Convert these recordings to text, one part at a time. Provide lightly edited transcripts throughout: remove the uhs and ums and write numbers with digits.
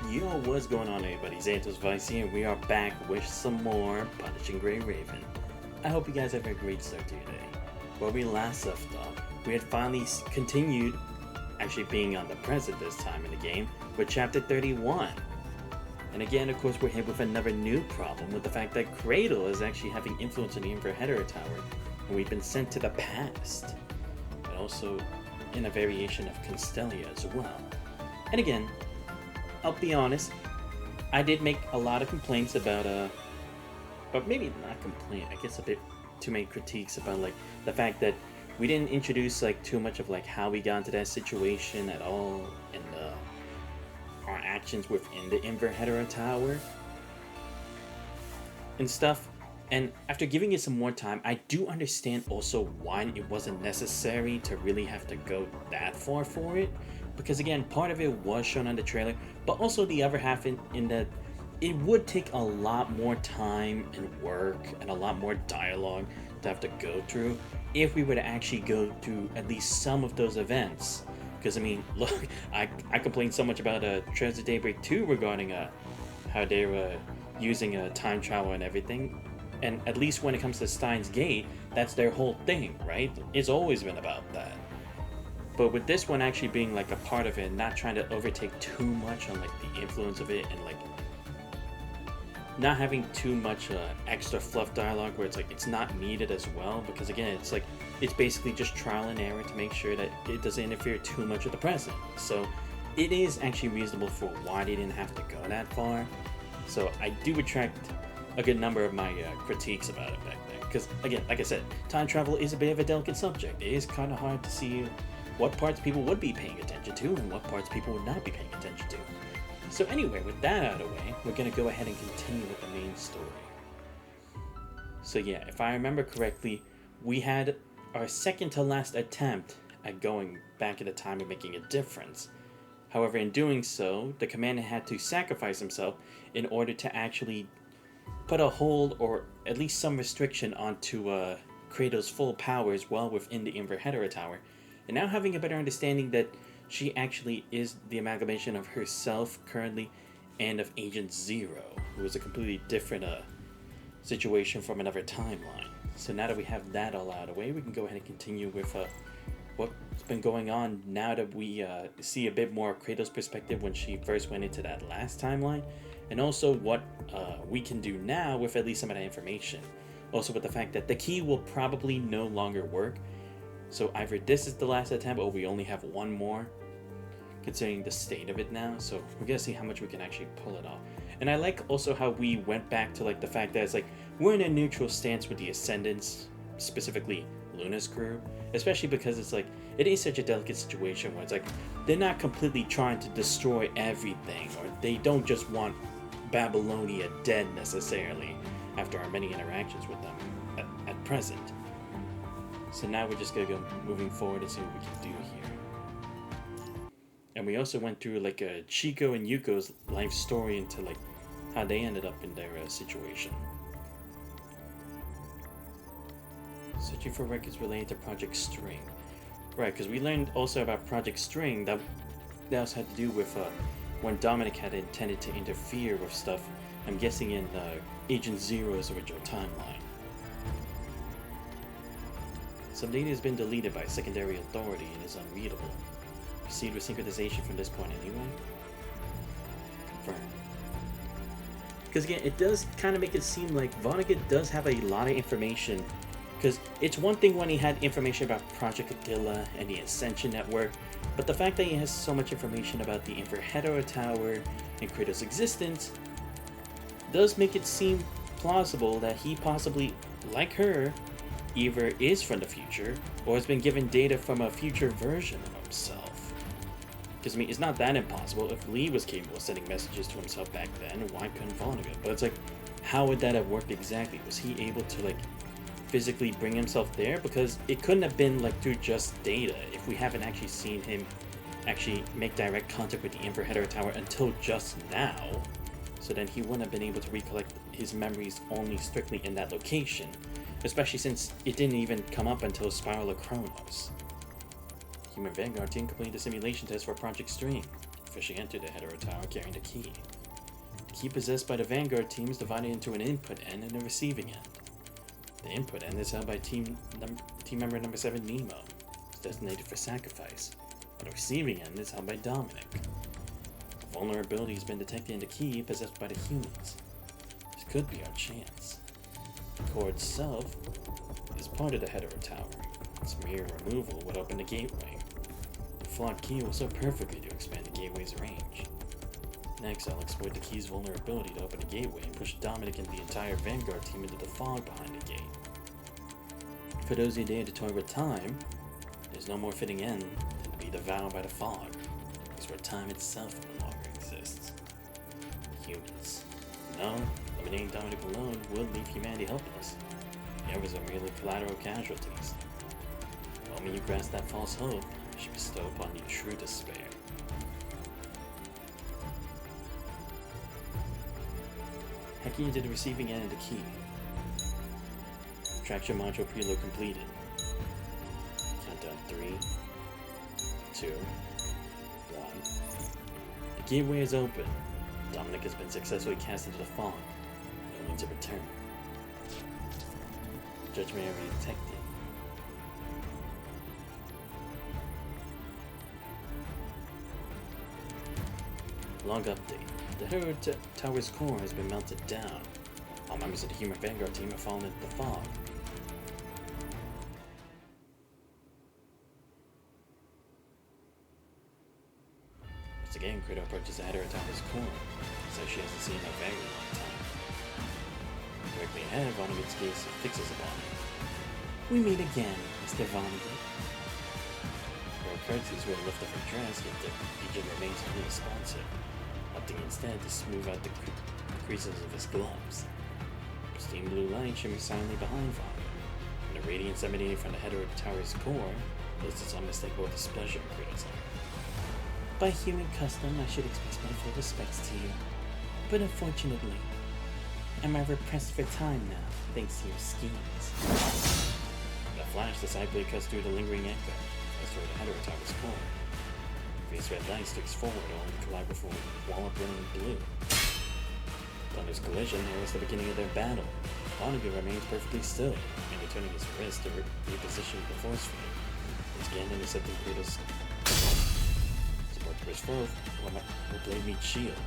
Yo, what's going on everybody? Xantos Vice here, and we are back with some more Punishing Grey Raven. I hope you guys have a great start to your day. Where we last left off, we had finally continued, actually being on the present this time in the game, with Chapter 31. And again, of course, we're hit with another new problem with the fact that Cradle is actually having influence on the Inverhedra Tower, and we've been sent to the past. And also in a variation of Constellia as well. And again, I'll be honest, I did make a lot of complaints about, but maybe not complaint, I guess a bit too many critiques about, like, the fact that we didn't introduce, like, too much of, like, how we got into that situation at all, and, our actions within the Inverhedra Tower, and stuff. And after giving it some more time, I do understand also why it wasn't necessary to really have to go that far for it. Because again, part of it was shown on the trailer, but also the other half in that it would take a lot more time and work and a lot more dialogue to have to go through if we were to actually go through at least some of those events. Because I mean, look, I complained so much about Treasure Daybreak 2 regarding how they were using time travel and everything. And at least when it comes to Steins Gate, that's their whole thing, right? It's always been about that. But with this one actually being like a part of it, not trying to overtake too much on like the influence of it, and like not having too much extra fluff dialogue where it's like it's not needed as well, because again, it's like it's basically just trial and error to make sure that it doesn't interfere too much with the present. So it is actually reasonable for why they didn't have to go that far. So I do retract a good number of my critiques about it back then, because again, like I said, time travel is a bit of a delicate subject. It is kind of hard to see what parts people would be paying attention to and what parts people would not be paying attention to. So anyway, with that out of the way, we're going to go ahead and continue with the main story. So yeah, if I remember correctly, we had our second to last attempt at going back in the time and making a difference. However, in doing so, the commander had to sacrifice himself in order to actually put a hold or at least some restriction onto Kratos' full powers well within the Inverhedra Tower. And now having a better understanding that she actually is the amalgamation of herself currently and of Agent Zero, who is a completely different situation from another timeline. So now that we have that all out of the way, we can go ahead and continue with what's been going on now that we see a bit more of Kratos' perspective when she first went into that last timeline, and also what we can do now with at least some of that information. Also with the fact that the key will probably no longer work. So either this is the last attempt or we only have one more, considering the state of it now. So we're gonna see how much we can actually pull it off. And I like also how we went back to like the fact that it's like we're in a neutral stance with the Ascendants, specifically Luna's crew, especially because it's like it is such a delicate situation where it's like they're not completely trying to destroy everything, or they don't just want Babylonia dead necessarily after our many interactions with them at present. So now we're just gonna go moving forward and see what we can do here. And we also went through like Chico and Yuko's life story into like how they ended up in their situation. Searching for records related to Project String. Right, because we learned also about Project String that also had to do with when Dominic had intended to interfere with stuff, I'm guessing in Agent Zero's original timeline. Some data has been deleted by secondary authority and is unreadable. Proceed with synchronization from this point anyway. Confirm. Because again, it does kind of make it seem like Vonnegut does have a lot of information. Because it's one thing when he had information about Project Adilla and the Ascension Network, but the fact that he has so much information about the Inverhedra Tower and Kratos' existence does make it seem plausible that he possibly, like her, either is from the future or has been given data from a future version of himself. Because I mean, it's not that impossible. If Lee was capable of sending messages to himself back then, why couldn't Vonnegut? But it's like, how would that have worked exactly? Was he able to like physically bring himself there? Because it couldn't have been like through just data if we haven't actually seen him actually make direct contact with the Inverhedra Tower until just now. So then he wouldn't have been able to recollect his memories only strictly in that location. Especially since it didn't even come up until Spiral of Chronos. Human Vanguard team completed the simulation test for Project String. officially entered the Hetero Tower carrying the key. The key possessed by the Vanguard team is divided into an input end and a receiving end. The input end is held by team member number 7, Nemo. It's designated for sacrifice, while the receiving end is held by Dominic. A vulnerability has been detected in the key possessed by the humans. This could be our chance. The core itself is part of the Hetero Tower. Its mere removal would open the gateway. The flawed key will serve perfectly to expand the gateway's range. Next, I'll exploit the key's vulnerability to open the gateway and push Dominic and the entire Vanguard team into the fog behind the gate. For those who dare to toy with time, there's no more fitting end than to be devoured by the fog, because where time itself no longer exists. Humans. No, eliminating Dominic alone would leave humanity helpless. The others are merely collateral casualties. The moment you grasp that false hope, I should bestow upon you true despair. Hacking into the receiving end of the key. Traction module preload completed. Countdown 3, 2, 1. The gateway is open. Dominic has been successfully cast into the fog. No means of return. Judgment area detected. Log update. The Hetero Tower's core has been melted down. All members of the human Vanguard team have fallen into the fog. Once again, Credo approaches the Hetero Tower's core, so she hasn't seen in a very long time. Directly ahead, Vonnegut's gaze fixes upon him. We meet again, Mr. Vonnegut. Her curtsies with a lift of her dress, yet the agent remains unresponsive, opting instead to smooth out the creases of his gloves. Pristine blue light shimmers silently behind Vonnegut, and the radiance emanating from the Hetero Tower's core lifts its unmistakable displeasure in Credo's eye. By human custom, I should express my full respects to you, but unfortunately, I'm rather pressed for time now, thanks to your schemes. In a flash, the side blade cuts through the lingering echo, as toward the Hetero Tower's core. Face red light sticks forward, only to collide before a wall of brilliant blue. Thunder's collision heralds the beginning of their battle. Vonnegut remains perfectly still, and turning his wrist to reposition the force field. Once again intercepting Credo's support to his foe, will blade meet shield.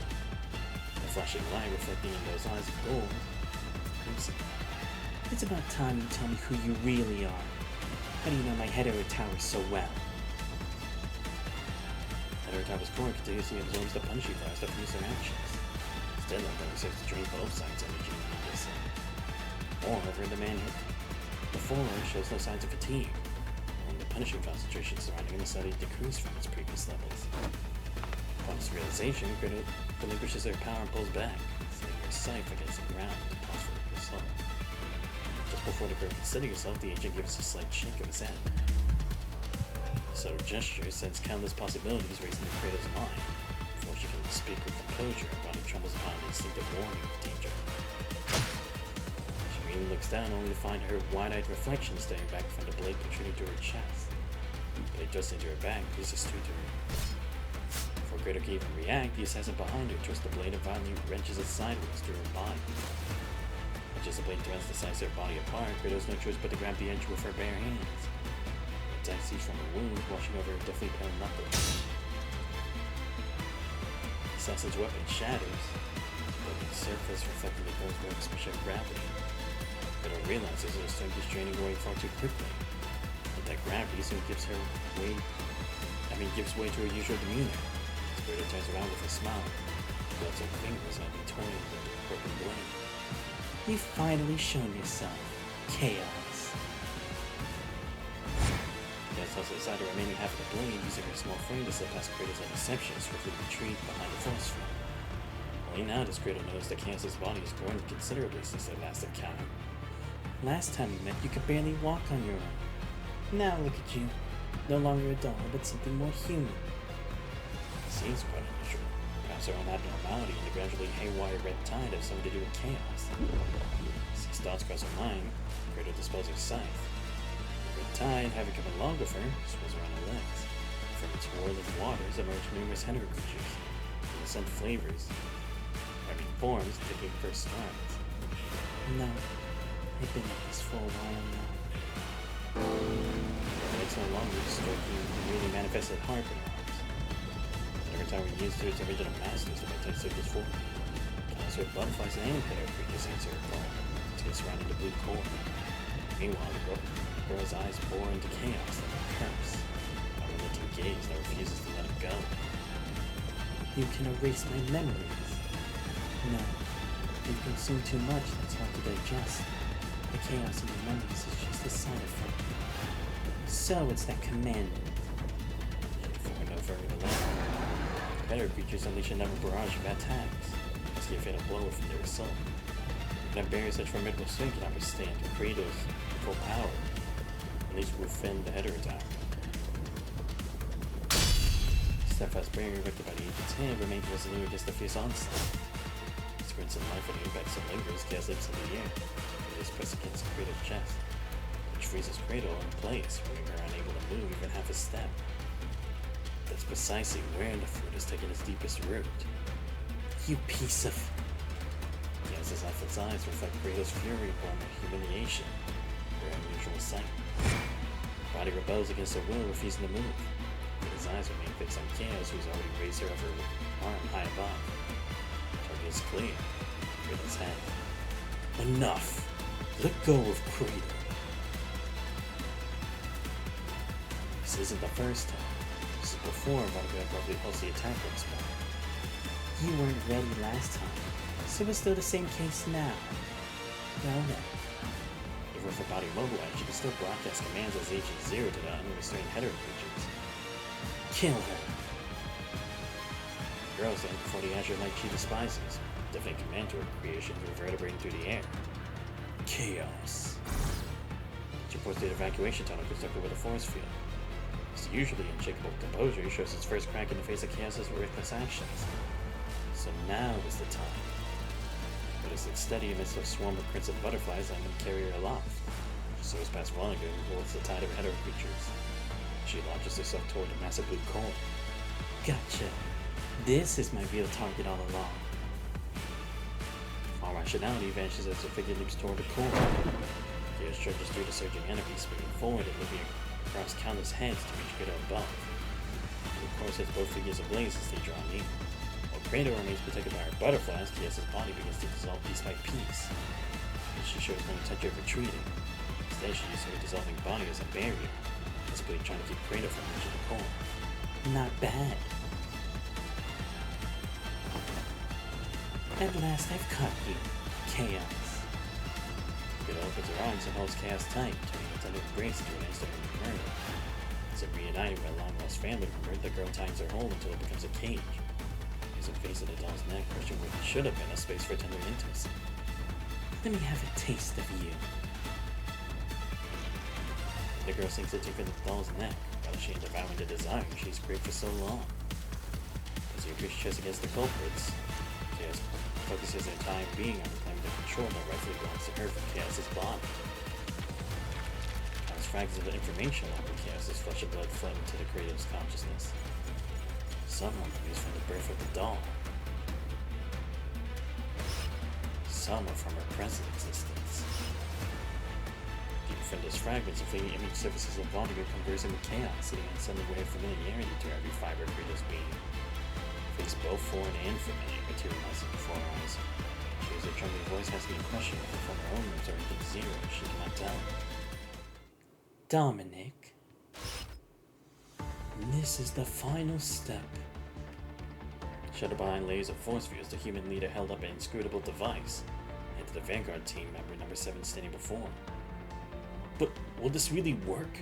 The flashing light reflecting in those eyes of gold. It's about time you tell me who you really are. How do you know my Hetero Tower so well? Hetero Tower's core continuously absorbs the punishing blast that fuse their actions. Instead, Unending serves to drain both sides' energy in unison. Moreover, the man before her shows no signs of fatigue, and the punishing concentration surrounding him is slightly decreased from its previous levels. Upon this realization, Credo relinquishes her power and pulls back, setting her sight against the ground to pause for her assault. Just before the girl can steady herself, the agent gives a slight shake of his head. The subtle gesture sends countless possibilities racing through Credo's mind. Before she can speak with composure, her body trembles upon an instinctive warning of danger. She immediately looks down, only to find her wide-eyed reflection staring back from the blade protruding to her chest. The blade just into her back, pierces through to her. Before Credo can even react, the assassin behind her twists the blade and violently wrenches it sideways through her body. As the blade threads the sides of her body apart, Credo has no choice but to grab the edge with her bare hands. The attack sees from her wound, washing over her deathly pale knuckles. The assassin's weapon shatters, but its surface reflecting the girl's more expression of gravity. Credo realizes that her strength is draining away far too quickly, but that gravity soon gives way to her usual demeanor. Credo turns around with a smile, lets her fingers and be toying with the broken blade. You've finally shown yourself, Chaos. Chaos tosses aside the remaining half of the blade, using her small frame to slip past Kratos' interception, swiftly retreat behind the force field. Only now does Kratos notice that Chaos' body has grown considerably since their last encounter. Last time we met, you could barely walk on your own. Now look at you. No longer a doll, but something more human. It seems quite unusual. Perhaps her own abnormality and the gradually haywire red tide have something to do with Chaos. As these thoughts cross her mind, Kratos dispels her scythe. The red tide, having come along with her, swirls around her legs. From its whirling waters emerge numerous Hetero creatures. scent flavors. Forms taking first strides. No, I've been at this for a while now. It's no longer striking and really manifested hard for our arms. Every time we used to its original masters of anti-circus form, cancer butterflies and any pet creatures answer a call to get surrounded the blue core. Meanwhile, the girl's eyes bore into chaos like a curse, a relenting gaze that refuses to let it go. You can erase my memories. No, you've consumed too much that's hard to digest. The chaos in your memories is just a side effect. So it's that commandment. And for no further delay, better creatures unleash another barrage of attacks, as they fatal blow from their assault. That barrier such formidable swing cannot withstand Kratos' full power, at least within the header attack. Steadfast barrier erected by the agent's hand remains resolute against the fierce onslaught. Squints in life when the impact so lingers, Chaos leaps in the air, and is pressed against Kratos' chest, which freezes Kratos in place, leaving her unable to move even half a step. That's precisely where the fruit has taken its deepest root. You piece of... Chaos' lifeless eyes reflect Kratos' fury upon her humiliation, her unusual sight. Her body rebels against her will, refusing to move, but his eyes remain fixed on Chaos, who's already raised her of her arm high above. It's clear. Kratos' head. Enough! Let go of Kratos. This isn't the first time. This is before Vladimir probably holds the attack respawn. You weren't ready last time, so it's still the same case now. Well then. Even with her body mobilized, she can still broadcast commands as Agent Zero to the unrestrained header creatures. Kill her! Girls then before the Azure Light she despises, definite command to her creations reverberating through the air. Chaos. She reports the evacuation tunnel constructed with a force field. Its usually unshakable composure shows its first crack in the face of Chaos's reckless actions. So now is the time. But as it's steady amidst a swarm of crimson butterflies, I'm going to carry her aloft. She soars past Wallinger, who holds the tide of header creatures. She launches herself toward the massive blue core. Gotcha. This is my real target all along. All rationality vanishes as the figure leaps toward the core. Chaos charges through the surging enemy, spinning forward and moving across countless heads to reach Kratos above. And of course, as both figures ablaze as they draw near. While Kratos remains protected by her butterflies, Chaos' body begins to dissolve piece by piece. And she shows no intention of retreating. Instead, she uses her dissolving body as a barrier, desperately trying to keep Kratos from reaching the core. Not bad. At last, I've caught you, Chaos. Kratos opens her arms and holds Chaos tight, turning its under embrace into an instant murder. As if reuniting with a long-lost family member, the girl tightens her hold until it becomes a cage. As it face of the doll's neck, crushing what should have been a space for tender intimacy. Let me have a taste of you. The girl sinks her teeth into the doll's neck, relishing and devouring the desire she's craved for so long. As he pushes chest against the culprits, Chaos focuses her entire being on reclaiming the control that rightfully belongs to her from Chaos' body. As fragments of information along with Chaos' flesh and blood flood into the Kratos' consciousness. Some memories from the birth of the doll. Some are from her present existence. Deep from those fragments, a fleeting image surfaces of Vladimir conversing with Chaos, leading on suddenly way of familiarity to every fiber of Kratos' being. Face both foreign and familiar materializing before her eyes. She hears her trembling voice asking a question from her own lips or anything Zero she cannot tell. Dominic. This is the final step. Shut behind layers of force fields, the human leader held up an inscrutable device, and to the Vanguard team member number 7 standing before. But will this really work?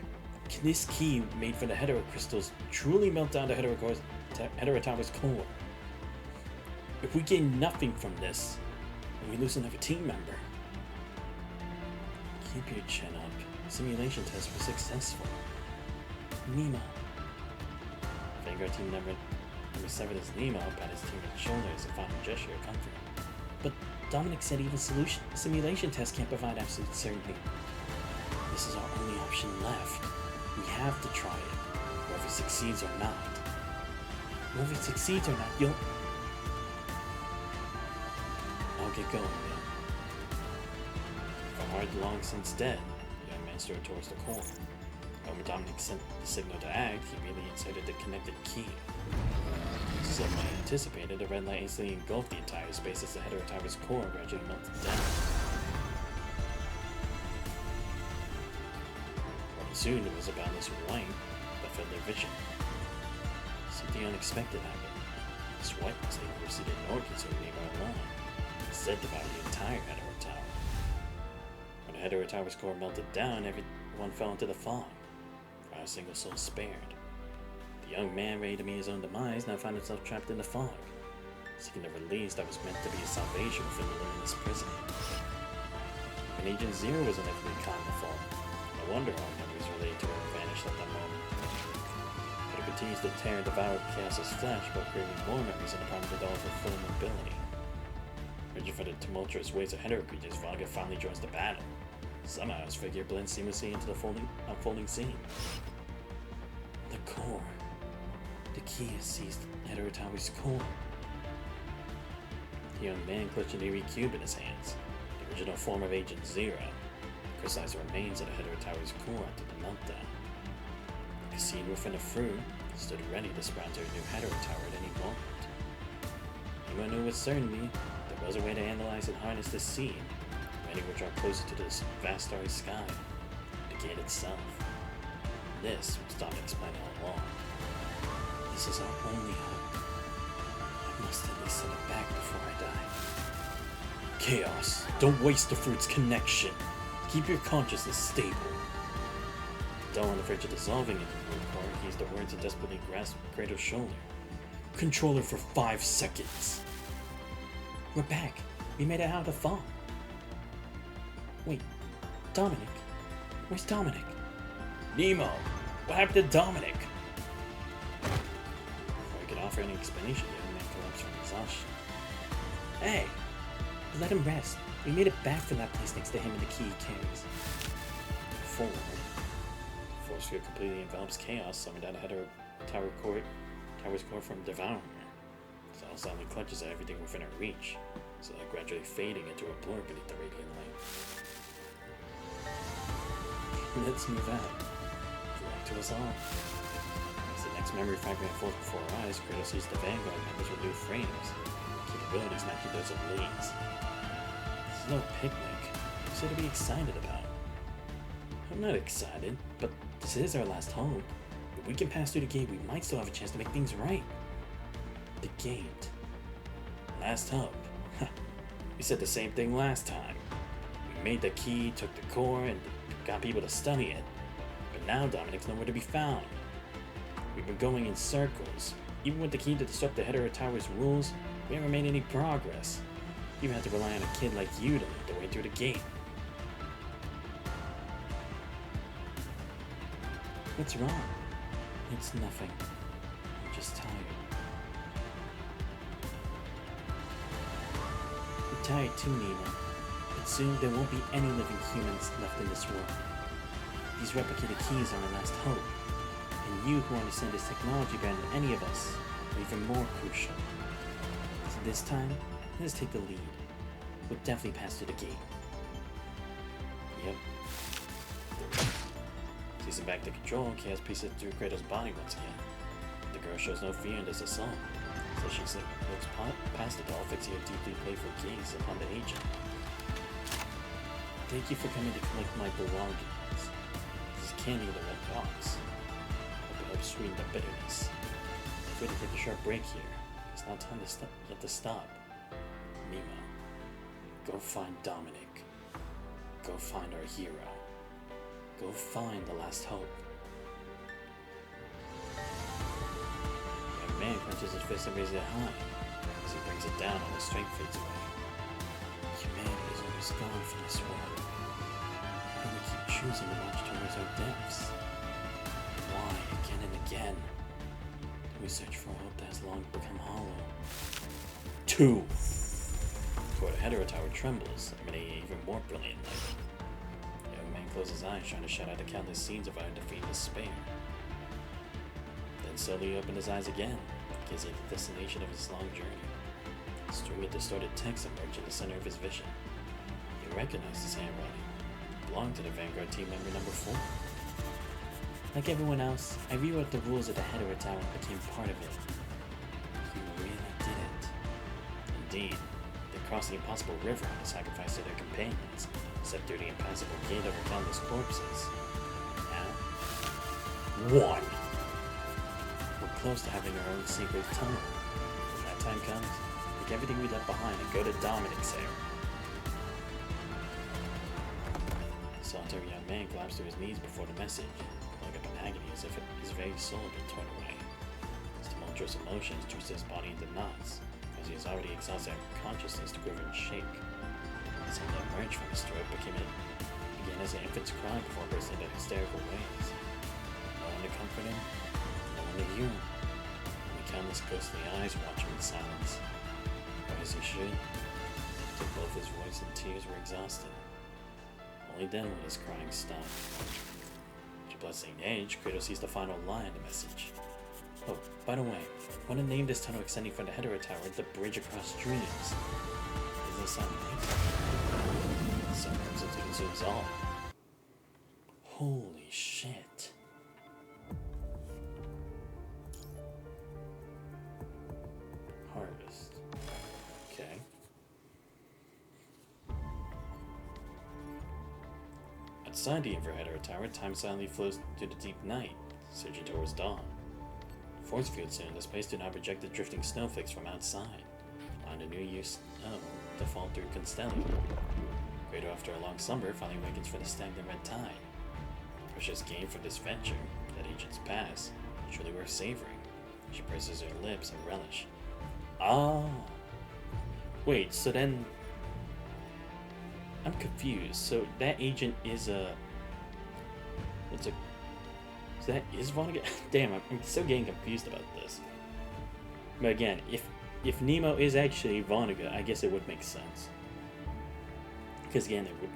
Can this key made from the Hetero crystals truly melt down the Hetero Tower's core? If we gain nothing from this, then we lose another team member. Keep your chin up. Simulation test was successful. Nemo. Vanguard team number 7 is Nemo pat his teammate's shoulder as a final gesture of comfort. But Dominic said even simulation tests can't provide absolute certainty. This is our only option left. We have to try it, whether it succeeds or not. Whether it succeeds or not, get going then. If our heart long since dead, the young man strode towards the core. When Dominic sent the signal to act, he immediately inserted the connected key. Just like I anticipated, the red light instantly engulfed the entire space as the header of Tower's core gradually melted down. What ensued was a boundless light that filled their vision. Something unexpected happened. This white was able to proceed to ignore consuming nearby line, instead devoured the entire header of Tower. When the header of Tower's core melted down, everyone fell into the fog. Not a single soul spared. The young man, ready to meet his own demise, now found himself trapped in the fog, seeking the release that was meant to be a salvation within the limitless prison. When Agent Zero was inevitably caught in the fall, no wonder all memories related to her vanished at that moment. But it continues to tear and devour Chaos's flesh, while creating more memories in the prime of the doll for full mobility. Rigid for the tumultuous waves of header creatures, Vaga finally joins the battle. Somehow his figure blends seamlessly into the unfolding scene. The core. The key has seized Heterotower's core. The young man clutched an eerie cube in his hands, the original form of Agent Zero, the crystallized remains of the Heterotower's core after the meltdown. Like a seed within a fruit, stood ready to sprout to a new Heterotower at any moment. Anyone knew with certainty there was a way to analyze and harness this seed, many would draw closer to this vast starry sky, the gate itself. This was Dominic's plan all along. This is our only hope. I must at least send it back before I die. Chaos, don't waste the fruit's connection. Keep your consciousness stable. Dull on the verge of dissolving into the blue core, he used the words and desperately grasped Kratos' shoulder. Controller for 5 seconds. We're back. We made it out of the fog. Wait, Dominic? Where's Dominic? Nemo! What happened to Dominic? Before he could offer any explanation, the young man collapsed from exhaustion. Hey! Let him rest. We made it back from that place next to him and the key he carries. Forward. The force field completely envelops Chaos, summoned out ahead of Tower's core from devouring her. Zell silently clutches at everything within her reach, so like gradually fading into a blur beneath the radiant light. Let's move out. Good luck to us all. As the next memory fragment falls before our eyes, Kratos sees the Vanguard members with new frames, capabilities matching those of Lee's. This is no picnic. What's there to be excited about? I'm not excited, but this is our last hope. If we can pass through the gate, we might still have a chance to make things right. The gate. Last hope. We said the same thing last time. We made the key, took the core, and got people to study it. But now Dominic's nowhere to be found. We've been going in circles. Even with the key to disrupt the Hetero Tower's rules, we haven't made any progress. You had to rely on a kid like you to lead the way through the gate. What's wrong? It's nothing. I'm just tired. I'm tired too, Nemo. But soon there won't be any living humans left in this world. These replicated keys are our last hope. And you who understand this technology better than any of us are even more crucial. So this time, let us take the lead. We'll definitely pass through the gate. Yep. Seizing back the control, Chaos pieces through Kratos' body once again. The girl shows no fear in this assault, so she looks past the doll, fixing her deeply playful gaze upon the agent. Thank you for coming to collect my belongings. This is candy in the red box. Hope it helps sweeten the bitterness. We're going to take a short break here. It's not time to let this stop. Nemo, go find Dominic. Go find our hero. Go find the last hope. The man clenches his fist and raises it high. As he brings it down, all the strength fades away. Humanity is almost gone from this world. And we keep choosing to march towards our depths. Why, again and again, do we search for a hope that has long become hollow? 2. Toward the Hetero Tower trembles, emanating even more brilliant light. Closes his eyes, trying to shut out the countless scenes of our defeat and despair. Then slowly opened his eyes again, gazing at the destination of his long journey. A string of distorted text emerged in the center of his vision. He recognized his handwriting. It belonged to the Vanguard team member number 4. Like everyone else, I rewrote the rules of the Hedera Tower and became part of it. You really did it. Indeed, they crossed the impossible river and sacrificed to their companions, stepped through the impassable gate over countless corpses. Now, 1. We're close to having our own secret tunnel. When that time comes, take everything we left behind and go to Dominic's era. The solitary young man collapsed to his knees before the message, looking up in agony as if his very soul had been torn away. His tumultuous emotions twisted his body into knots, as he was already exhausted consciousness to quiver and shake. The sound that emerged from his throat began as an infant's cry before bursting into hysterical wails. No one to comfort him, no one to hear him, only countless ghostly eyes watch him in silence. Or as he should, till both his voice and tears were exhausted. Only then would his crying stop. To bloodstained age, Kratos sees the final line of the message. Oh, by the way, I want to name this tunnel extending from the Hedera Tower the Bridge Across Dreams. Does this sound amazing? Sometimes it consumes all. Holy shit. Harvest. Okay. Outside the Hedera Tower, time silently flows through the deep night, surging towards dawn. Force field soon, the space do not reject the drifting snowflakes from outside, allowing the new year's snow to fall through Constellium. Kratos, after a long slumber, finally awakens for the stagnant red tide. Precious gain from this venture, that ancient's past, truly worth savoring. She presses her lips in relish. Ah. Wait, so then... I'm confused. So that agent is a... So that is Vonnegut? Damn, I'm still getting confused about this. But again, if Nemo is actually Vonnegut, I guess it would make sense. Because again, it would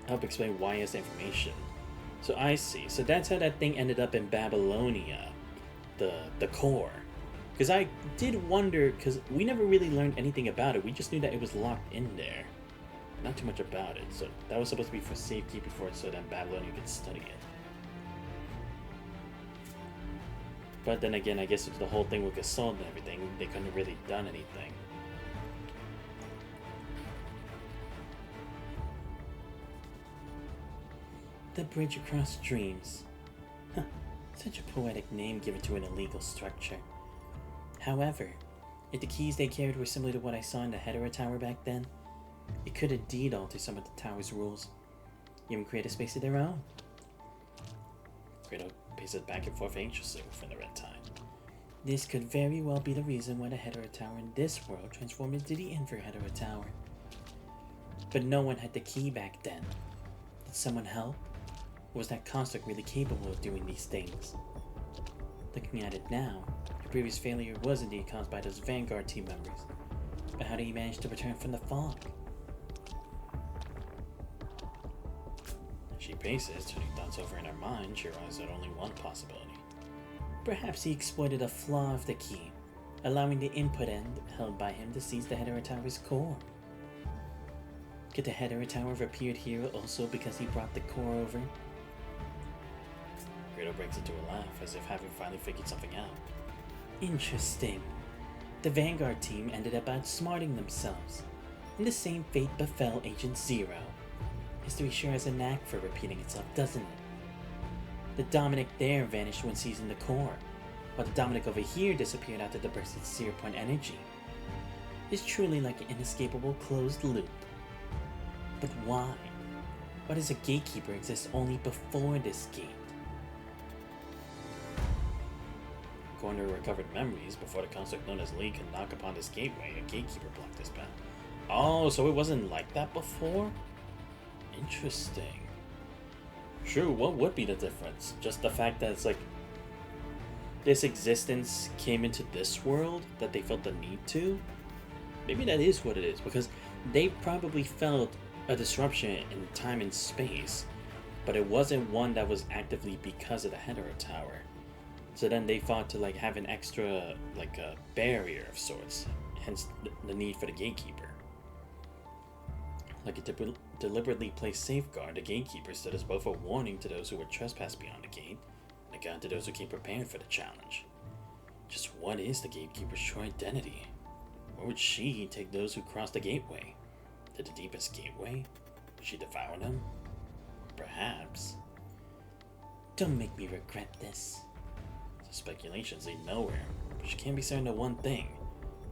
help explain why he has the information. So I see. So that's how that thing ended up in Babylonia. The core. Because I did wonder, because we never really learned anything about it. We just knew that it was locked in there. Not too much about it. So that was supposed to be for safekeeping for it so that Babylonia could study it. But then again, I guess the whole thing with Gasol and everything, they couldn't have really done anything. The Bridge Across Dreams. Huh, such a poetic name given to an illegal structure. However, if the keys they carried were similar to what I saw in the Hedera Tower back then, it could indeed alter some of the tower's rules, even create a space of their own. Kratos paces back and forth anxiously within the red tide. This could very well be the reason why the Hedera Tower in this world transformed into the Hedera Tower. But no one had the key back then. Did someone help? Or was that construct really capable of doing these things? Looking at it now, the previous failure was indeed caused by those Vanguard team members. But how did he manage to return from the fog? She paces, turning thoughts over in her mind. She realizes that only one possibility. Perhaps he exploited a flaw of the key, allowing the input end held by him to seize the Hedera Tower's core. Could the Hedera Tower have appeared here also because he brought the core over? Kratos breaks into a laugh, as if having finally figured something out. Interesting. The Vanguard team ended up outsmarting themselves, and the same fate befell Agent Zero. History sure has a knack for repeating itself, doesn't it? The Dominic there vanished when seizing the core, while the Dominic over here disappeared after the burst of Zero Point energy. It's truly like an inescapable closed loop. But why? Why does a gatekeeper exist only before this gate? According to recovered memories, before the construct known as Lee could knock upon this gateway, a gatekeeper blocked this path. Oh, so it wasn't like that before? Interesting. True, what would be the difference? Just the fact that it's like this existence came into this world that they felt the need to? Maybe that is what it is, because they probably felt a disruption in time and space, but it wasn't one that was actively because of the Hedera Tower. So then they thought to like have an extra, like a barrier of sorts, hence the need for the gatekeeper. Like a deliberately placed safeguard, the gatekeeper stood as both a warning to those who would trespass beyond the gate, and a guide to those who came prepared for the challenge. Just what is the gatekeeper's true identity? Where would she take those who cross the gateway? To the deepest gateway? Would she devour them? Perhaps. Don't make me regret this. The speculations lead nowhere, but she can be certain of one thing.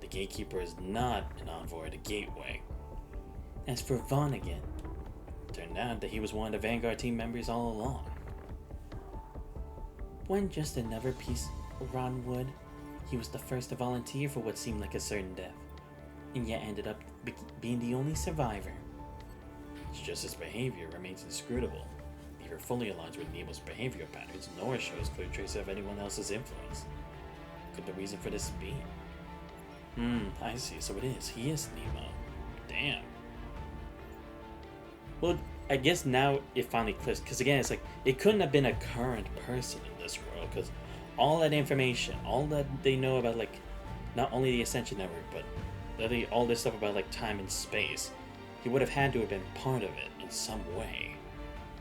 The gatekeeper is not an envoy of the gateway. As for Vonnegut, it turned out that he was one of the Vanguard team members all along. When just another piece of rotten wood, he was the first to volunteer for what seemed like a certain death, and yet ended up being the only survivor. It's just his behavior remains inscrutable, neither fully aligns with Nemo's behavioral patterns, nor shows clear traces of anyone else's influence. What could the reason for this be? I see, so it is. He is Nemo. Damn. Well, I guess now it finally clicks, because again, it's like, it couldn't have been a current person in this world, because all that information, all that they know about, like, not only the Ascension Network, but literally all this stuff about, like, time and space, he would have had to have been part of it in some way.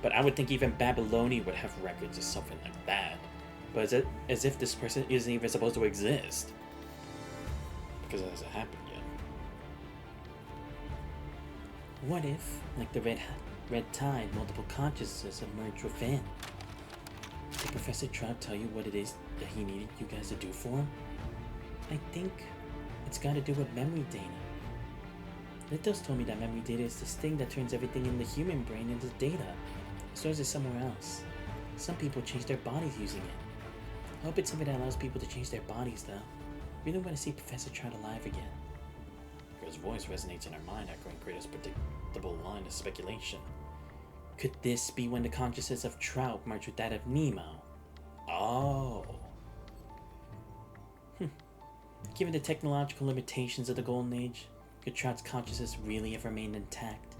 But I would think even Babylonia would have records or something like that. But as if this person isn't even supposed to exist. Because it hasn't happened yet. What if, like the red tide, multiple consciousnesses emerge within? Did Professor Trout tell you what it is that he needed you guys to do for him? I think it's got to do with memory data. Lithos told me that memory data is this thing that turns everything in the human brain into data. It stores it somewhere else. Some people change their bodies using it. I hope it's something that allows people to change their bodies, though. We don't want to see Professor Trout alive again. Girl's voice resonates in her mind, echoing Kratos' predictable line of speculation. Could this be when the consciousness of Trout merged with that of Nemo? Oh. Given the technological limitations of the Golden Age, could Trout's consciousness really have remained intact?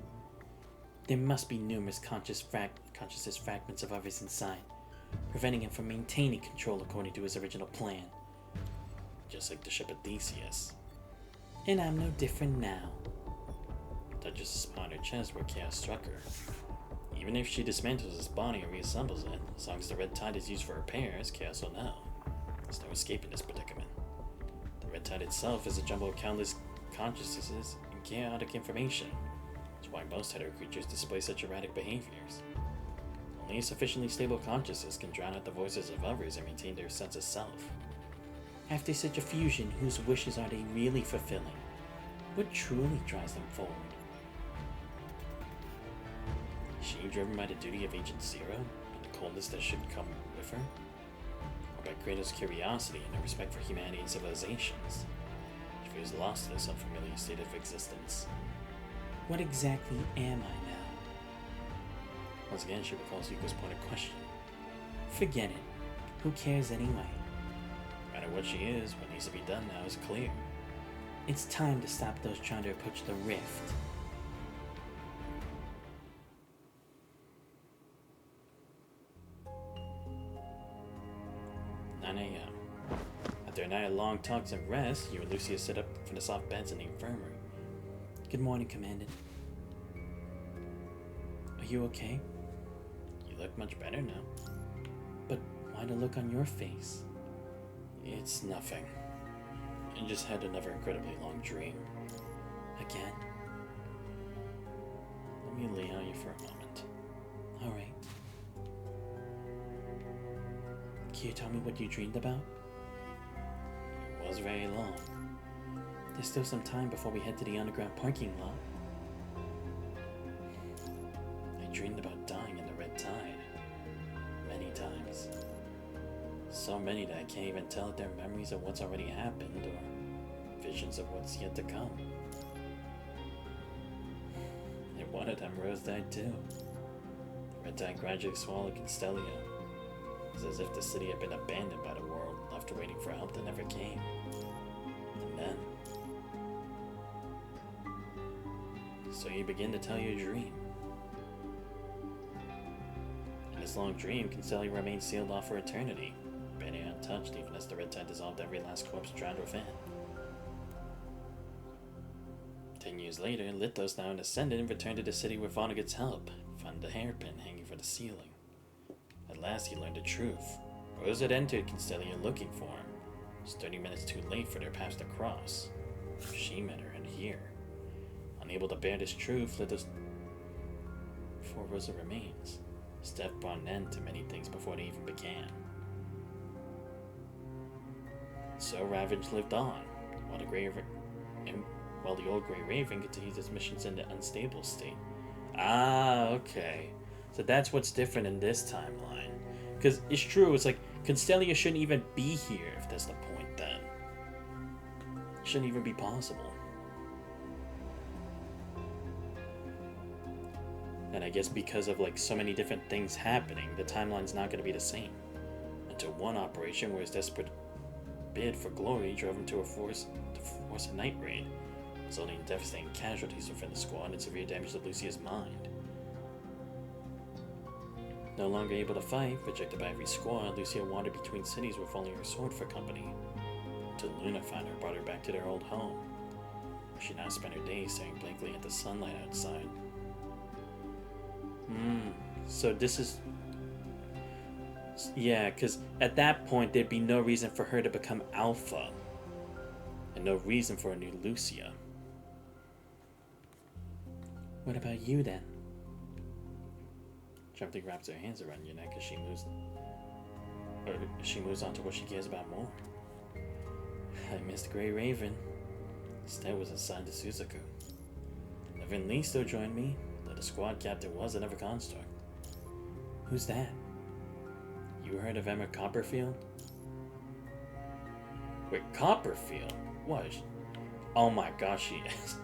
There must be numerous consciousness fragments of others inside, preventing him from maintaining control according to his original plan. Just like the ship of Theseus. And I'm no different now. Touches a spot on her chest where chaos struck her. Even if she dismantles his body and reassembles it, as long as the red tide is used for repairs, chaos will know. There's no escaping this predicament. The red tide itself is a jumble of countless consciousnesses and chaotic information. That's why most hetero creatures display such erratic behaviors. Only a sufficiently stable consciousness can drown out the voices of others and maintain their sense of self. After such a fusion, whose wishes are they really fulfilling? What truly drives them forward? Is she driven by the duty of Agent Zero and the coldness that should come with her? Or by Kratos' curiosity and a respect for humanity and civilizations? She feels lost in this unfamiliar state of existence. What exactly am I now? Once again, she recalls Yuko's pointed question. Forget it. Who cares anyway? No matter what she is, what needs to be done now is clear. It's time to stop those trying to approach the rift. After a night of long talks and rest, you and Lucia sit up from the soft beds in the infirmary. Good morning, Commandant. Are you okay? You look much better now. But why the look on your face? It's nothing. I just had another incredibly long dream. Again? Let me lay on you for a moment. Alright. Can you tell me what you dreamed about? It was very long. There's still some time before we head to the underground parking lot. I dreamed about dying in the red tide. Many times. So many that I can't even tell if they're memories of what's already happened or visions of what's yet to come. And one of them Rose died too. The red tide gradually swallowed Constellia. It was as if the city had been abandoned by the world, left waiting for help that never came. And then... So you begin to tell your dream. In this long dream, Constellia remained sealed off for eternity, barely untouched even as the red tide dissolved every last corpse drowned within. years later, Lithos, now an ascendant, returned to the city with Vonnegut's help, found the hairpin hanging from the ceiling. At last he learned the truth. Rose had entered Constellia looking for him. It was 30 minutes too late for their paths to cross. She met her in here. Unable to bear this truth, Lithos... Before Rosa remains, his death brought an end to many things before they even began. So Ravage lived on, while the old Grey Raven continues its missions in the unstable state. Ah, okay. So that's what's different in this timeline. Because it's true, it's like, Constellia shouldn't even be here if that's the point then. It shouldn't even be possible. And I guess because of like so many different things happening, the timeline's not going to be the same. Until one operation where his desperate bid for glory drove him to force a night raid, resulting in devastating casualties within the squad and severe damage to Lucia's mind. No longer able to fight, rejected by every squad, Lucia wandered between cities with only her sword for company, until Luna found her and brought her back to their old home, where she now spent her days staring blankly at the sunlight outside. So this is... Yeah, because at that point there'd be no reason for her to become Alpha, and no reason for a new Lucia. What about you then? Gently wraps her hands around your neck as she moves on to what she cares about more. I missed Grey Raven. Instead was assigned to Suzaku. Levin Lee still joined me, though the squad captain was another construct. Who's that? You heard of Emma Copperfield? Wait, Copperfield? What? Oh my gosh, she is.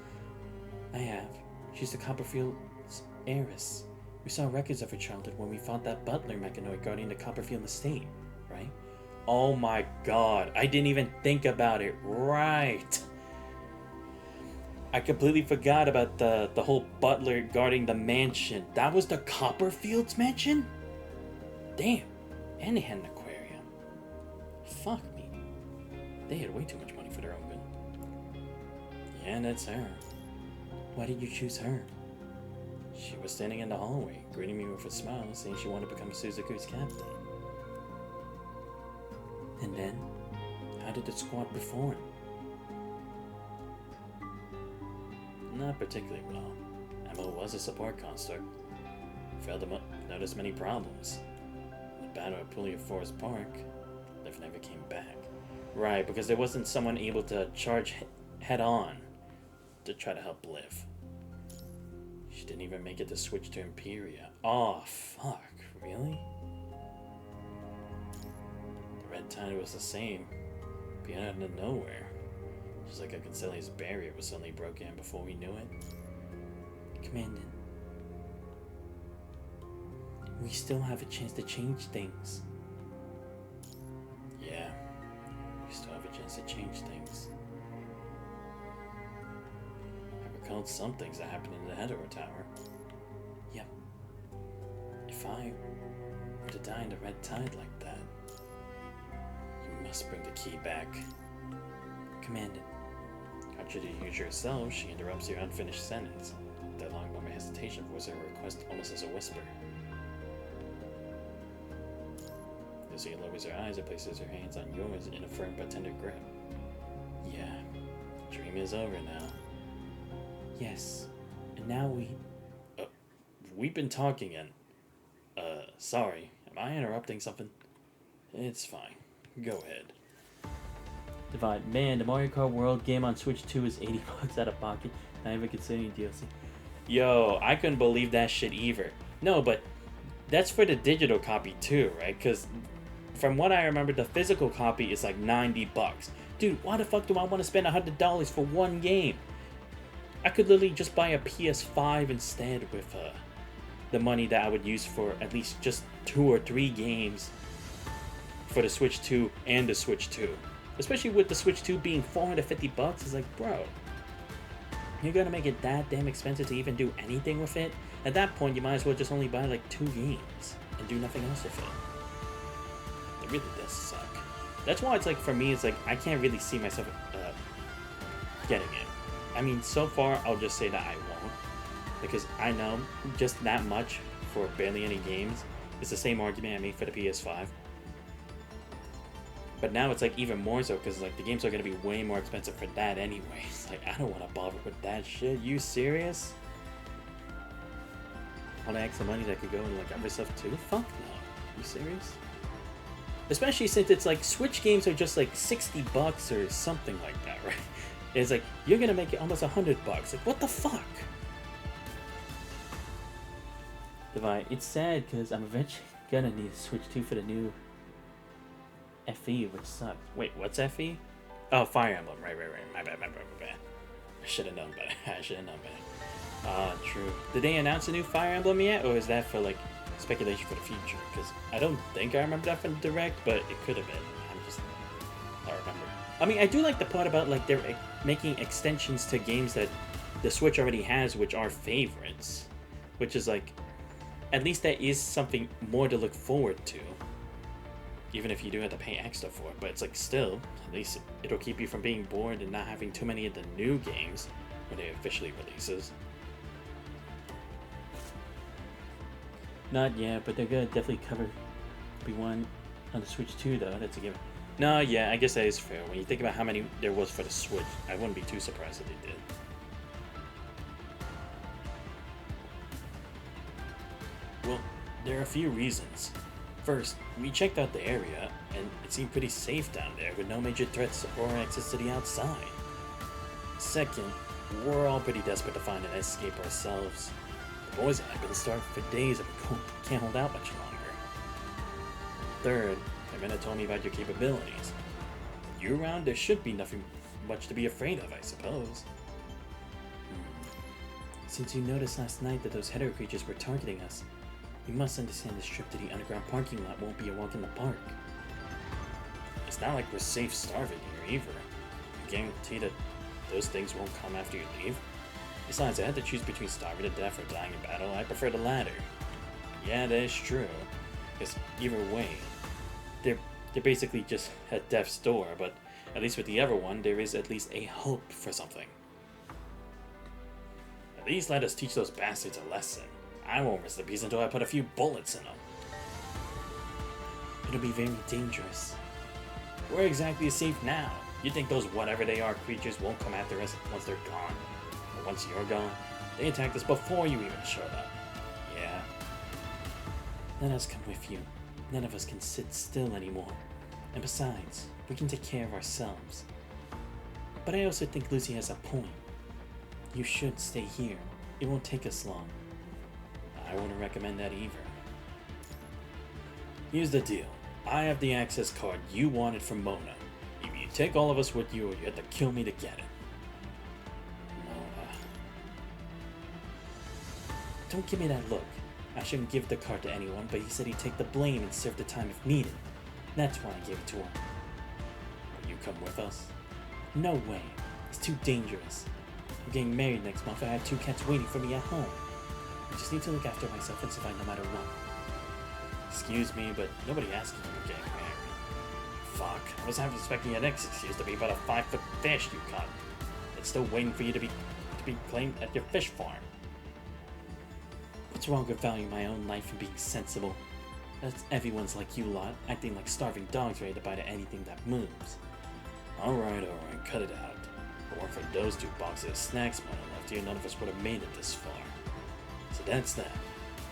I have. She's the Copperfield's heiress. We saw records of her childhood when we fought that butler mechanoid guarding the Copperfield estate, right? Oh my god, I didn't even think about it. Right. I completely forgot about the whole butler guarding the mansion. That was the Copperfield's mansion? Damn. And they had an aquarium. Fuck me. They had way too much money for their own good. Yeah, that's her. Why did you choose her? She was standing in the hallway, greeting me with a smile, saying she wanted to become Suzaku's captain. And then, how did the squad perform? Not particularly well. Emma was a support construct. Failed to notice many problems. The battle at Puglia Forest Park, Liv never came back. Right, because there wasn't someone able to charge head on to try to help Liv. She didn't even make it to switch to Imperia. Oh, fuck. Really? The Red Tide was the same. Being out of nowhere. Just like a Constellia's barrier was suddenly broken before we knew it. Commandant. We still have a chance to change things. Yeah. We still have a chance to change things. I recalled some things that happened in the Hetero Tower. Yep. If I were to die in the Red Tide like that, you must bring the key back. Commandant. Contrary to use yourself, she interrupts your unfinished sentence. That long moment of hesitation was her request almost as a whisper. Lucia lowers her eyes and places her hands on yours in a firm but tender grip. Yeah, the dream is over now. Yes, and now we've been talking and... sorry, am I interrupting something? It's fine. Go ahead. Divide. Man, the Mario Kart World game on Switch 2 is $80 out of pocket. Not even considering DLC. Yo, I couldn't believe that shit either. No, but that's for the digital copy too, right? Because from what I remember, the physical copy is like $90. Dude, why the fuck do I want to spend $100 for one game? I could literally just buy a PS5 instead with the money that I would use for at least just 2 or 3 games for the Switch 2 and the Switch 2. Especially with the Switch 2 being $450, it's like, bro, you're gonna make it that damn expensive to even do anything with it? At that point, you might as well just only buy like 2 games and do nothing else with it. It really does suck. That's why it's like, for me, it's like, I can't really see myself getting it. I mean, so far, I'll just say that I won't. Because I know just that much for barely any games. It's the same argument I made for the PS5. But now it's like even more so because like the games are going to be way more expensive for that anyway. It's like, I don't want to bother with that shit. You serious? All the extra money that could go into like other stuff too? Fuck no. You serious? Especially since it's like Switch games are just like $60 or something like that, right? It's like you're gonna make it almost $100. Like what the fuck? Divide. It's sad because I'm eventually gonna need a Switch 2 for the new FE, which sucks. Wait, what's FE? Oh, Fire Emblem. Right. My bad. I should have known better. True. Did they announce a new Fire Emblem yet, or is that for like speculation for the future? Because I don't think I remember that from the direct, but it could have been. I don't remember. I mean, I do like the part about like they're making extensions to games that the Switch already has, which are favorites, which is like, at least that is something more to look forward to. Even if you do have to pay extra for it, but it's like still, at least it'll keep you from being bored and not having too many of the new games when it officially releases. Not yet, but they're gonna definitely cover B1 on the Switch 2 though, that's a given. No, yeah, I guess that is fair. When you think about how many there was for the Switch, I wouldn't be too surprised if they did. Well, there are a few reasons. First, we checked out the area, and it seemed pretty safe down there with no major threats or access to the outside. Second, we're all pretty desperate to find an escape ourselves. The boys and I have been starving for days and we can't hold out much longer. Third, Amanda told me about your capabilities. With you around, there should be nothing much to be afraid of, I suppose. Since you noticed last night that those header creatures were targeting us, you must understand this trip to the underground parking lot won't be a walk in the park. It's not like we're safe starving here either. You guarantee that those things won't come after you leave? Besides, I had to choose between starving to death or dying in battle. I prefer the latter. Yeah, that is true. Because either way, they're basically just at death's door, but at least with the other one, there is at least a hope for something. At least let us teach those bastards a lesson. I won't risk the beast until I put a few bullets in them. It'll be very dangerous. We're exactly safe now. You think those whatever they are creatures won't come after us once they're gone? Or once you're gone? They attacked us before you even showed up. Yeah. Let us come with you. None of us can sit still anymore. And besides, we can take care of ourselves. But I also think Lucy has a point. You should stay here. It won't take us long. I wouldn't recommend that either. Here's the deal. I have the access card you wanted from Mona. Either you take all of us with you or you have to kill me to get it. Mona. Don't give me that look. I shouldn't give the card to anyone, but he said he'd take the blame and serve the time if needed. That's why I gave it to him. Will you come with us? No way. It's too dangerous. I'm getting married next month. I have 2 cats waiting for me at home. I just need to look after myself and survive no matter what. Excuse me, but nobody asked you to get married. Fuck, I was half expecting your next excuse to be about a 5-foot fish you caught. It's still waiting for you to be claimed at your fish farm. What's wrong with valuing my own life and being sensible? That's everyone's like you lot, acting like starving dogs ready to bite at anything that moves. Alright, cut it out. If it weren't for those 2 boxes of snacks Mona left here, none of us would have made it this far. So that's that.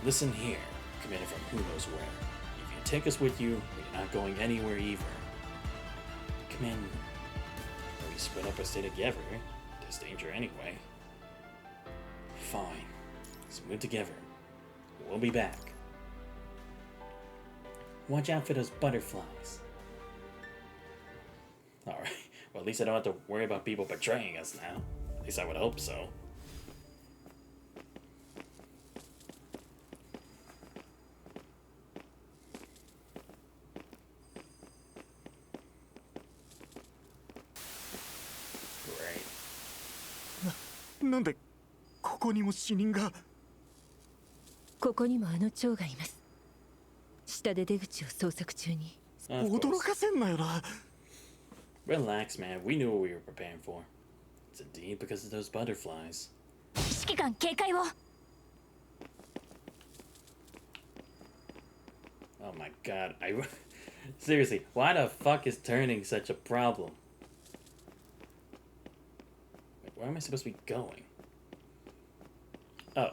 Listen here, Commander from who knows where. If you take us with you, we're not going anywhere either. Commander, when we split up or stay together, there's danger anyway. Fine. Let's move together. We'll be back. Watch out for those butterflies. Alright, well at least I don't have to worry about people betraying us now. At least I would hope so. Great. なんでここにも死人が。ここにもあの蝶がいます。下で出口を捜索中に。驚かせんなよな。 Relax, man. We knew what we were preparing for. It's indeed because of those butterflies. 指揮官警戒を。 Oh my god, seriously, why the fuck is turning such a problem? Wait, where am I supposed to be going? Oh,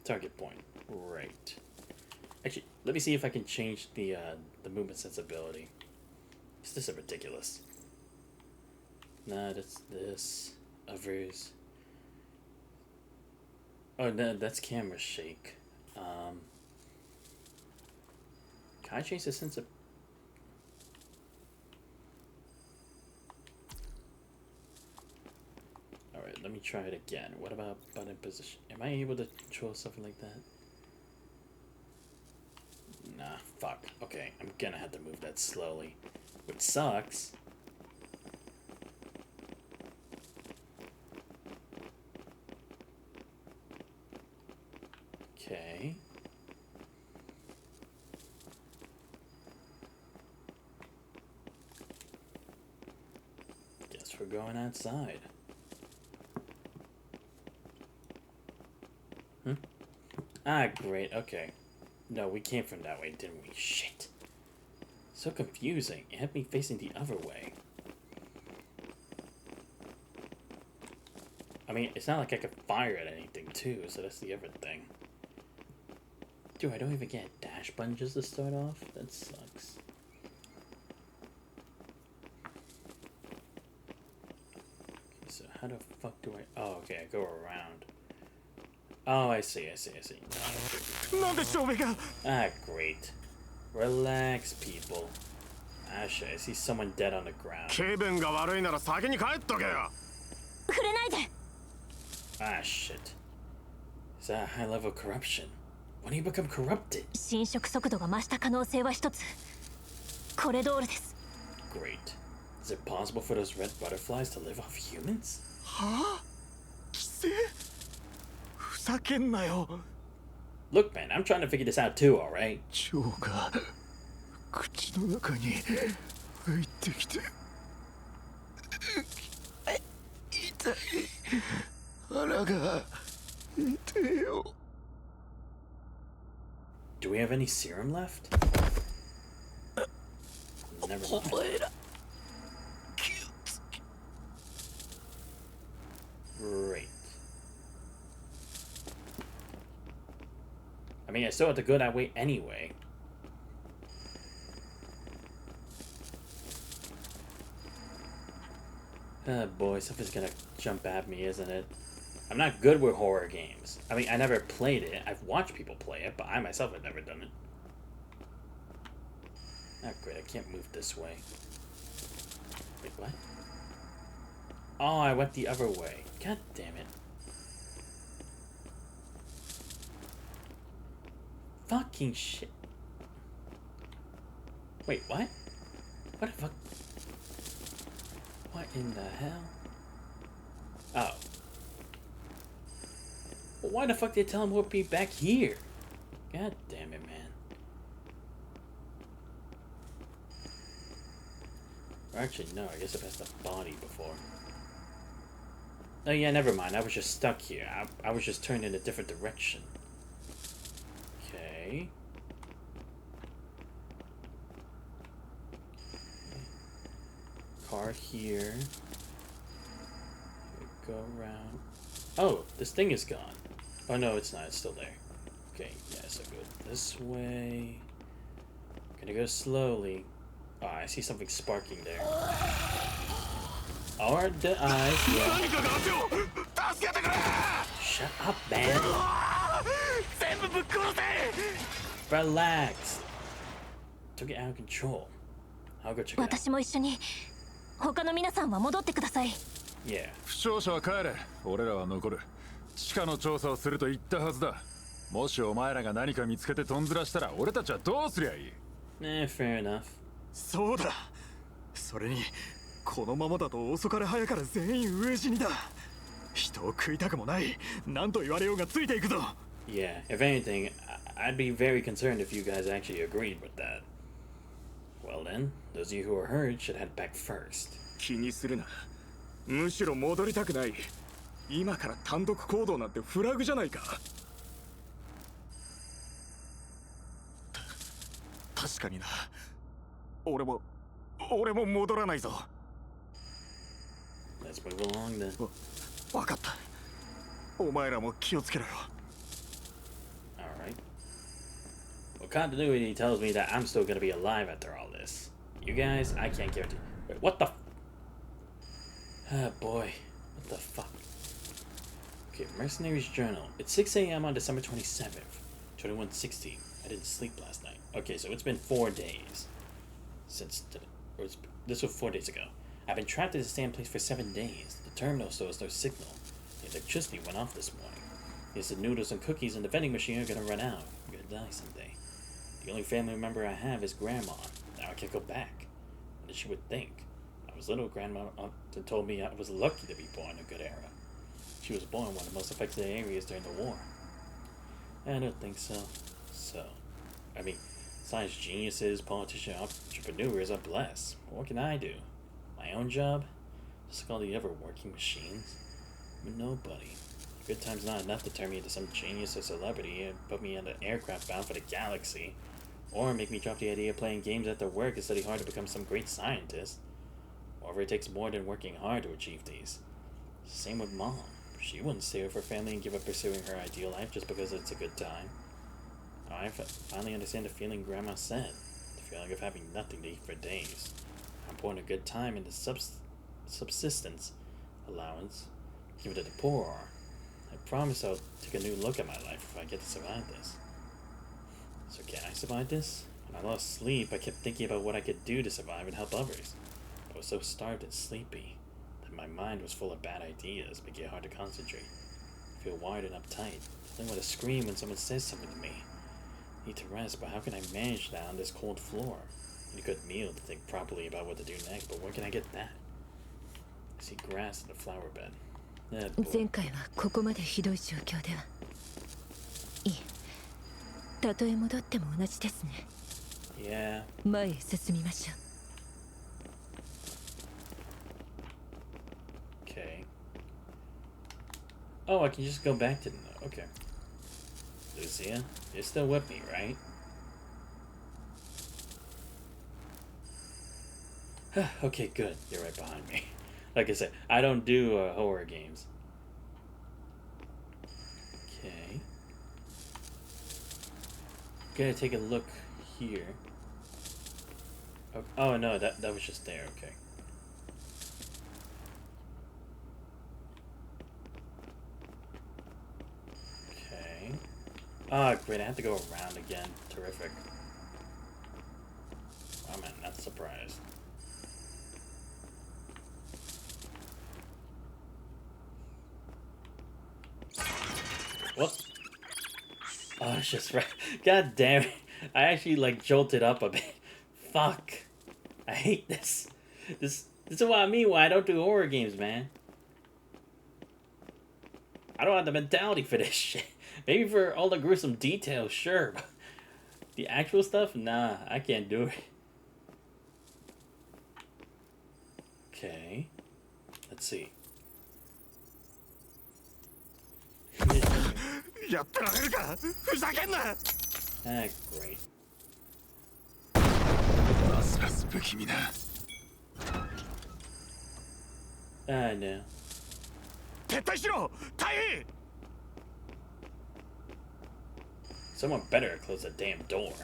target point. Right. Actually, let me see if I can change the movement sensibility. Is this ridiculous? Nah, that's this. Others. Oh, no, that's camera shake. Can I change the sense of... Alright, let me try it again. What about button position? Am I able to control something like that? Nah, fuck. Okay, I'm gonna have to move that slowly. Which sucks. Okay. Guess we're going outside. Ah, great. Okay. No, we came from that way, didn't we? Shit. So confusing. It had me facing the other way. I mean, it's not like I could fire at anything, too, so that's the other thing. Dude, I don't even get a dash button just to start off? That sucks. Okay, so how the fuck do I... Oh, okay, I go around. Oh, I see. Ah, great. Relax, people. Ah, shit, I see someone dead on the ground. 気分が悪いなら先に帰っとけよ。触れないで。 Ah, shit. Is that a high level corruption? When do you become corrupted? 侵食速度が増した可能性は一つ。これ通りです。 Great. Is it possible for those red butterflies to live off humans? はあ？規制？ふざけんなよ。 Look, man, I'm trying to figure this out too, alright? 腸が口の中に入ってきて痛い腹が痛いよ。 Do we have any serum left? Never mind. Great. I mean, I still have to go that way anyway. Oh boy, something's gonna jump at me, isn't it? I'm not good with horror games. I mean, I never played it. I've watched people play it, but I myself have never done it. Ah, great, I can't move this way. Wait, what? Oh, I went the other way. God damn it. Fucking shit. Wait, what? What the fuck? What in the hell? Oh. Well, why the fuck did they tell him we'll be back here? God damn it, man. Or actually, no, I guess I passed the body before. Oh yeah, never mind. I was just stuck here. I was just turned in a different direction. Okay. Car here. Go around. Oh, this thing is gone. Oh no, it's not. It's still there. Okay, yeah, so good. This way. Gonna go slowly. Oh, I see something sparking there. Or the eyes, yeah. Shut up, man. Relax. Took it out of control. I'll go check it out. 私も一緒に。他の皆さんは戻ってください。Yeah. 負傷者は帰れ。俺らは残る。地下の調査をすると言ったはずだ。もしお前らが何か見つけてとんずらしたら俺たちはどうすりゃいい？ Fair enough. そうだ。それにこのままだと遅かれ早かれ全員飢え死にだ。人を食いたくもない。何と言われようがついていくぞ。 Yeah, if anything, I'd be very concerned if you guys actually agreed with that. Well then, those of you who are hurt should head back first. 気にするな。むしろ戻りたくない。今から単独行動なんてフラグじゃないか。確かにな。俺も戻らないぞ。Let's move along then. わかった。お前らも気をつけろよ。Alright. Well, continuity tells me that I'm still gonna be alive after all this. You guys, I can't guarantee. Wait, what the? Ah, boy. What the fuck? Okay, Mercenary's Journal. It's 6 a.m. on December 27th, 2116. I didn't sleep last night. Okay, so it's been 4 days since this was 4 days ago. I've been trapped in the same place for 7 days. The terminal still has no signal. The electricity went off this morning. Yes, the noodles and cookies in the vending machine are gonna run out. I'm gonna die someday. The only family member I have is Grandma. Now I can't go back. What she would think? I was little. Grandma often told me I was lucky to be born in a good era. She was born in one of the most affected areas during the war. I don't think so. I mean, science geniuses, politicians, entrepreneurs are blessed. What can I do? My own job? Just like all the other working machines? I'm nobody. Good time's not enough to turn me into some genius or celebrity and put me on an aircraft bound for the galaxy. Or make me drop the idea of playing games after work and study hard to become some great scientist. However, it takes more than working hard to achieve these. Same with Mom. She wouldn't stay with her family and give up pursuing her ideal life just because it's a good time. I finally understand the feeling Grandma said. The feeling of having nothing to eat for days. I'm pouring a good time into subsistence allowance. Give it to the poor are. I promise I'll take a new look at my life if I get to survive this. So can I survive this? When I lost sleep, I kept thinking about what I could do to survive and help others. I was so starved and sleepy that my mind was full of bad ideas, making it hard to concentrate. I feel wired and uptight. I don't want to scream when someone says something to me. I need to rest, but how can I manage that on this cold floor? I need a good meal to think properly about what to do next, but where can I get that? I see grass in the flower bed. 前回はここまでひどい状況ではいい。たとえ戻っても同じですね。Yeah. 前へ進みましょう。Okay. Oh, I can just go back to the note. Okay. Lucia, you're still with me, right? Okay, good. You're right behind me. Like I said, I don't do horror games. Okay. Gonna take a look here. Oh no, that was just there. Okay. Okay. Ah, great. I have to go around again. Terrific. Oh man, not surprised. What? Oh, it's just right. God damn it. I actually like jolted up a bit. Fuck. I hate this. This is what I mean why I don't do horror games, man. I don't have the mentality for this shit. Maybe for all the gruesome details, sure. But the actual stuff? Nah, I can't do it. Okay. Let's see. やってられるか。ふざけんな。Ah, great. ますます不気味だ。Ah, no. 撤退しろ。退避。Someone better close the damn door.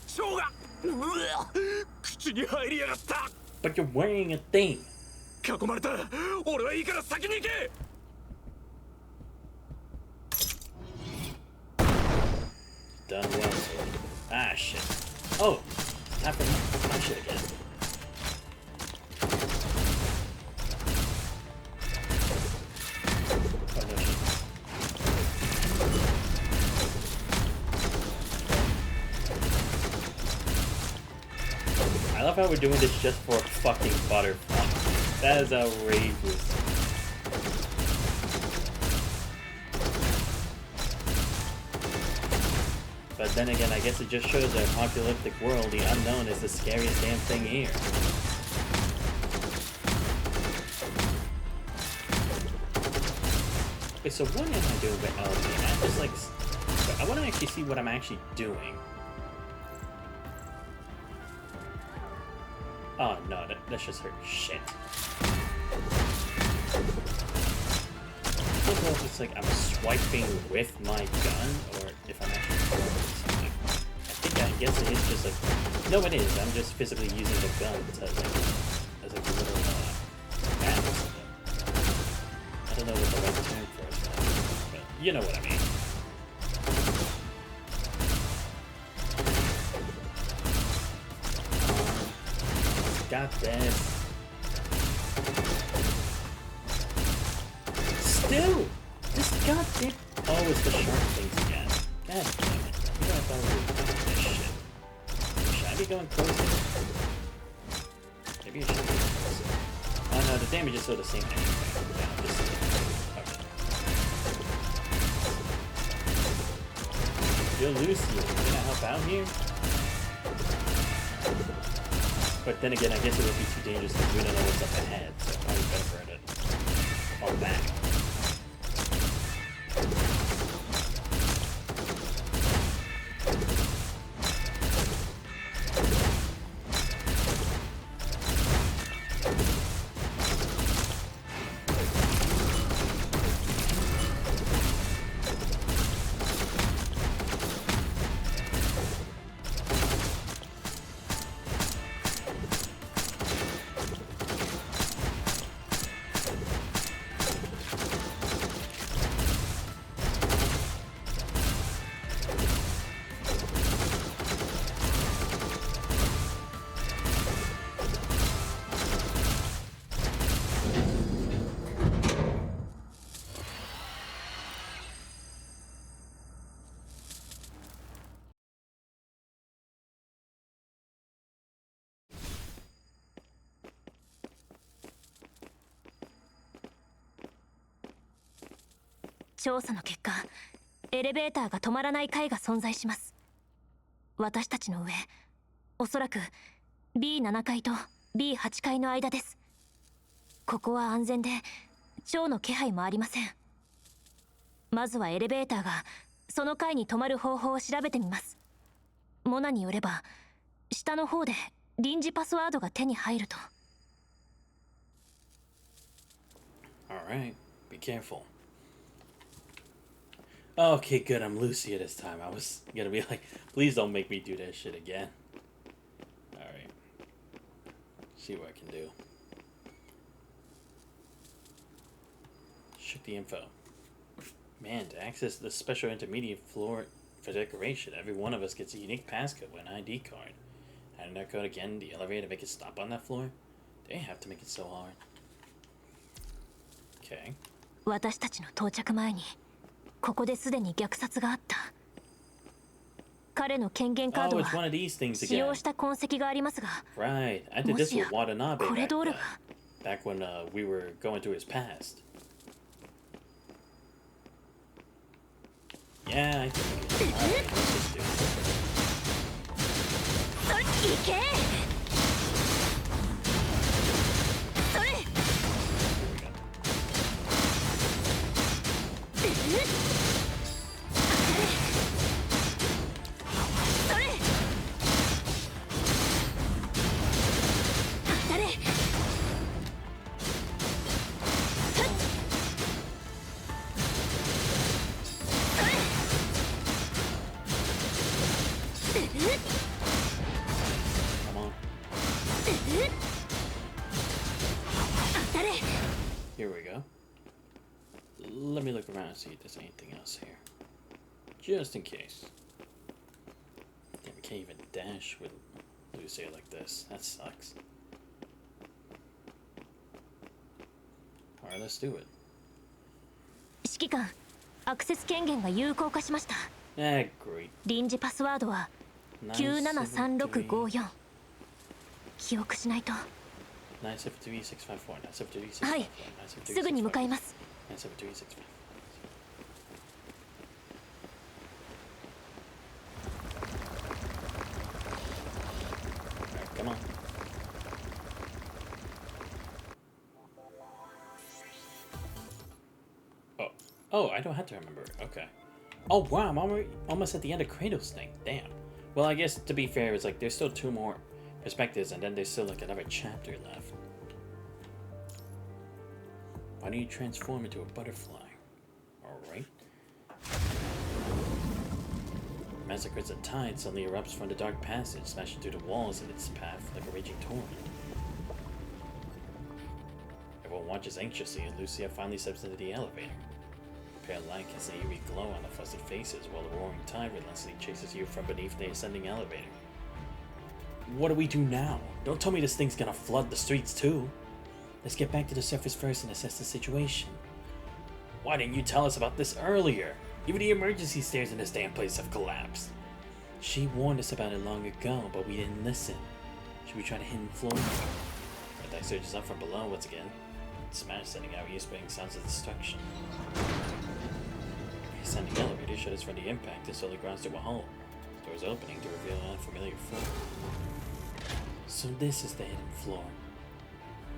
ショウが。口に入りやがった。But you're wearing a thing. 囲まれた。俺はいいから先に行け。Done well. Ah, shit. Oh, time for my shit again. Oh, no shit. I love how we're doing this just for a fucking butterfly. That is outrageous. But then again, I guess it just shows our apocalyptic world, the unknown is the scariest damn thing here. Wait, so what am I doing with LB? I just like... I want to actually see what I'm actually doing. Oh no, that's just her shit. I don't know if it's like I'm swiping with my gun or if I'm actually throwing something. I guess it is just like... No, it is. I'm just physically using the gun to like... as like a little... bat or something. I don't know what the right term for it is, but you know what I mean. Got this. Still! This goddamn... Oh, it's the sharp things again. God damn it. You know I thought we were doing this shit. Should I be going closer? Maybe I should be closer. Oh no, the damage is still the same anyway. Yeah, just... Okay. Yo, Lucy, you gonna help out here? But then again, I guess it would be too dangerous because we don't know what's up ahead, so probably better for it to fall back.調査の結果、エレベーターが止まらない階が存在します。私たちの上、おそらく B7 階と B8 階の間です。ここは安全で蝶の気配もありません。まずはエレベーターがその階に止まる方法を調べてみます。モナによれば下の方で臨時パスワードが手に入ると。 Alright, be careful. Okay, good, I'm Lucia this time. I was gonna be like, please don't make me do that shit again. Alright. See what I can do. Check the info. Man, to access the special intermediate floor for decoration, every one of us gets a unique passcode with an ID card. Adding that code again, the elevator to make it stop on that floor? They have to make it so hard. Okay. 私たちの到着前にここですでに虐殺があった。彼の権限カードは使用した痕跡がありますが、Right, I did this with Watanabe これ道路が back when we were going through his past. Yeah, I think. Alright, let's just do it. それ行け。 Here we go. Let me look around and see if there's anything else here. Just in case. Damn, we can't even dash with Lucia like this. That sucks. Alright, let's do it. 指揮官、アクセス権限が有効化しました。Ah, great. 臨時パスワードは973654。記憶しないと。 973-654 はい、すぐに向かいます。 973-654 Alright, come on. Oh, Oh, I don't have to remember. Okay. Oh, wow, I'm almost at the end of Kratos' thing. Damn. Well, I guess to be fair, it's like there's still 2 more perspectives, and then there's still like another chapter left. Why don't you transform into a butterfly? Alright. Massacres at tide suddenly erupts from the dark passage, smashing through the walls in its path like a raging torrent. Everyone watches anxiously as Lucia finally steps into the elevator. Pale light casts an eerie glow on the flustered faces while the roaring tide relentlessly chases you from beneath the ascending elevator. What do we do now? Don't tell me this thing's gonna flood the streets too. Let's get back to the surface first and assess the situation. Why didn't you tell us about this earlier? Even the emergency stairs in this damn place have collapsed. She warned us about it long ago, but we didn't listen. Should we try the hidden floor? Red Tide surges up from below once again. Smash, sending out ear-splitting sounds of destruction. The ascending elevator shudders from the impact and slowly grinds to a halt. Doors opening to reveal an unfamiliar floor. So this is the hidden floor.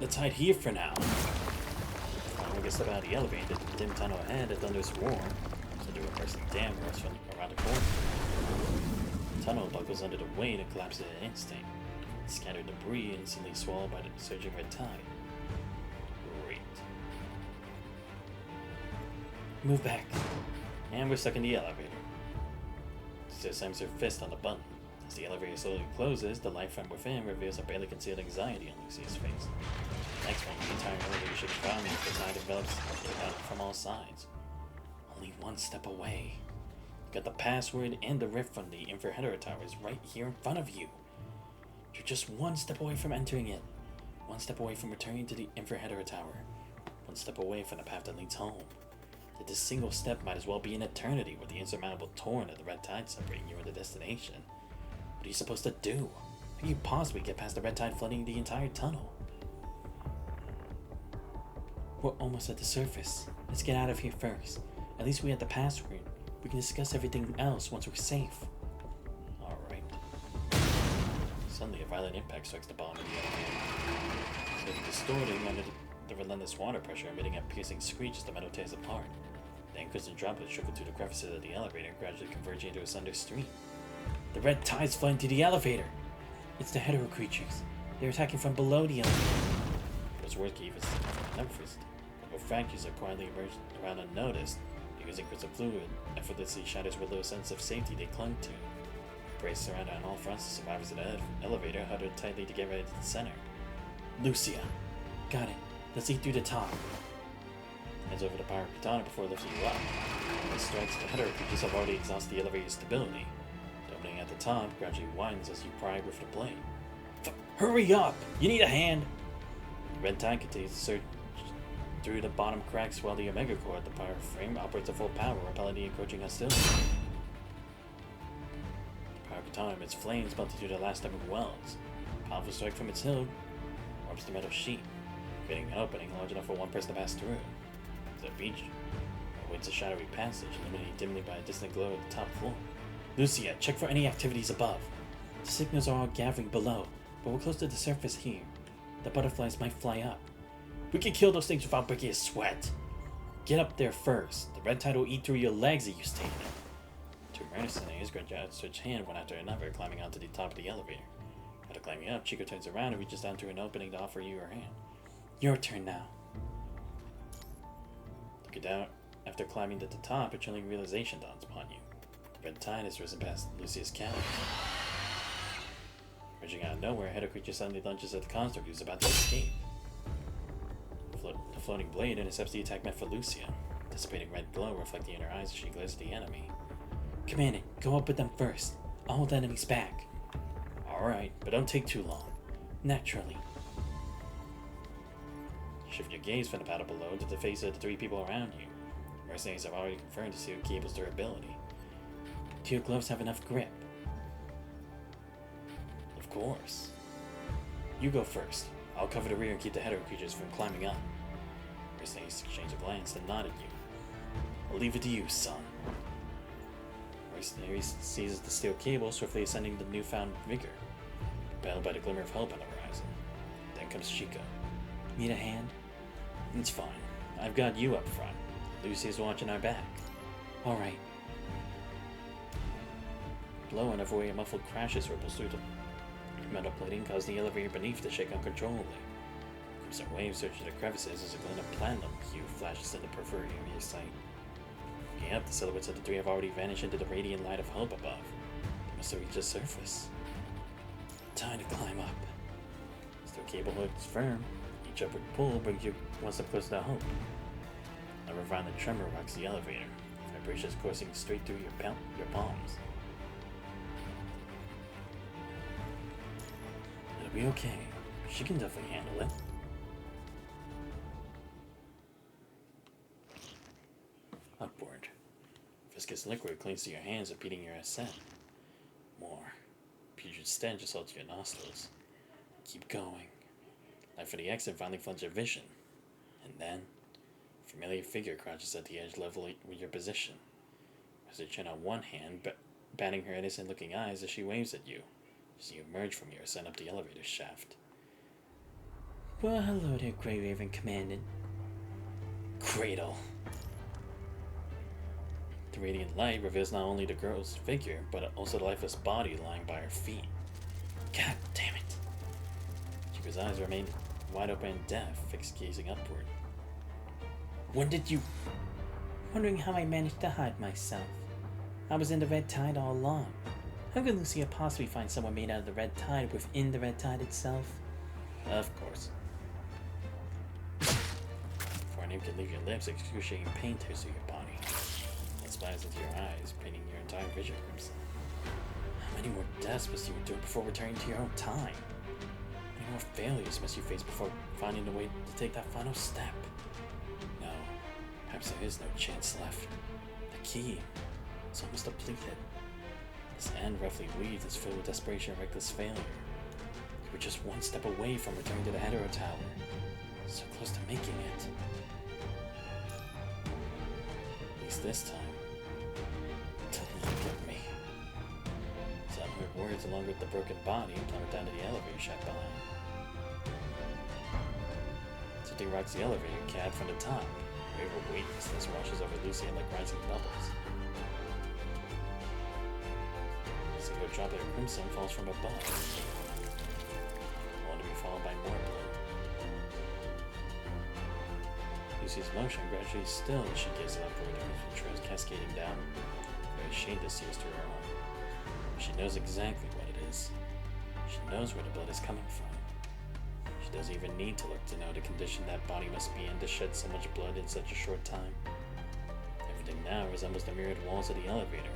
Let's hide here for now. When we get step out of the elevator, the dim tunnel ahead, a thunderous roar. So do a bursting dam rush from around the corner. The tunnel buckles under the weight and collapses in an instant. Scattered debris instantly swallowed by the surging red tide. Great. Move back. And we're stuck in the elevator. Lucia slams her fist on the button. As the elevator slowly closes, the light from within reveals a barely concealed anxiety on Lucia's face. Next moment, the entire elevator shakes violently as the tide develops from all sides. Only one step away. You got the password and the rift from the Infraheteor Towers right here in front of you. You're just one step away from entering it. One step away from returning to the Infraheteor Tower. One step away from the path that leads home. That this single step might as well be an eternity with the insurmountable torrent of the red tide separating you and the destination. What are you supposed to do? How can you possibly get past the red tide flooding the entire tunnel? We're almost at the surface. Let's get out of here first. At least we have the password. We can discuss everything else once we're safe. Alright. Suddenly a violent impact strikes the bottom of the elevator. Slowly distorting under the relentless water pressure, emitting a piercing screech as the metal tears apart. The anchors and droplets trickle through the crevices of the elevator, gradually converging into a sundered stream. The red tide's flooding through the elevator! It's the hetero creatures. They're attacking from below the elevator. Those words gave us numbers. Couple fractures that quietly emerged around unnoticed, because increase of fluid effortlessly shatters with little sense of safety they clung to. Braced around on all fronts, the survivors of the elevator huddled tightly together at the center. Lucia. Got it. Let's eat through the top. Hands over the power katana before lifting you up. When it strikes, the hetero creatures have already exhausted the elevator's stability. The opening at the top gradually widens as you pry with the blade. Hurry up! You need a hand! The red tide continues to surge through the bottom cracks while the Omega Core at the power frame operates at full power, repelling the encroaching hostility. The power katana emits flames melting through the last step of welds. A powerful strike from its hilt warps the metal sheet, creating an opening large enough for one person to pass through. The beach awaits a shadowy passage, illuminated dimly by a distant glow at the top floor. Lucia, check for any activities above. The signals are all gathering below, but we're close to the surface here. The butterflies might fly up. We can kill those things without breaking a sweat. Get up there first. The red tide will eat through your legs if you stay there. Two mercenaries grab out outstretched hand one after another, climbing onto the top of the elevator. After climbing up, Chico turns around and reaches down through an opening to offer you her hand. Your turn now. Looking down, after climbing to the top, a chilling realization dawns upon you. The red tide has risen past Lucia's cabin. Emerging out of nowhere, a head of creature suddenly lunges at the construct who's about to escape. The floating blade intercepts the attack meant for Lucia, dissipating red glow reflecting in her eyes as she glares at the enemy. Command it, go up with them first. I'll hold the enemies back. Alright, but don't take too long. Naturally. Shift your gaze from the battle below to the face of the 3 people around you. Mercenaries have already confirmed the steel cable's durability. Do your gloves have enough grip? Of course. You go first. I'll cover the rear and keep the hetero creatures from climbing up. Mercenaries exchange a glance and nod at you. I'll leave it to you, son. Mercenary seizes the steel cable, swiftly ascending the newfound vigor, propelled by the glimmer of hope on the horizon. Then comes Chico. Need a hand? It's fine. I've got you up front. Lucy's watching our back. Alright. Blow and avoid a muffled crashes ripples through the metal plating, cause the elevator beneath to shake uncontrollably. Crimson waves search the crevices as a glint of platinum hue flashes in the periphery of your sight. Looking up, the silhouettes of the three have already vanished into the radiant light of hope above. They must have reached the surface. Time to climb up. As the cable hooks firm, each upward pull brings you one step closer to hope. A violent tremor rocks the elevator, vibrations coursing straight through your palms. It'll be okay. She can definitely handle it. Upward. Viscous liquid clings to your hands, repeating your ascent. More. Putrid stench assaults your nostrils. Keep going. Light for the exit finally floods your vision. And then, a familiar figure crouches at the edge level with your position. As her chin on one hand, batting her innocent-looking eyes as she waves at you, as you emerge from your ascent up the elevator shaft. Well, hello there, Grey Raven Commandant. Cradle. The radiant light reveals not only the girl's figure, but also the lifeless body lying by her feet. God damn it! Chico's eyes remain wide open and deaf, fixed gazing upward. When did you... Wondering how I managed to hide myself. I was in the red tide all along. How could Lucia possibly find someone made out of the red tide within the red tide itself? Of course. For a name can leave your lips, excruciating pain tears through your body. It splatters into your eyes, painting your entire vision crimson. How many more deaths must you endure before returning to your own time? How many more failures must you face before finding a way to take that final step? No, perhaps there is no chance left. The key is almost depleted. This end roughly weaved is filled with desperation and reckless failure. You were just one step away from returning to the Hetero Tower. So close to making it. At least this time. Don't look at me. Some heard words along with the broken body and plummet down to the elevator shaft behind. Something rocks the elevator cab from the top. A wave of weightlessness washes over Lucia like rising bubbles. A single droplet of crimson falls from above, only to be followed by more blood. Lucy's motion gradually stills as she gazes upward and trails cascading down. Very shade that sears through her arm. She knows exactly what it is. She knows where the blood is coming from. She doesn't even need to look to know the condition that body must be in to shed so much blood in such a short time. Everything now resembles the mirrored walls of the elevator,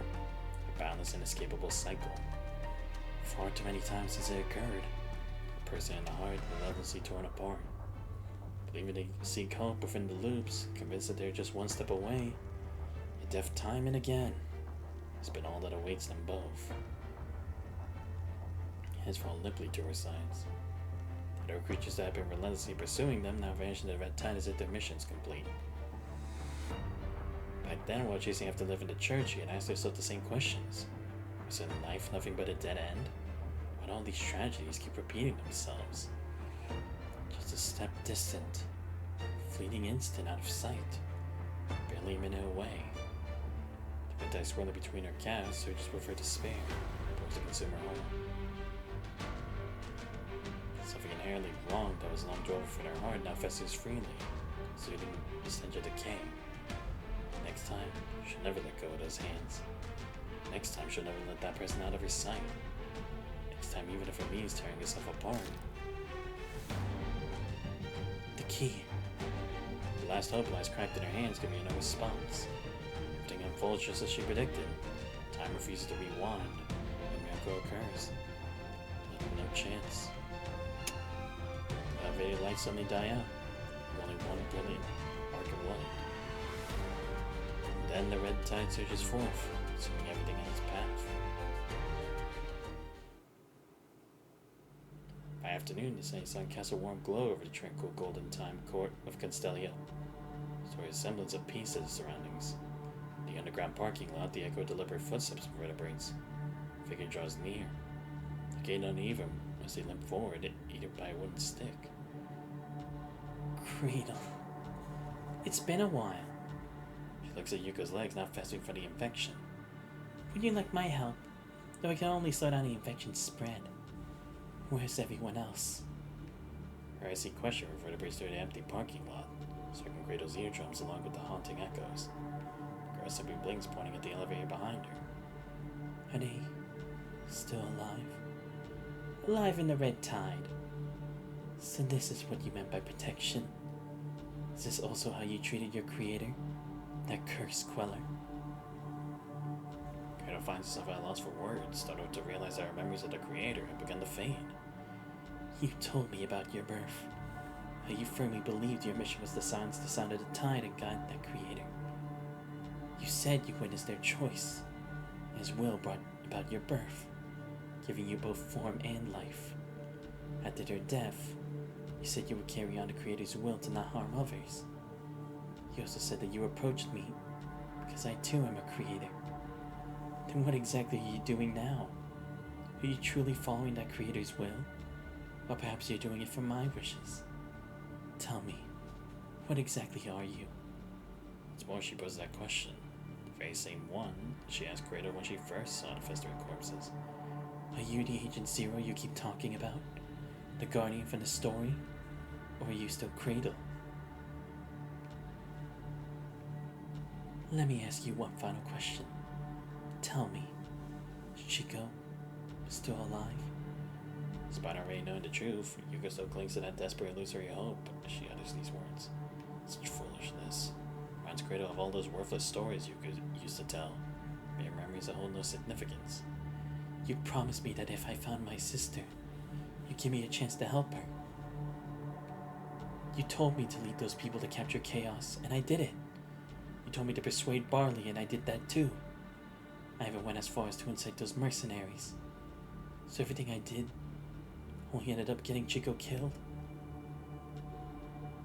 a boundless and inescapable cycle. Far too many times since it occurred, a person in the heart relentlessly torn apart. Believing they seek hope within the loops, convinced that they're just one step away, yet death time and again has been all that awaits them both. Hands fall limply to her sides. The dark creatures that have been relentlessly pursuing them now vanish into the red tide as if their mission's complete. Back then, while chasing after living in the church, she had asked herself the same questions. Was in life nothing but a dead end? Why do all these tragedies keep repeating themselves? Just a step distant, fleeting instant out of sight, barely a minute away. The red tide swirling between her calves surges with her despair, towards the consumer home. Something inherently wrong that was long drove within her heart now festers freely, soothing the stench of decay. Next time, she'll never let go of those hands. Next time, she'll never let that person out of her sight. Next time, even if it means tearing herself apart. The key. The last hope lies cracked in her hands, giving her no response. Everything unfolds just as she predicted. Time refuses to rewind. A miracle occurs. No chance. The elevator lights suddenly die out. Only one brilliant arc of light. And then the red tide surges forth, sweeping everything in its path. By afternoon, the setting sun casts a warm glow over the tranquil golden time court of Constellia. So a semblance of peace to the surroundings. In the underground parking lot, the echo of deliberate footsteps reverberates. The figure draws near. The gait uneven as they limp forward, aided by a wooden stick. Cradle. It's been a while. Looks at Yuko's legs, now fasting for the infection. Would you like my help? Though I can only slow down the infection's spread. Where's everyone else? Her icy question reverberates through the empty parking lot, circling Kratos' eardrums along with the haunting echoes. The girl simply blinks, pointing at the elevator behind her. Are they still alive? Alive in the red tide. So this is what you meant by protection? Is this also how you treated your creator? That curse queller? Kratos finds himself at a loss for words, startled to realize that her memories of the creator had begun to fade. You told me about your birth. How you firmly believed your mission was to silence the sound of the tide and guide that creator. You said you witnessed their choice. His will brought about your birth, giving you both form and life. After their death, you said you would carry on the creator's will to not harm others. You also said that you approached me because I too am a creator. Then what exactly are you doing now? Are you truly following that creator's will? Or perhaps you're doing it for my wishes? Tell me, what exactly are you? It's more she poses that question, the very same one she asked Kratos when she first saw the festering corpses. Are you the Agent Zero you keep talking about? The guardian from the story? Or are you still Kratos? Let me ask you one final question. Tell me, is Chico still alive? Despite already knowing the truth, Yuko still clings to that desperate illusory hope as she utters these words. Such foolishness. Reminds Kratos of all those worthless stories Yuko used to tell. Mere memories that hold no significance. You promised me that if I found my sister, you'd give me a chance to help her. You told me to lead those people to capture Chaos, and I did it. You told me to persuade Barley, and I did that too. I even went as far as to incite those mercenaries. So everything I did only ended up getting Chico killed?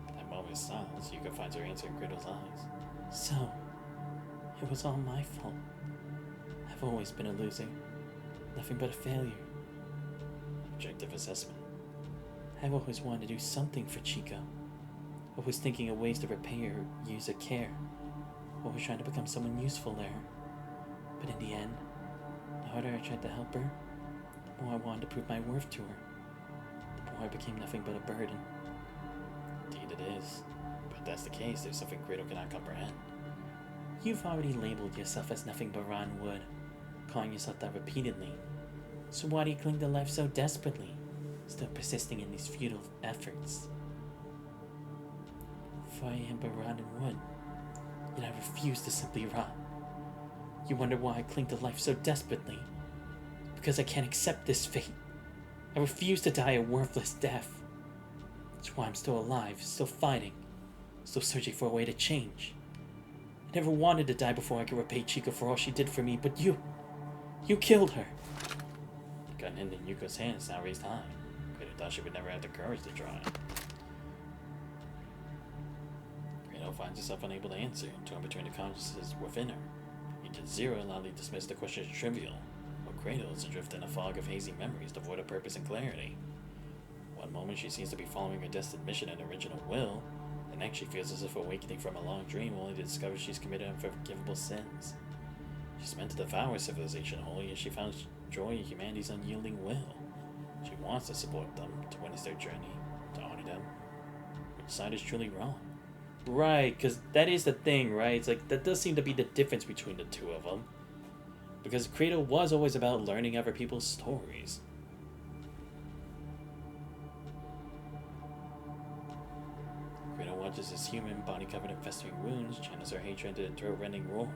That moment of silence, Yuko finds her answer in Kratos' eyes. So, it was all my fault. I've always been a loser. Nothing but a failure. Objective assessment. I've always wanted to do something for Chico. Always thinking of ways to repay her years of care. Always trying to become someone useful to her. But in the end, the harder I tried to help her, the more I wanted to prove my worth to her. The more I became nothing but a burden. Indeed it is. But if that's the case, there's something Kratos cannot comprehend. You've already labeled yourself as nothing but rotten wood, calling yourself that repeatedly. So why do you cling to life so desperately, still persisting in these futile efforts? For I am but rotten wood, yet I refuse to simply rot. You wonder why I cling to life so desperately? Because I can't accept this fate. I refuse to die a worthless death. That's why I'm still alive, still fighting, still searching for a way to change. I never wanted to die before I could repay Chico for all she did for me, but you killed her. The gun in Yuko's hands now raised high. Kratos thought she would never have the courage to try. Kratos finds herself unable to answer, torn between the consciousness within her. Agent Zero loudly dismissed the question as trivial, while Kratos adrift in a fog of hazy memories devoid of purpose and clarity. One moment she seems to be following her destined mission and original will, the next she feels as if awakening from a long dream only to discover she's committed unforgivable sins. She's meant to devour civilization wholly, and she found joy in humanity's unyielding will. She wants to support them, to witness their journey, to honor them. Which side is truly wrong? Right, because that is the thing, right? It's like, that does seem to be the difference between the two of them. Because Kratos was always about learning other people's stories. Kratos watches his human body covered in festering wounds, channels her hatred into a throat-rending roar.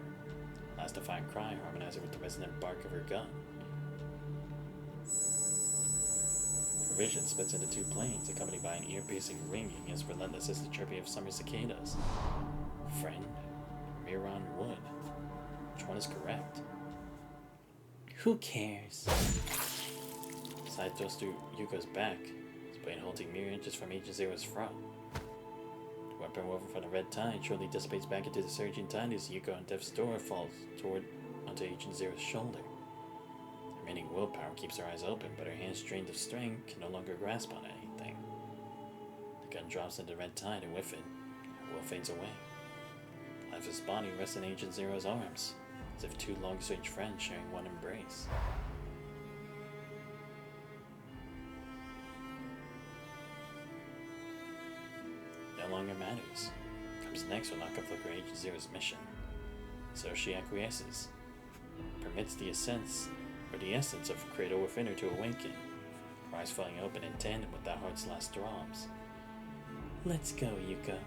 Last defiant cry harmonizing with the resonant bark of her gun. Her vision splits into two planes, accompanied by an ear-piercing ringing as relentless as the chirping of summer cicadas. Friend, Miron Wood. Which one is correct? Who cares? Side thrust through Yuko's back, his blade halting mere inches from Agent Zero's front. The weapon woven from the red tide surely dissipates back into the surging tide as Yuko on death's door falls onto Agent Zero's shoulder. The remaining willpower keeps her eyes open, but her hands drained of strength can no longer grasp on anything. The gun drops into the red tide, and with it, her will fades away. Lifeless body rests in Agent Zero's arms, as if two long-range friends sharing one embrace. No longer matters. Comes next will not conflict with Agent Zero's mission. So she acquiesces, permits the essence of Cradle within her to awaken, her eyes falling open in tandem with that heart's last throbs. Let's go, Yuka.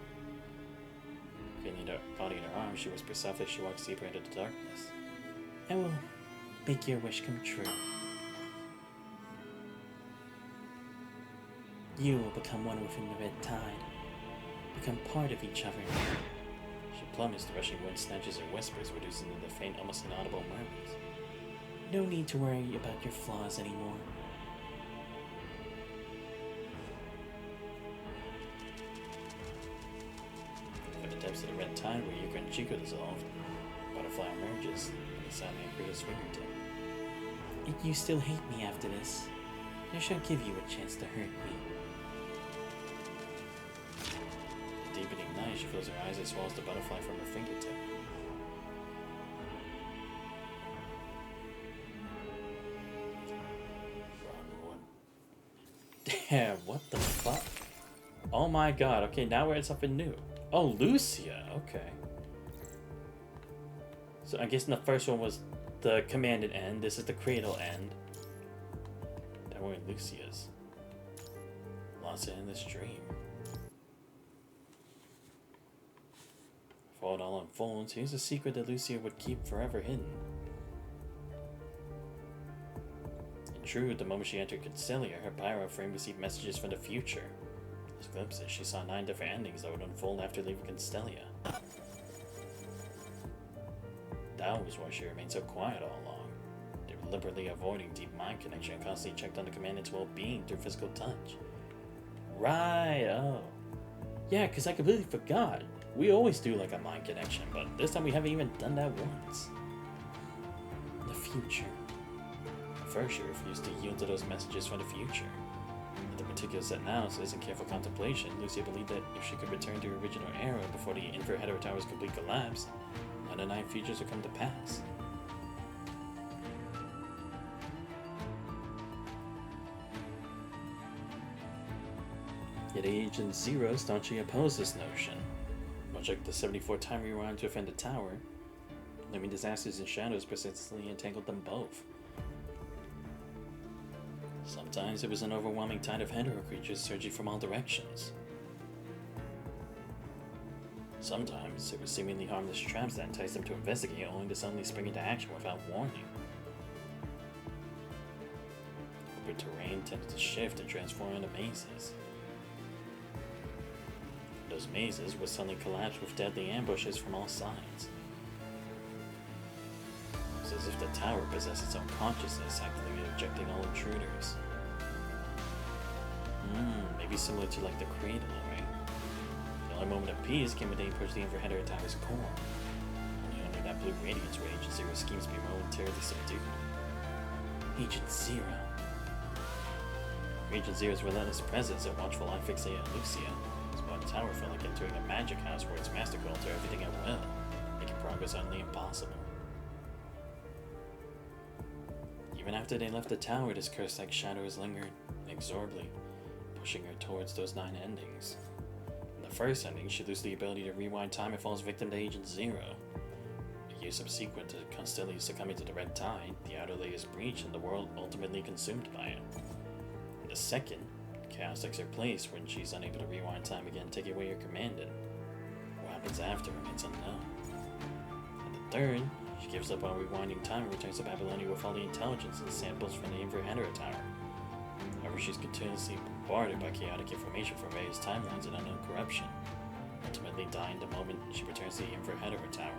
Feeling her body in her arms, she whispers softly as she walks deeper into the darkness. I will make your wish come true. You will become one within the red tide, become part of each other. She plummets the rushing wind, snatches her whispers, reducing to the faint, almost inaudible murmurs. No need to worry about your flaws anymore. In the depths of the red tide where Yuka and Chico dissolved, a butterfly emerges, and he silently Cradle's fingertip. If you still hate me after this, I shall give you a chance to hurt me. The deepening night, she closes her eyes and swallows the butterfly from her fingertip. Damn, what the fuck? Oh my god, okay, now we're at something new. Oh, Lucia, okay. So I guess the first one was the commanded end, this is the Cradle end. Now we're in Lucia's. Lost in this dream. Before it all unfolds, here's a secret that Lucia would keep forever hidden. True, the moment she entered Concelia, her pyro frame received messages from the future. As glimpses, she saw 9 different endings that would unfold after leaving Concelia. That was why she remained so quiet all along, deliberately avoiding deep mind connection and constantly checked on the commandant's well-being through physical touch. Right, oh. Yeah, because I completely forgot. We always do like a mind connection, but this time we haven't even done that once. The future. First, she refused to yield to those messages from the future. With the meticulous analysis and careful contemplation, Lucia believed that if she could return to her original era before the Infraheader Tower's complete collapse, none of the 9 futures would come to pass. Yet Agent Zero staunchly opposed this notion. Much like the 74 time rewind to defend the tower, looming disasters and shadows persistently entangled them both. Sometimes it was an overwhelming tide of hetero creatures surging from all directions. Sometimes it was seemingly harmless traps that enticed them to investigate, only to suddenly spring into action without warning. Open terrain tended to shift and transform into mazes. Those mazes would suddenly collapse with deadly ambushes from all sides. It was as if the tower possessed its own consciousness, actively rejecting all intruders. Maybe similar to like the Cradle, right? The only moment of peace came when they approached the Infraheader Tower's core. Only that blue radiance where Agent Zero's schemes be momentarily subdued. Agent Zero. Agent Zero's relentless presence and watchful eye fixated on Lucia. Spot Tower felt like entering a magic house where its master could alter everything at will, making progress utterly impossible. Even after they left the tower, this curse-like shadow has lingered, inexorably, pushing her towards those 9 endings. In the first ending, she loses the ability to rewind time and falls victim to Agent Zero. A year subsequent to Constelia succumbing to the Red Tide, the outer layer is breached and the world ultimately consumed by it. In the second, chaos takes her place when she's unable to rewind time again, taking away her commandant. What happens after remains unknown. In the third, she gives up on rewinding time and returns to Babylonia with all the intelligence and samples from the Infraheader Tower. However, she's continuously bombarded by chaotic information from various timelines and unknown corruption, ultimately dying the moment she returns to the Infraheader Tower.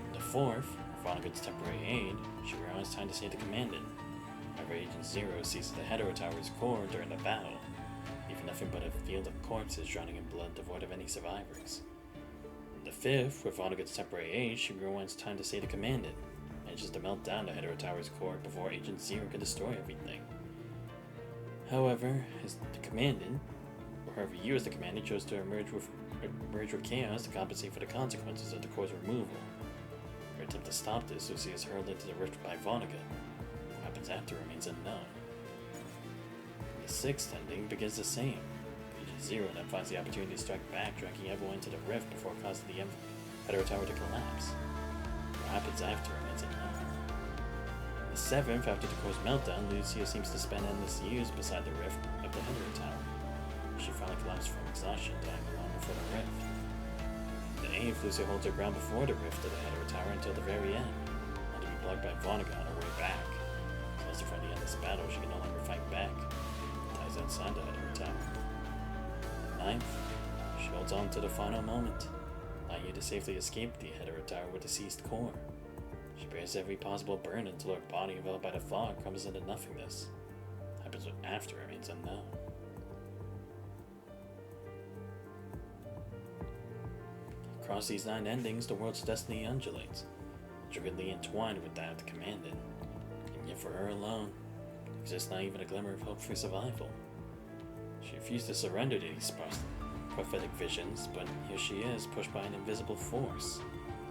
In the fourth, with Vonnegut's temporary aid, she realizes time to save the Commandant. However, Agent Zero seizes the Hetero Tower's core during the battle, leaving nothing but a field of corpses drowning in blood devoid of any survivors. In the fifth, with Vonnegut's temporary aid, she rewinds time to save the Commandant, manages to melt down the Hetero Tower's core before Agent Zero can destroy everything. However, as the Commandant, or whoever you as the Commandant chose to emerge with merge with chaos to compensate for the consequences of the core's removal. Her attempt to stop this, Lucy is hurled into the rift by Vonnegut. What happens after remains unknown. The sixth ending begins the same. Zero then finds the opportunity to strike back, dragging everyone into the rift before causing the Hetero Tower to collapse. What happens after remains unknown. The seventh, after the core's meltdown, Lucia seems to spend endless years beside the rift of the Hetero Tower. She finally collapses from exhaustion, dying alone before the rift. The eighth, Lucia holds her ground before the rift of the Hetero Tower until the very end, only to be blocked by Vonnegut on her way back. Close to the end of this battle, she can no longer fight back. Ties outside the Hetero Tower. Ninth, she holds on to the final moment, allowing you to safely escape the Hetero Tower with the seized core. She bears every possible burn until her body, enveloped by the fog, crumbles into nothingness. What happens after remains unknown. Across these 9 endings, the world's destiny undulates, intricately entwined with that of the Commandant. And yet for her alone, there exists not even a glimmer of hope for survival. She refused to surrender to these prophetic visions, but here she is, pushed by an invisible force,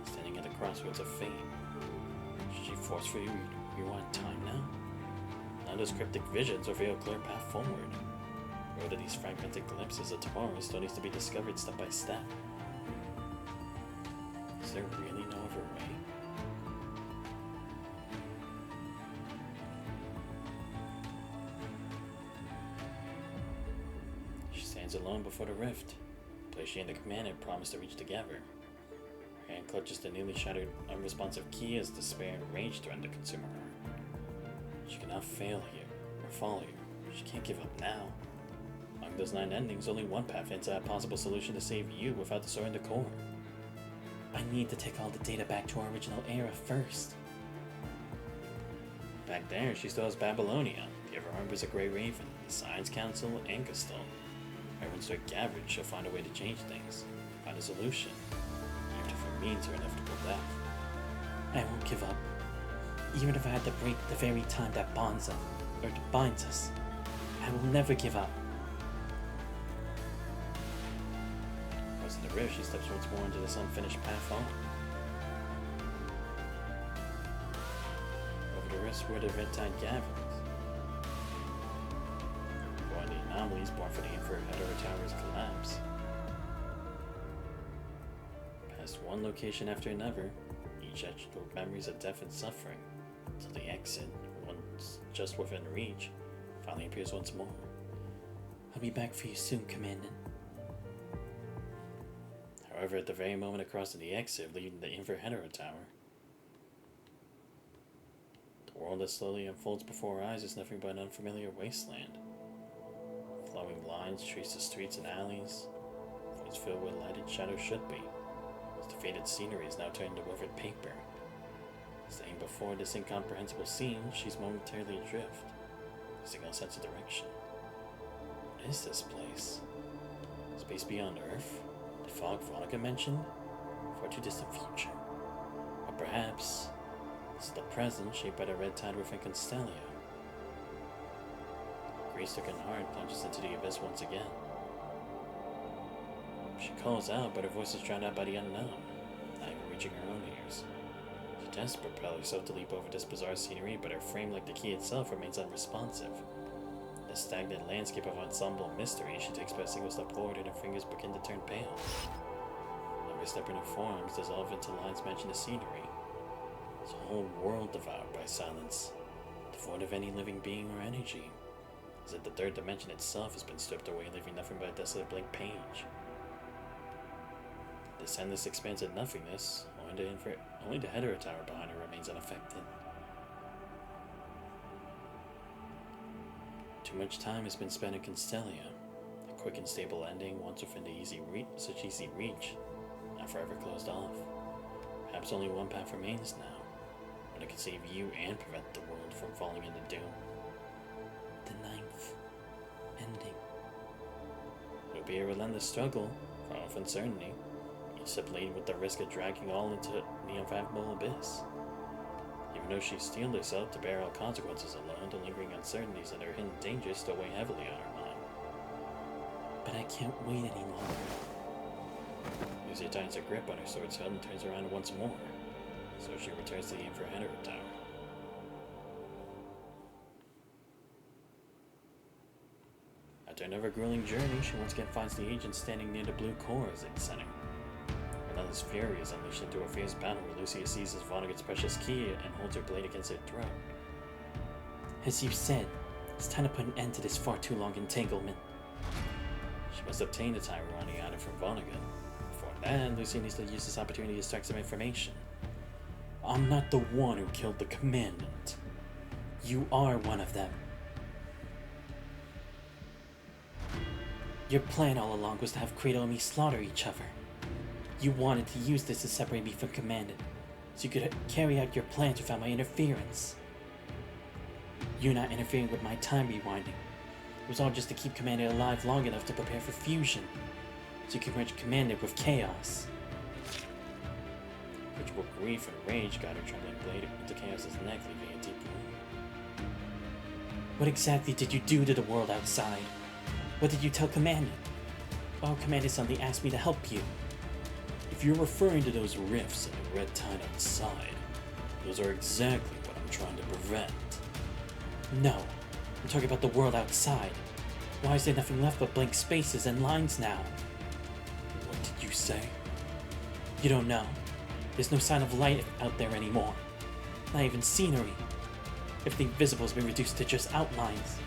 standing at the crossroads of fate. Should she forcefully rewind time now? Now those cryptic visions reveal a clear path forward. Whether these fragmented glimpses of tomorrow still needs to be discovered step by step. Is there really no other way? Alone before the rift, the place she and the Commandant promised to reach together. Her hand clutches the newly shattered, unresponsive key as despair and rage threaten to consume her. She cannot fail here, or fall here. She can't give up now. Among those 9 endings, only one path hints at a possible solution to save you without destroying the core. I need to take all the data back to our original era first. Back there, she still has Babylonia, the Ever-Remembers of Grey Raven, the Science Council, and Castile. Everyone's so gathered, she'll find a way to change things, find a solution, even if it means her inevitable death. I won't give up, even if I had to break the very time that binds us. I will never give up. Crossing the rift, she steps once more into this unfinished path on. Over the rifts where the red tide gathers. Anomalies born from the inverted Hetero Tower's collapse. Past one location after another, each etched with memories of death and suffering, until the exit, once just within reach, finally appears once more. I'll be back for you soon, Commandant. However, at the very moment of crossing the exit leading to the inverted Hetero Tower, the world that slowly unfolds before our eyes is nothing but an unfamiliar wasteland. Flowing lines trace the streets and alleys, voids filled with lighted shadows should be, as the faded scenery is now turned to withered paper. Staying before this incomprehensible scene, she's momentarily adrift, losing all sense of direction. What is this place? Space beyond Earth? The fog Vonnegut mentioned? Far too distant future? Or perhaps, this is the present shaped by the red tide within Constellia. Grief-stricken heart plunges into the abyss once again. She calls out, but her voice is drowned out by the unknown, not even reaching her own ears. She attempts to propel herself to leap over this bizarre scenery, but her frame, like the key itself, remains unresponsive. In this stagnant landscape of ensemble mystery, she takes but a single step forward and her fingers begin to turn pale. Every step in her forms dissolve into lines matching the scenery. It's a whole world devoured by silence, devoid of any living being or energy. As if the third dimension itself has been stripped away, leaving nothing but a desolate blank page. This endless expanse of nothingness, only the Hetero Tower behind her remains unaffected. Too much time has been spent in Constellia, a quick and stable ending once within such easy reach, now forever closed off. Perhaps only one path remains now, but it can save you and prevent the world from falling into doom. The 9th ending. It'll be a relentless struggle, fraught with uncertainty, each step laden with the risk of dragging all into the unfathomable abyss. Even though she steeled herself to bear all consequences alone, the lingering uncertainties and her hidden dangers still weigh heavily on her mind. But I can't wait any longer. Lucy tightens her grip on her sword's hilt and turns around once more. So she returns to the Infrahetero Tower. After another grueling journey, she once again finds the agent standing near the blue core as its center. Relentless fury is unleashed into a fierce battle where Lucia seizes Vonnegut's precious key and holds her blade against her throat. As you said, it's time to put an end to this far too long entanglement. She must obtain the Tyrani item from Vonnegut. Before that, Lucia needs to use this opportunity to extract some information. I'm not the one who killed the Commandant. You are one of them. Your plan all along was to have Credo and me slaughter each other. You wanted to use this to separate me from Commandant, so you could carry out your plans without my interference. You're not interfering with my time rewinding. It was all just to keep Commandant alive long enough to prepare for fusion, so you could merge Commandant with Chaos. Ritual grief and rage got her trembling blade into Chaos's neck, leaving a deep wound. What exactly did you do to the world outside? What did you tell Commandant? Oh, Commandant suddenly asked me to help you. If you're referring to those rifts in the red tide outside, those are exactly what I'm trying to prevent. No, I'm talking about the world outside. Why is there nothing left but blank spaces and lines now? What did you say? You don't know. There's no sign of light out there anymore. Not even scenery. Everything visible has been reduced to just outlines.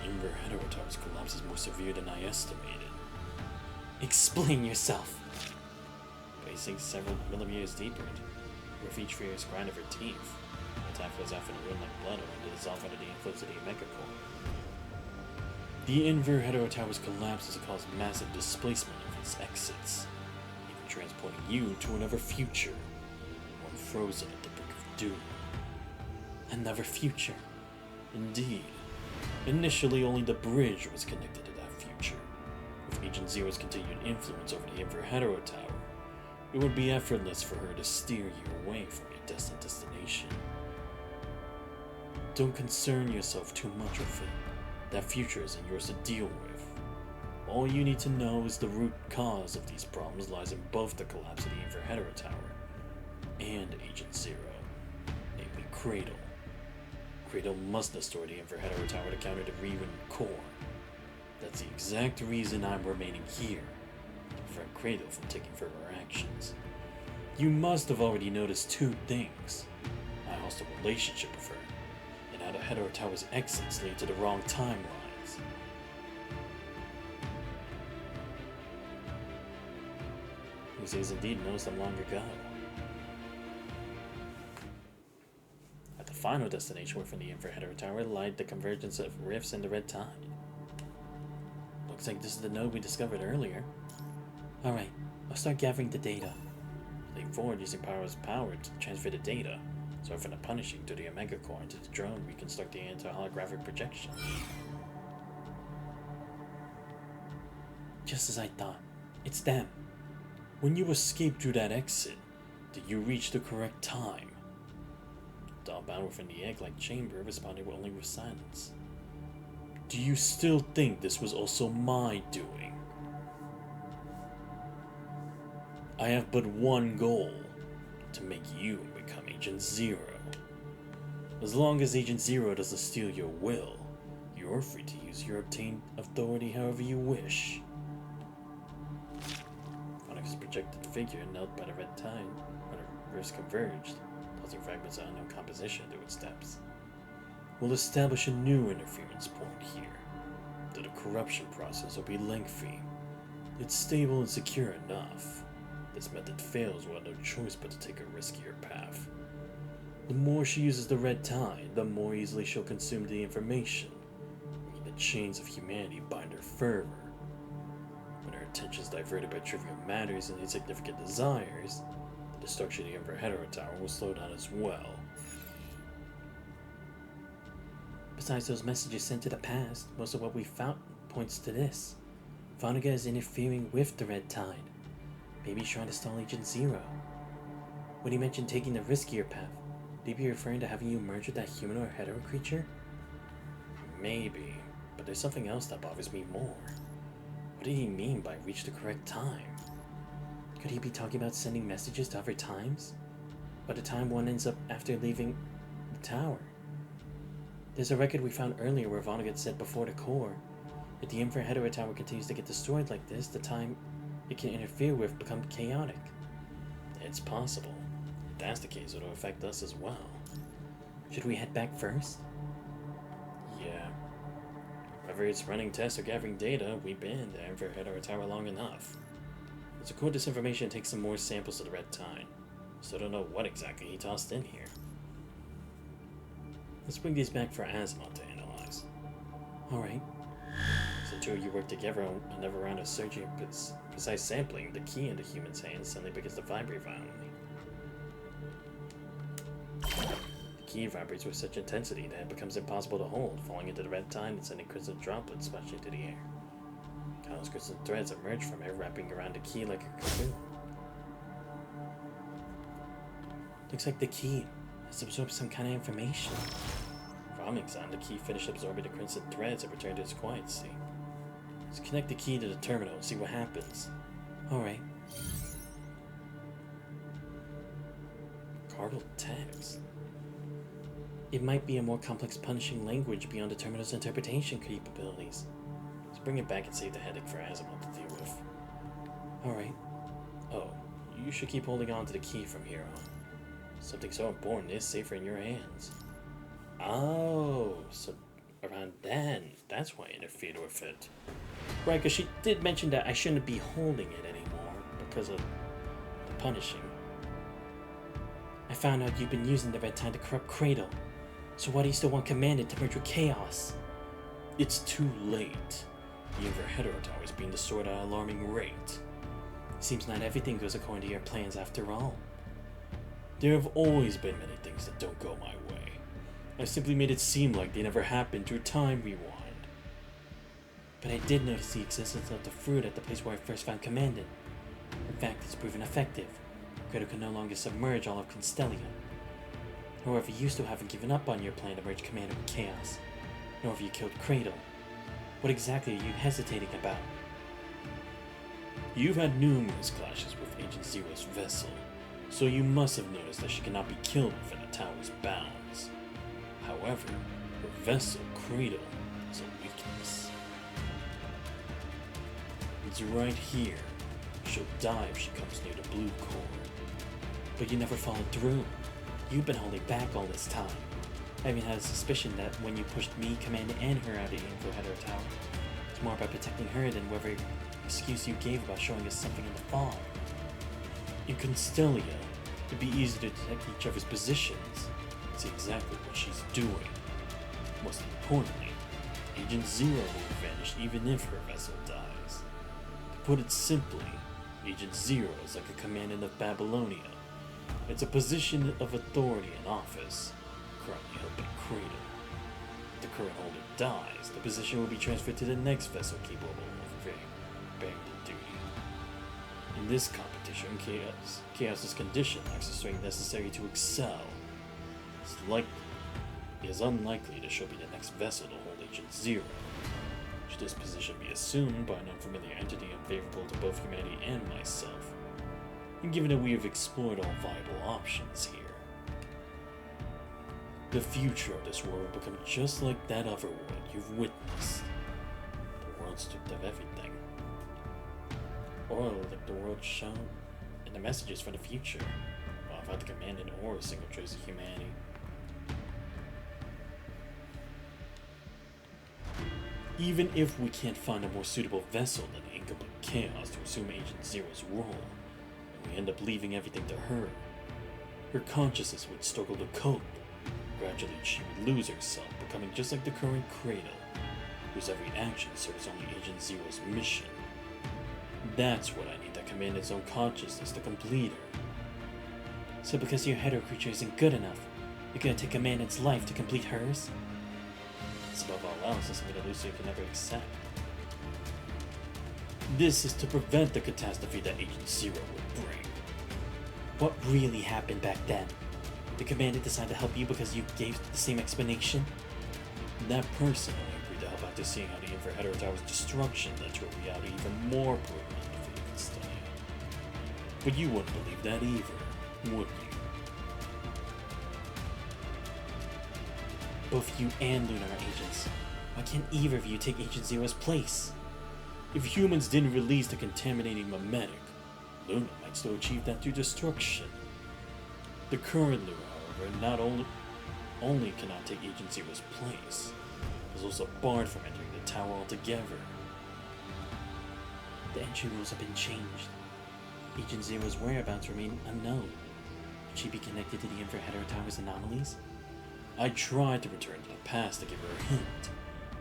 The Infrahetero Tower's collapse is more severe than I estimated. Explain yourself. Pacing several millimeters deeper, with each furious grind of her teeth, the attack flows out from the wound like blood and dissolves under the influence of the Omega Core. The Infrahetero Tower's collapse has caused massive displacement of its exits, even transporting you to another future, one frozen at the brink of doom. Another future. Indeed. Initially, only the bridge was connected to that future. With Agent Zero's continued influence over the Infrahetero Tower, it would be effortless for her to steer you away from your destined destination. Don't concern yourself too much with it. That future isn't yours to deal with. All you need to know is the root cause of these problems lies in both the collapse of the Infrahetero Tower and Agent Zero, namely Cradle. Cradle must destroy the Infrahetero Tower to counter the Revan core. That's the exact reason I'm remaining here, to prevent Cradle from taking further actions. You must have already noticed two things: my hostile relationship with her, and how the Hetero Tower's exits lead to the wrong timelines. Lucy's indeed noticed them long ago. At the final destination within the Infrahetero Tower lied the convergence of rifts and the Red Tide. Looks like this is the node we discovered earlier. Alright, I'll start gathering the data. Leap forward using Power's power to transfer the data, so from the punishing to the Omega Core into the drone, reconstruct the anti-holographic projection. Just as I thought. It's them. When you escaped through that exit, did you reach the correct time? Doll bound within the egg-like chamber responded only with silence. Do you still think this was also my doing? I have but one goal, to make you become Agent Zero. As long as Agent Zero doesn't steal your will, you're free to use your obtained authority however you wish. Onyx's projected figure knelt by the Red Tide when her rifts converged, tossing fragments of unknown composition through its depths. We'll establish a new interference point here, though the corruption process will be lengthy. It's stable and secure enough. This method fails, we'll have no choice but to take a riskier path. The more she uses the Red Tide, the more easily she'll consume the information, making the chains of humanity bind her further. When her attention is diverted by trivial matters and insignificant desires, the destruction of the Infrahetero Tower will slow down as well. Besides those messages sent to the past, most of what we found points to this. Vonnegut is interfering with the Red Tide. Maybe he's trying to stall Agent Zero. When he mentioned taking the riskier path, did he be referring to having you merge with that human or hetero creature? Maybe, but there's something else that bothers me more. What did he mean by reach the correct time? Could he be talking about sending messages to other times? By the time one ends up after leaving the tower? There's a record we found earlier where Vonnegut said before the core, if the infrared tower continues to get destroyed like this, the time it can interfere with becomes chaotic. It's possible. If that's the case, it'll affect us as well. Should we head back first? Yeah. Whether it's running tests or gathering data, we've been in the infrared tower long enough. Let's record this information and take some more samples of the red tide. Still don't know what exactly he tossed in here. Let's bring these back for Asimov to analyze. Alright. So two of you work together on another round of searching precise sampling. The key in the human's hand suddenly begins to vibrate violently. The key vibrates with such intensity that it becomes impossible to hold, falling into the red tide and sending crystal droplets splashing into the air. Countless crystal threads emerge from it, wrapping around the key like a cocoon. Looks like the key has absorbed some kind of information. From on the key finished absorbing the crimson threads and returned to its quiet state. Let's connect the key to the terminal and see what happens. Alright. Cardinal text. It might be a more complex punishing language beyond the terminal's interpretation capabilities. Let's bring it back and save the headache for Asimov to deal with. Alright. Oh, you should keep holding on to the key from here on. Something so important is safer in your hands. Oh, so around then, that's why I interfered with it. Right, because she did mention that I shouldn't be holding it anymore because of the punishing. I found out you've been using the red tide to corrupt Cradle. So why do you still want Commandant to merge with Chaos? It's too late. The Inverhetero Tower is being destroyed at an alarming rate. Seems not everything goes according to your plans after all. There have always been many things that don't go my way. I simply made it seem like they never happened through time rewind. But I did notice the existence of the fruit at the place where I first found Commandant. In fact, it's proven effective. Cradle can no longer submerge all of Constellia. However, you still haven't given up on your plan to merge Commandant with Chaos. Nor have you killed Cradle. What exactly are you hesitating about? You've had numerous clashes with Agent Zero's vessel, so you must have noticed that she cannot be killed within the tower's bounds. However, her vessel, Cradle, is a weakness. It's right here. She'll die if she comes near the blue core. But you never followed through. You've been holding back all this time. I even had a suspicion that when you pushed me, Commander, and her out of the Inverhetero Tower, it's more about protecting her than whatever excuse you gave about showing us something in the fog. In Constellia, it'd be easy to detect each other's positions, see exactly what she's doing. Most importantly, Agent Zero will vanish even if her vessel dies. To put it simply, Agent Zero is like a commandant of Babylonia. It's a position of authority and office, currently held by Cradle. If the current holder dies, the position will be transferred to the next vessel capable of bearing the duty. In this competition, Chaos's condition lacks the strength necessary to excel. It is unlikely that she'll be the next vessel to hold Agent Zero. Should this position be assumed by an unfamiliar entity unfavorable to both humanity and myself, and given that we have explored all viable options here, the future of this world will become just like that other world you've witnessed. The world stripped of everything. Or like the world shown in the messages from the future, without the commandant or a single trace of humanity. Even if we can't find a more suitable vessel than the incomplete Chaos to assume Agent Zero's role, and we end up leaving everything to her, her consciousness would struggle to cope. Gradually, she would lose herself, becoming just like the current Cradle, whose every action serves only Agent Zero's mission. That's what I need that Commandant's own consciousness to complete her. So because your hetero creature isn't good enough, you're gonna take Commandant's life to complete hers? This, above all else, is something that Lucia can never accept. This is to prevent the catastrophe that Agent Zero would bring. What really happened back then? The Commandant decided to help you because you gave the same explanation? That person only agreed to help out after seeing how the Inverheader Tower's destruction led to a reality even more brutal and defeating than Stellia. But you wouldn't believe that either, would you? Both you and Luna are agents. Why can't either of you take Agent Zero's place? If humans didn't release the contaminating mimetic, Luna might still achieve that through destruction. The current Luna, however, not only cannot take Agent Zero's place, is also barred from entering the tower altogether. The entry rules have been changed. Agent Zero's whereabouts remain unknown. Could she be connected to the Inverheader Tower's anomalies? I tried to return to the past to give her a hint,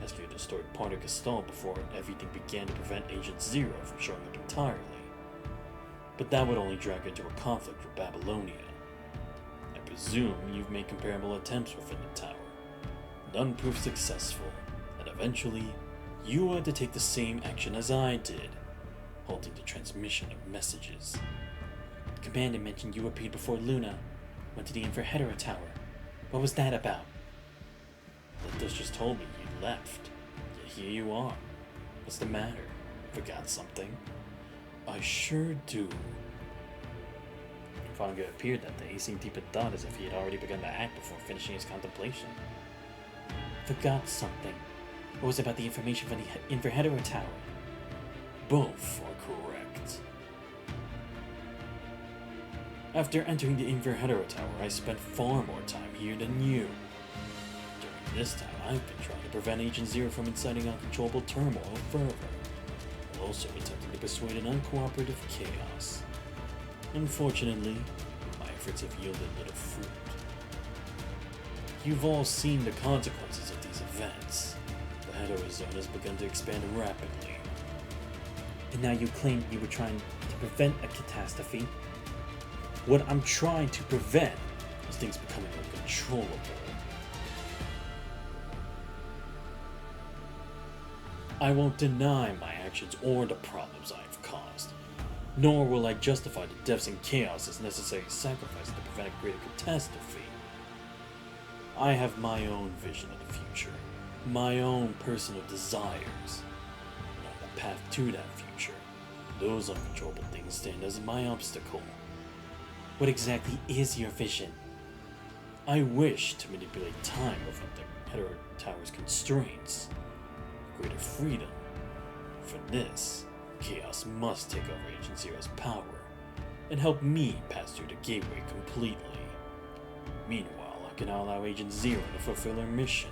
asking her to destroy part of Castall before everything began to prevent Agent Zero from showing up entirely. But that would only drag her into a conflict with Babylonia. I presume you've made comparable attempts within the tower. None proved successful, and eventually, you had to take the same action as I did, halting the transmission of messages. The commander mentioned you appeared before Luna, went to the Inverheader Tower. What was that about? Lindos just told me you left. Yet here you are. What's the matter? Forgot something? I sure do. Vonnegut appeared that day. He seemed deep in thought, as if he had already begun to act before finishing his contemplation. Forgot something. What was it about the information from the Inverheader Tower? Both are correct. After entering the Inverheader Tower, I spent far more time here than you. During this time, I've been trying to prevent Agent Zero from inciting uncontrollable turmoil further, while also attempting to persuade an uncooperative chaos. Unfortunately, my efforts have yielded little fruit. You've all seen the consequences of these events. The Hetero Zone has begun to expand rapidly. And now you claim you were trying to prevent a catastrophe? What I'm trying to prevent is things becoming uncontrollable. I won't deny my actions or the problems I've caused, nor will I justify the deaths and chaos as necessary sacrifice to prevent a greater catastrophe. I have my own vision of the future, my own personal desires, and on the path to that future, those uncontrollable things stand as my obstacle. What exactly is your vision? I wish to manipulate time without the Hetero Tower's constraints. Greater freedom. For this, Chaos must take over Agent Zero's power and help me pass through the gateway completely. Meanwhile, I can allow Agent Zero to fulfill her mission.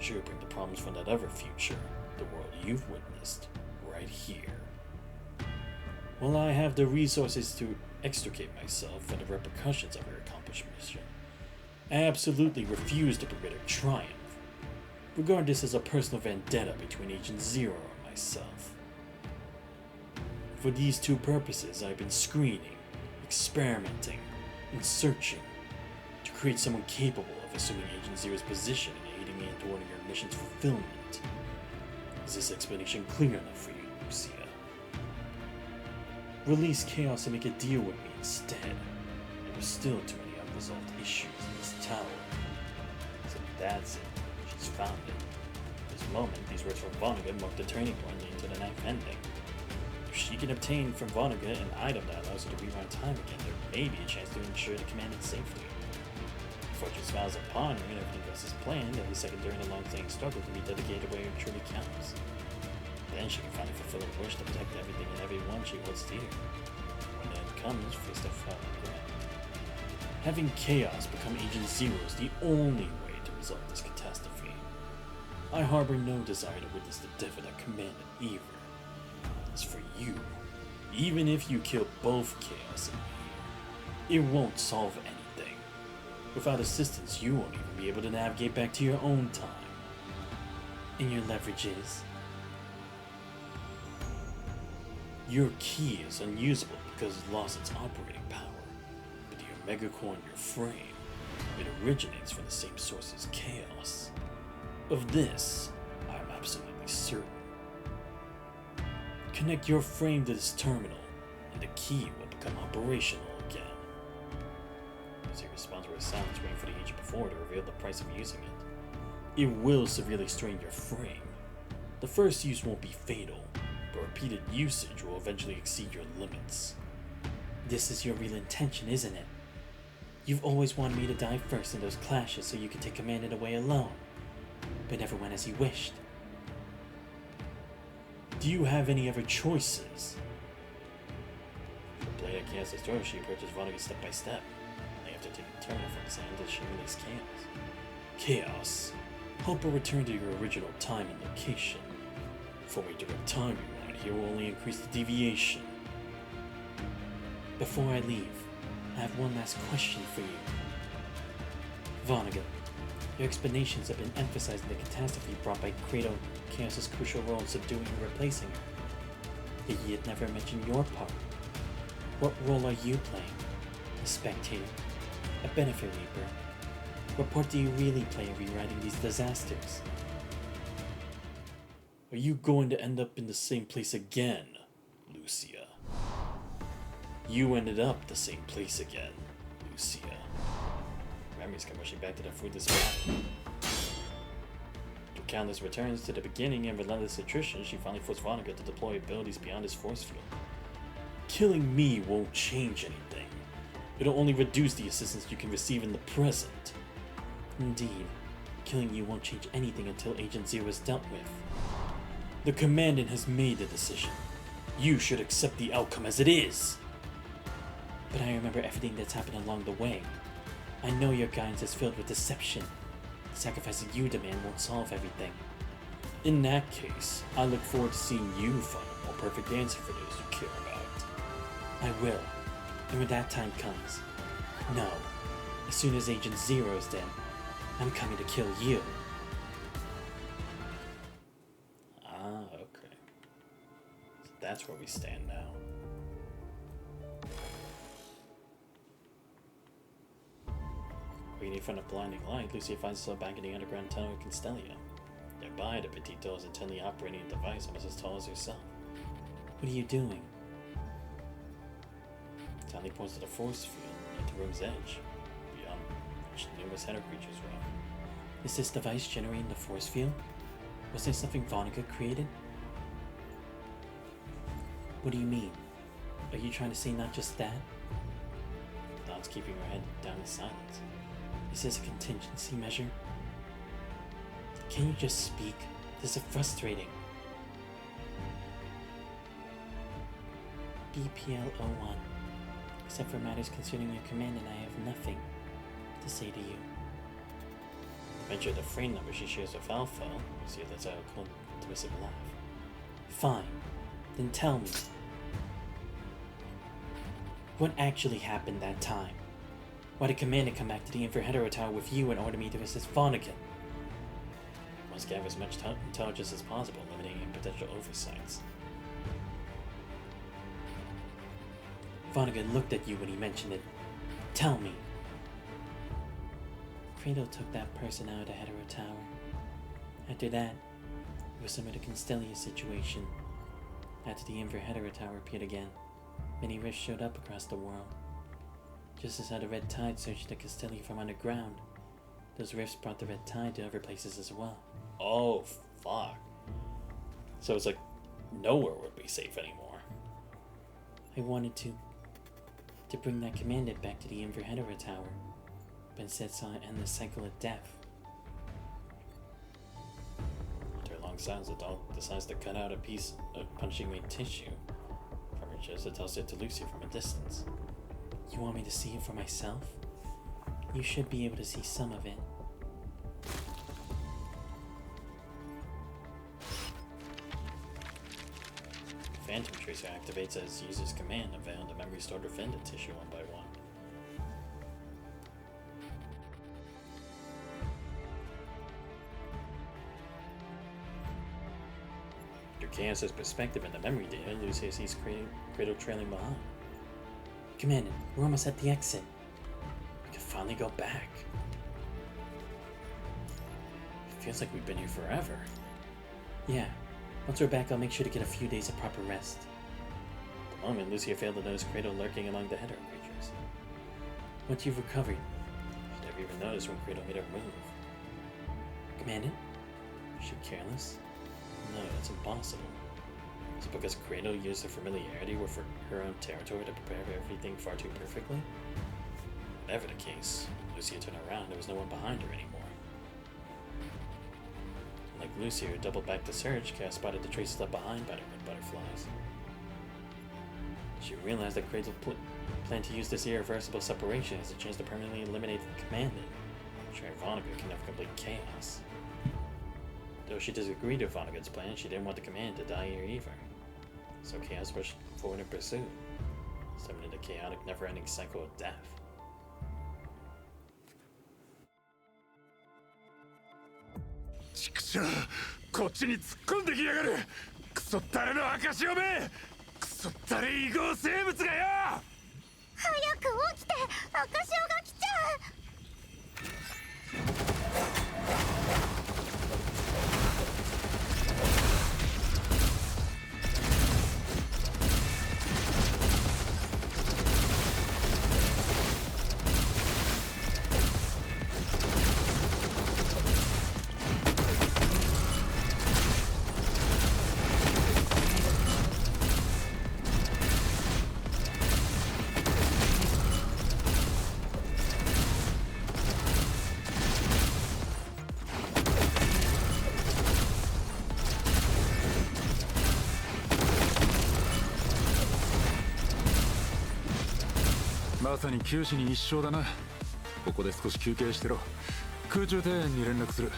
She'll bring the problems from that other future, the world you've witnessed, right here. Will I have the resources to extricate myself from the repercussions of her accomplished mission? I absolutely refuse to permit her triumph. Regard this as a personal vendetta between Agent Zero and myself. For these two purposes, I've been screening, experimenting, and searching to create someone capable of assuming Agent Zero's position and aiding me in thwarting her mission's fulfillment. Is this explanation clear enough for you, Lucia? Release Chaos and make a deal with me instead. There are still too many unresolved issues in this tower. So that's it. She's found it. At this moment, these words from Vonnegut mark the turning point into the ninth ending. If she can obtain from Vonnegut an item that allows her to rewind time again, there may be a chance to ensure the command is safely. If Fortune smiles upon her and everything goes as planned, every second during the long-standing struggle can be dedicated where it truly counts. Then she can finally fulfill her wish to protect everything and everyone she holds dear. When the end comes, face to fall regret. Having Chaos become Agent Zero is the only way to resolve this catastrophe. I harbor no desire to witness the death of that commander either. As for you, even if you kill both Chaos and me, it won't solve anything. Without assistance, you won't even be able to navigate back to your own time. And your leverage is? Your key is unusable because it lost its operating power, but the Omega Core in your frame, it originates from the same source as Chaos. Of this, I am absolutely certain. Connect your frame to this terminal, and the key will become operational again. As he responds with a silence waiting for the agent before to reveal the price of using it. It will severely strain your frame, The first use won't be fatal, but repeated usage will eventually exceed your limits. This is your real intention, isn't it? You've always wanted me to die first in those clashes so you could take command away alone, but never went as you wished. Do you have any other choices? The blade at Chaos' door, she approaches Vonnegut step by step. They have to take a turn from his hand as she releases Chaos. Chaos, hope will return to your original time and location. For me to the time you want, here will only increase the deviation. Before I leave, I have one last question for you. Vonnegut, your explanations have been emphasizing the catastrophe brought by Kratos, Chaos' crucial role in subduing and replacing her. Yet you had never mentioned your part. What role are you playing? A spectator? A benefit reaper? What part do you really play in rewriting these disasters? Are you going to end up in the same place again, Lucia? You ended up the same place again, Lucia. Memories come rushing back to the fruitless spot. Through countless returns to the beginning and relentless attrition, she finally forced Vonnegut to deploy abilities beyond his force field. Killing me won't change anything. It'll only reduce the assistance you can receive in the present. Indeed, killing you won't change anything until Agent Zero is dealt with. The Commandant has made the decision. You should accept the outcome as it is. But I remember everything that's happened along the way. I know your guidance is filled with deception. The sacrifices you demand won't solve everything. In that case, I look forward to seeing you find a more perfect answer for those you care about. I will. And when that time comes, no, as soon as Agent Zero is dead, I'm coming to kill you. Ah, okay. So that's where we stand now. Waiting from a blinding light, Lucia finds herself back in the underground tunnel of Constellia. Nearby, the Petito is intently operating a device almost as tall as herself. What are you doing? Sally points to the force field at the room's edge, beyond which numerous header creatures roam. Is this device generating the force field? Was there something Vonnegut created? What do you mean? Are you trying to say not just that? Dawn's keeping her head down in silence. Is this a contingency measure? Can you just speak? This is frustrating. BPL-01. Except for matters concerning your command, and I have nothing to say to you. Mention the frame number she shares with Alpha. See if that's a cold, dismissive laugh. Fine. Then tell me. What actually happened that time? Why did Commander come back to the Inverhedero Tower with you and order me to assist Vonnegut? Must gather as much intelligence as possible, limiting any potential oversights. Vonnegut looked at you when he mentioned it. Tell me. Kratos took that person out of the Hetero Tower. After that, it was similar to Constellia's situation. After the Inverhedero Tower appeared again, many rifts showed up across the world. Just as how the Red Tide searched the Constellia from underground, those rifts brought the Red Tide to other places as well. Oh, fuck. So it's like, nowhere would be safe anymore. I wanted to bring that commandant back to the Inverhedero Tower, but instead saw an endless cycle of death. After a long silence, the dog decides to cut out a piece of punching-made tissue from her chest and tosses it to Lucia from a distance. You want me to see it for myself? You should be able to see some of it. Phantom Tracer activates as user's command, unveiling the memory stored within the tissue one by one. Through Chaos' perspective and the memory data, Lucia sees Kratos trailing behind. Commandant, we're almost at the exit. We can finally go back. It feels like we've been here forever. Yeah. Once we're back, I'll make sure to get a few days of proper rest. At the moment, Lucia failed to notice Kratos lurking among the hetero creatures. Once you've recovered, she never even noticed when Kratos made her move. Commandant? Was she careless? No, that's impossible. Is it because Cradle used her familiarity with her own territory to prepare everything far too perfectly? Whatever the case, Lucia turned around, there was no one behind her anymore. Like Lucia, who doubled back to search, Chaos spotted the traces left behind by the red butterflies. She realized that Cradle planned to use this irreversible separation as a chance to permanently eliminate the commandant, ensuring Vonnegut can have complete chaos. Though she disagreed with Vonnegut's plan, she didn't want the command to die here either. So Chaos pushed forward in pursuit, summoning the chaotic, never-ending cycle of death. Chikushou, こっちに突っ込んできやがる。クソったれの証をめ。クソったれ異合生物がよ。早く起きて、赤潮が来ちゃう。まさに九死に一生だな。ここで少し休憩してろ。空中庭園に連絡する。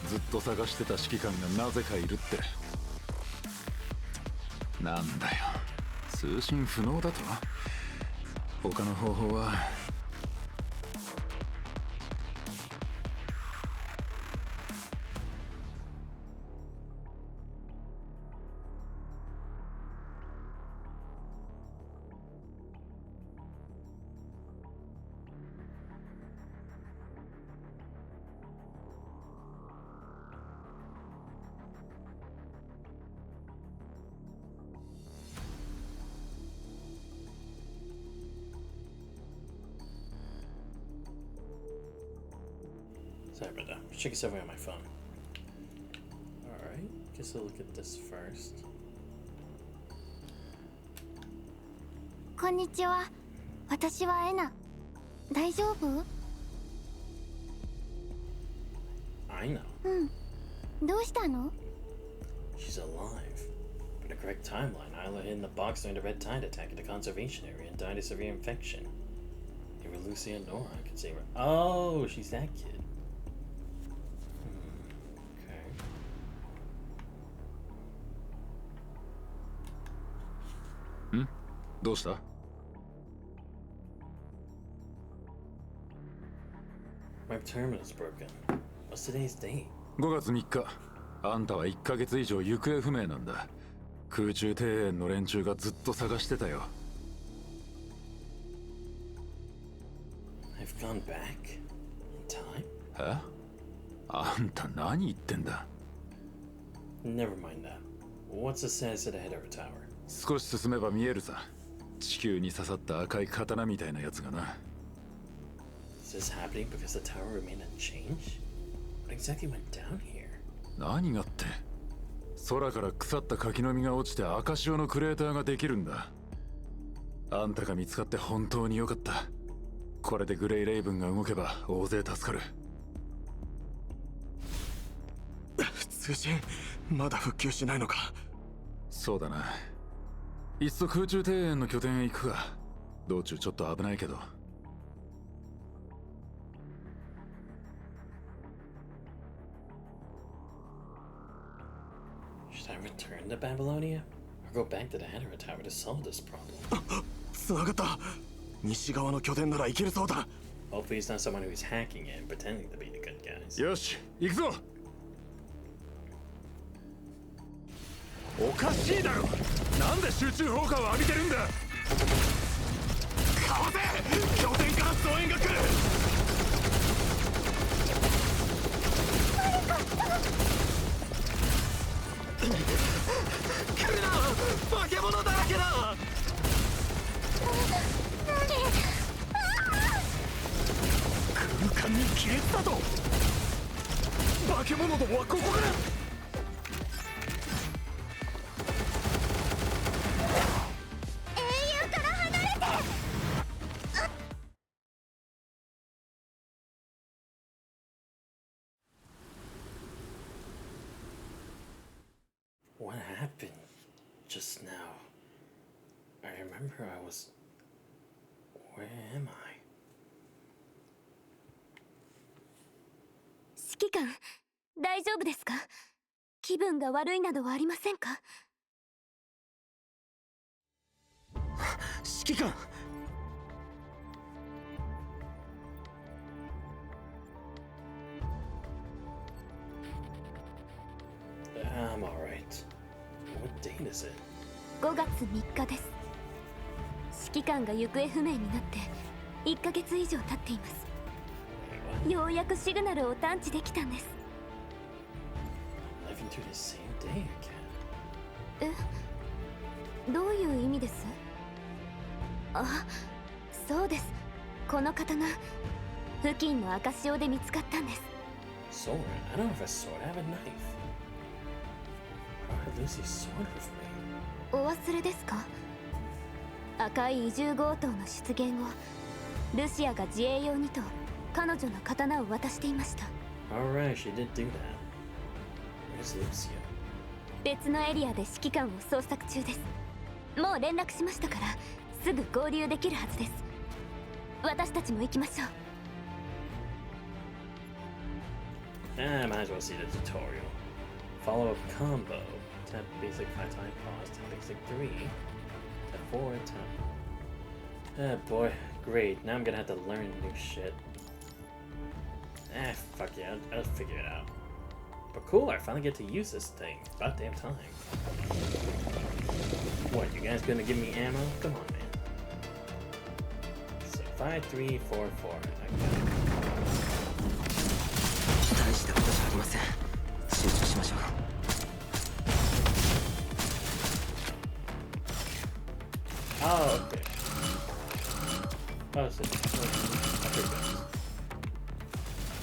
ずっと探してた指揮官がなぜかいるって。なんだよ、通信不能だと。他の方法は。Sorry about that. Check yourself out on my phone. Alright, guess I'll look at this first. こんにちは。私はエナ。大丈夫？ I know. どうしたの？ She's alive. For the correct timeline, Isla hid in the box during the Red Tide attack at the conservation area and died of severe infection. Either Lucia and Nora could save her. Oh, she's that kid. Okay. どうした？ My terminal's broken. What's today's date? 5月3日。あんたは1ヶ月以上行方不明なんだ。空中庭園の連中がずっと探してたよ。I've gone back in time? え？あんた何言ってんだ？ Never mind that. What's the status of the head of her tower? 少し進めば見えるさ。地球に刺さった赤い刀みたいなやつがな。Is this happening because the tower remained unchanged? What exactly went down here? 何がって？空から腐った柿の実が落ちて赤潮のクレーターができるんだ。あんたが見つかって本当によかった。これでグレイレイブンが動けば大勢助かる。通信まだ復旧しないのか。そうだな。いっそ空中庭園の拠点へ行くか。道中ちょっと危ないけど。Should I return to Babylonia? Or go back to the Hadara Tower to solve this problem? つながった。西側の拠点なら行けるそうだ。Hopefully it's not someone who's hacking it and pretending to be the good guys. よし、行くぞ。おかしいだろ。なんで集中砲火を浴びてるんだ。かわせ。拠点から増援が来る。来るな。化け物だらけだ。空間に亀裂だと。化け物どもはここから。just now. I remember I was... Where am I? 指揮官、大丈夫ですか？気分が悪いなどはありませんか？指揮官。 I'm alright. What date is it? 5月3日です。指揮官が行方不明になって1ヶ月以上経っています。ようやくシグナルを探知できたんです。Living through the same day again. え、どういう意味です？あ、そうです。この刀、付近の赤潮で見つかったんです。Sword? I don't have a sword, I have a knife. How did Lucy sword with me? お忘れですか？赤い移住強盗の出現後、ルシアが自衛用にと彼女の刀を渡していました。Alright, she did do that. Where's Lucia? 別のエリアで指揮官を捜索中です。もう連絡しましたからすぐ合流できるはずです。私たちも行きましょう。Might as well see the tutorial. Follow a combo. Tap basic 5 time pause. Tap basic 3. Tap 4. Tap. Ah, boy. Great. Now I'm gonna have to learn new shit. Fuck yeah. I'll figure it out. But cool, I finally get to use this thing. About damn time. What, you guys gonna give me ammo? Come on, man. So 5, 3, 4, 4. Okay. 大したことじゃありません。集中しましょう。Oh, okay. Oh, so, I figured that.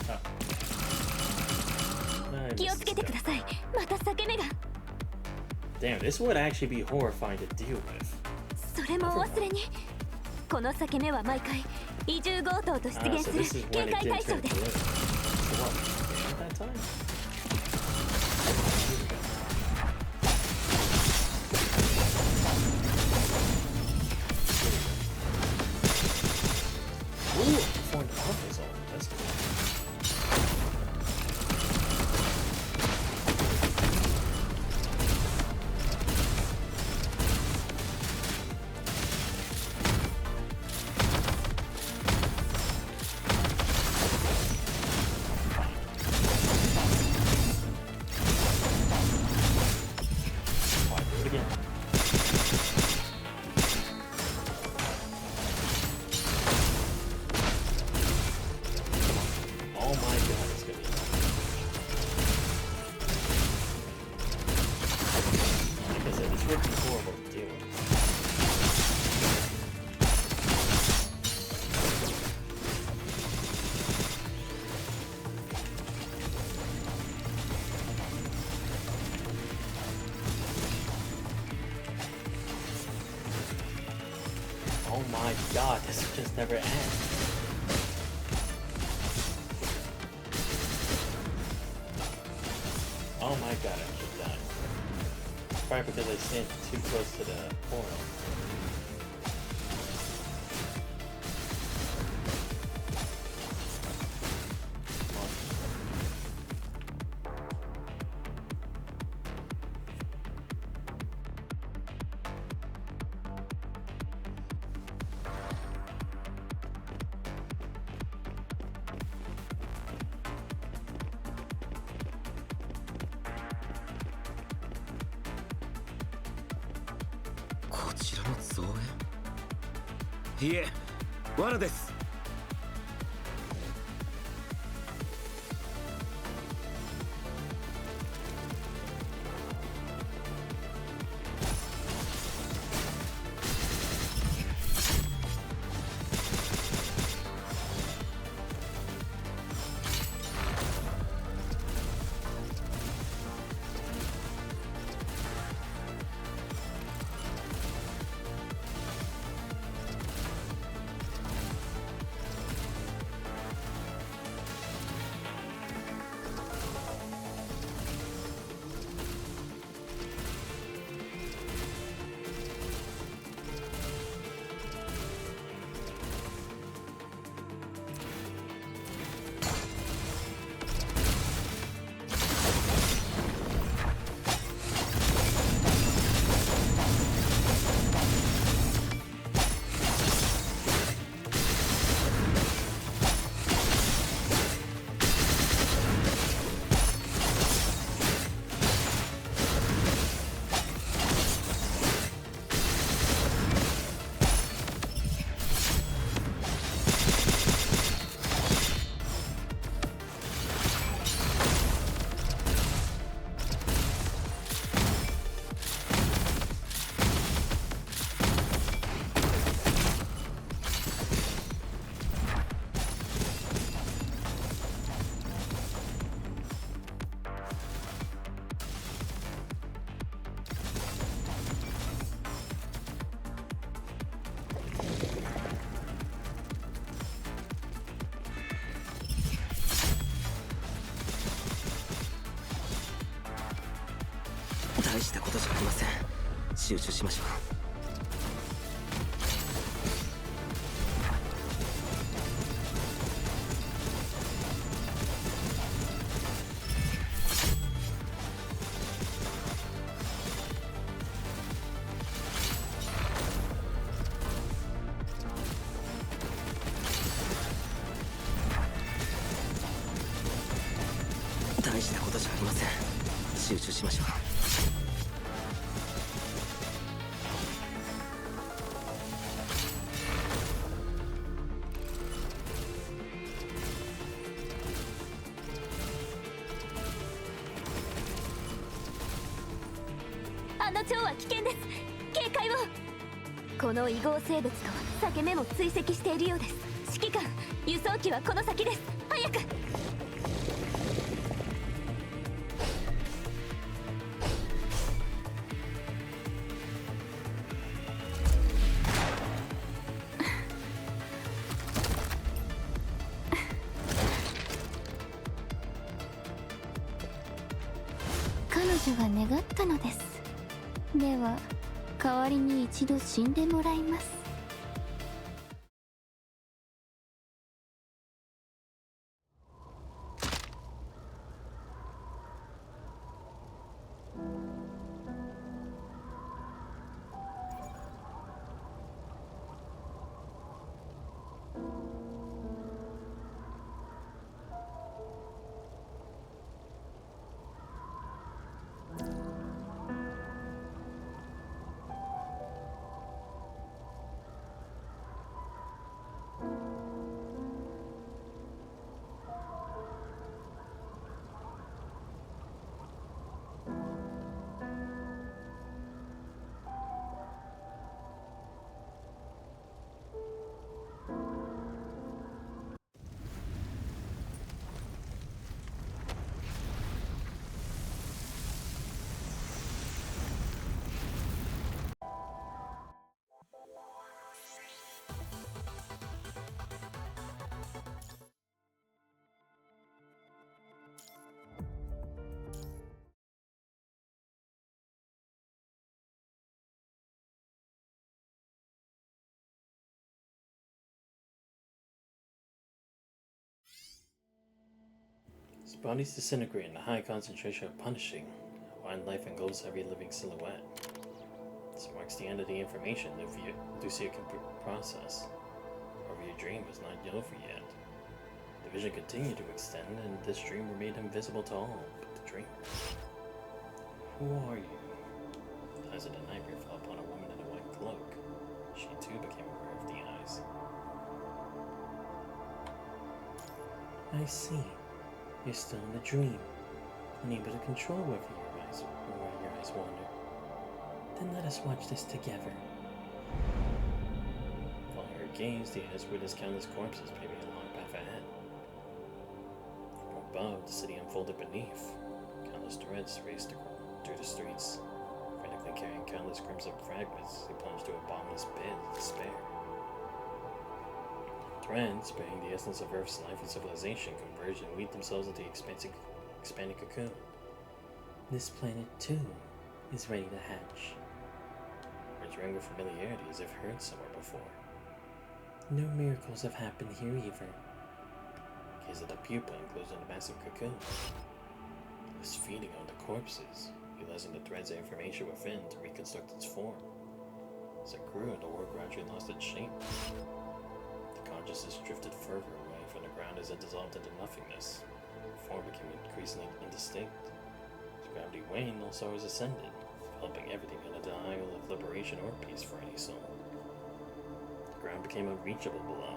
Oh. 気をつけてください。また裂け目が。Damn, this would actually be horrifying to deal with. それもお忘れに。この裂け目は毎回移住強盗と出 Ah, 現 so する this is 警 when it 戒 did 対象 turn で blue. す。 So what? At that time? Ooh, foreign office on. That's cool. Alright, do it again. Oh my god, it's gonna be like I said, this would be horrible to deal with. Oh my god, this will just never end. Oh my god, I should die. Probably because I stand too close to the portal. Come on. .こちらの造園？いえ、罠です。大したことじゃありません。集中しましょう。大したことじゃありません。集中しましょう。あの蝶は危険です。警戒を。この異合生物と裂け目も追跡しているようです。指揮官、輸送機はこの先です。早く。彼女が願ったのです。では代わりに一度死んでもらいます。His bodies disintegrate in a high concentration of punishing. Wildlife engulfs every living silhouette. This marks the end of the information Lucia can process. However, your dream was not over yet. The vision continued to extend, and this dream remained invisible to all but the dreamer. Who are you? The eyes of the nightmare fell upon a woman in a white cloak. She too became aware of the eyes. I see. You're still in the dream, unable to control where your eyes wander. Then let us watch this together. Following her gaze, the eyes witnessed countless corpses paving a long path ahead. From above, the city unfolded beneath. Countless threads raced through the streets. Frantically carrying countless crimson fragments, they plunged to a bottomless pit of despair. Threads, bearing the essence of Earth's life and civilization, converge and weave themselves into the expanding cocoon. This planet, too, is ready to hatch. Words rang with familiarity as if heard somewhere before. No miracles have happened here either. Gaze at the pupa enclosed in a massive cocoon. It was feeding on the corpses, utilizing the threads of information within to reconstruct its form. As it grew, the world gradually lost its shape. Consciousness drifted further away from the ground as it dissolved into nothingness. The form became increasingly indistinct. As gravity waned, all stars ascended, enveloping everything in a denial of liberation or peace for any soul. The ground became unreachable below.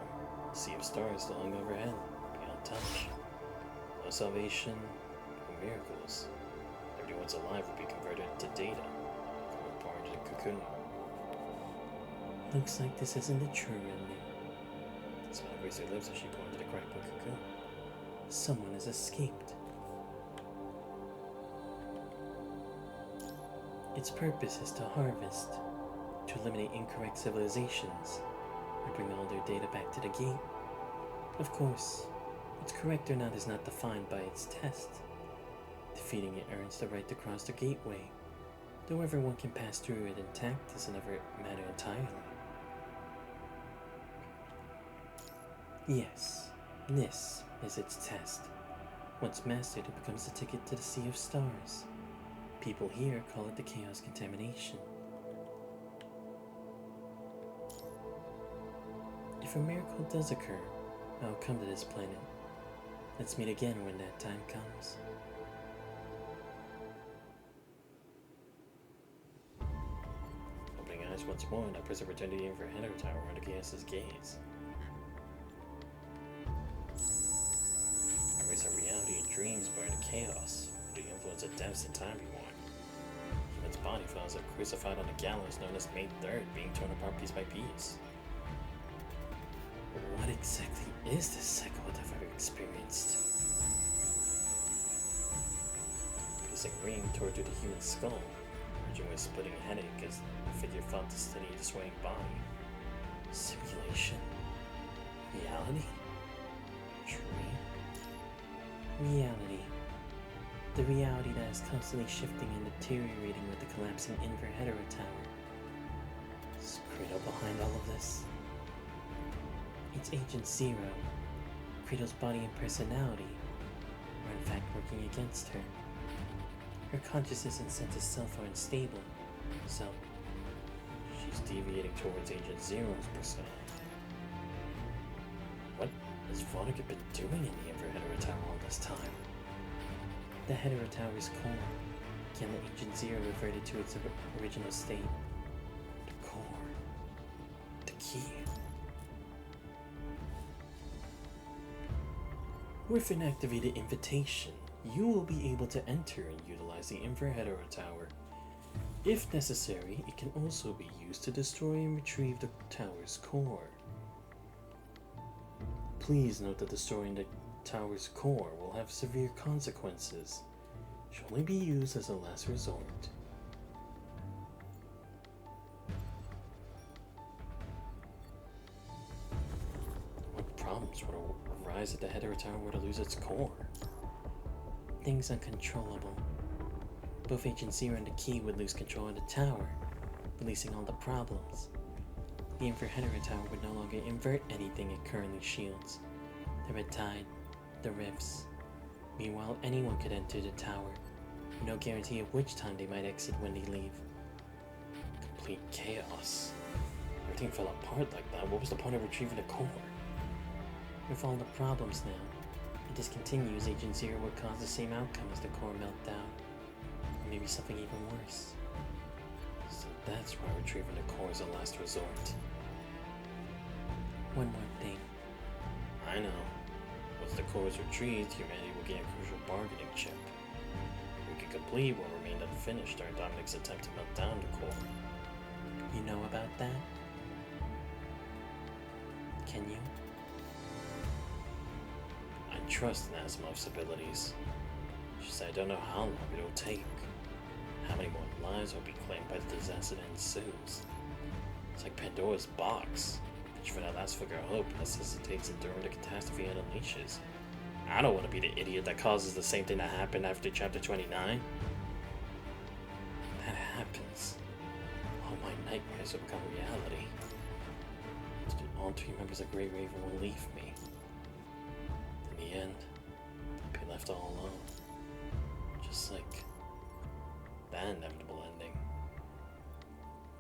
A sea of stars still hung overhead, beyond touch. No salvation, no miracles. Everything once alive would be converted into data, becoming part of the cocoon. Looks like this isn't a true ending. The smile raised her lips as she pointed to the crackling cocoon. Someone has escaped. Its purpose is to harvest, to eliminate incorrect civilizations, and bring all their data back to the gate. Of course, what's correct or not is not defined by its test. Defeating it earns the right to cross the gateway. Though everyone can pass through it intact is another matter entirely. Yes, this is its test. Once mastered, it becomes the ticket to the Sea of Stars. People here call it the Chaos Contamination. If a miracle does occur, I'll come to this planet. Let's meet again when that time comes. Opening eyes once more, and I press a return to the Infraheader Tower under Chaos's gaze. Memories of reality and dreams burn to chaos, under the influence of deaths and time reborn. Human's body files are crucified on a gallows known as May 3rd, being torn apart piece by piece. What exactly is this cycle I've ever experienced? Piercing ring tore through the human skull, merging with a splitting headache as the figure fought to steady the swaying body. Simulation? Reality? Dream? Reality. The reality that is constantly shifting and deteriorating with the collapsing Inverheadera Tower. Is Credo behind all of this? It's Agent Zero. Credo's body and personality are in fact working against her. Her consciousness and sense of self are unstable, so she's deviating towards Agent Zero's persona. What has Veronica been doing in the Inverheadera Tower all this time? The Hedera Tower's core. Can the Agent Zero revert it to its original state? The core. The key. With an activated invitation, you will be able to enter and utilize the Inverheadera Tower. If necessary, it can also be used to destroy and retrieve the tower's core. Please note that destroying the tower's core will have severe consequences. It should only be used as a last resort. What problems would arise if the Hedera Tower were to lose its core? Things uncontrollable. Both Agent Zero and the Key would lose control of the tower, releasing all the problems. The Inverheadera Tower would no longer invert anything it currently shields. The Red Tide, the rifts. Meanwhile, anyone could enter the tower, with no guarantee of which time they might exit when they leave. Complete chaos. Everything fell apart like that. What was the point of retrieving the core? With all the problems now, if this continues, Agent Zero would cause the same outcome as the core meltdown, or maybe something even worse. So that's why retrieving the core is a last resort. One more thing. I know. Once the core is retrieved, humanity will gain a crucial bargaining chip. We can complete what remained unfinished during Dominic's attempt to melt down the core. You know about that? Can you? I trust Nasimov's abilities. Just I don't know how long it'll take. How many more lives will be claimed by the disaster that ensues. It's like Pandora's box. Which for that last flicker of hope necessitates enduring the catastrophe it unleashes. I don't want to be the idiot that causes the same thing that happened after chapter 29. That happens. All my nightmares will become reality. All three members of Great Raven will leave me. In the end, I'll be left all alone. Just like that inevitable ending.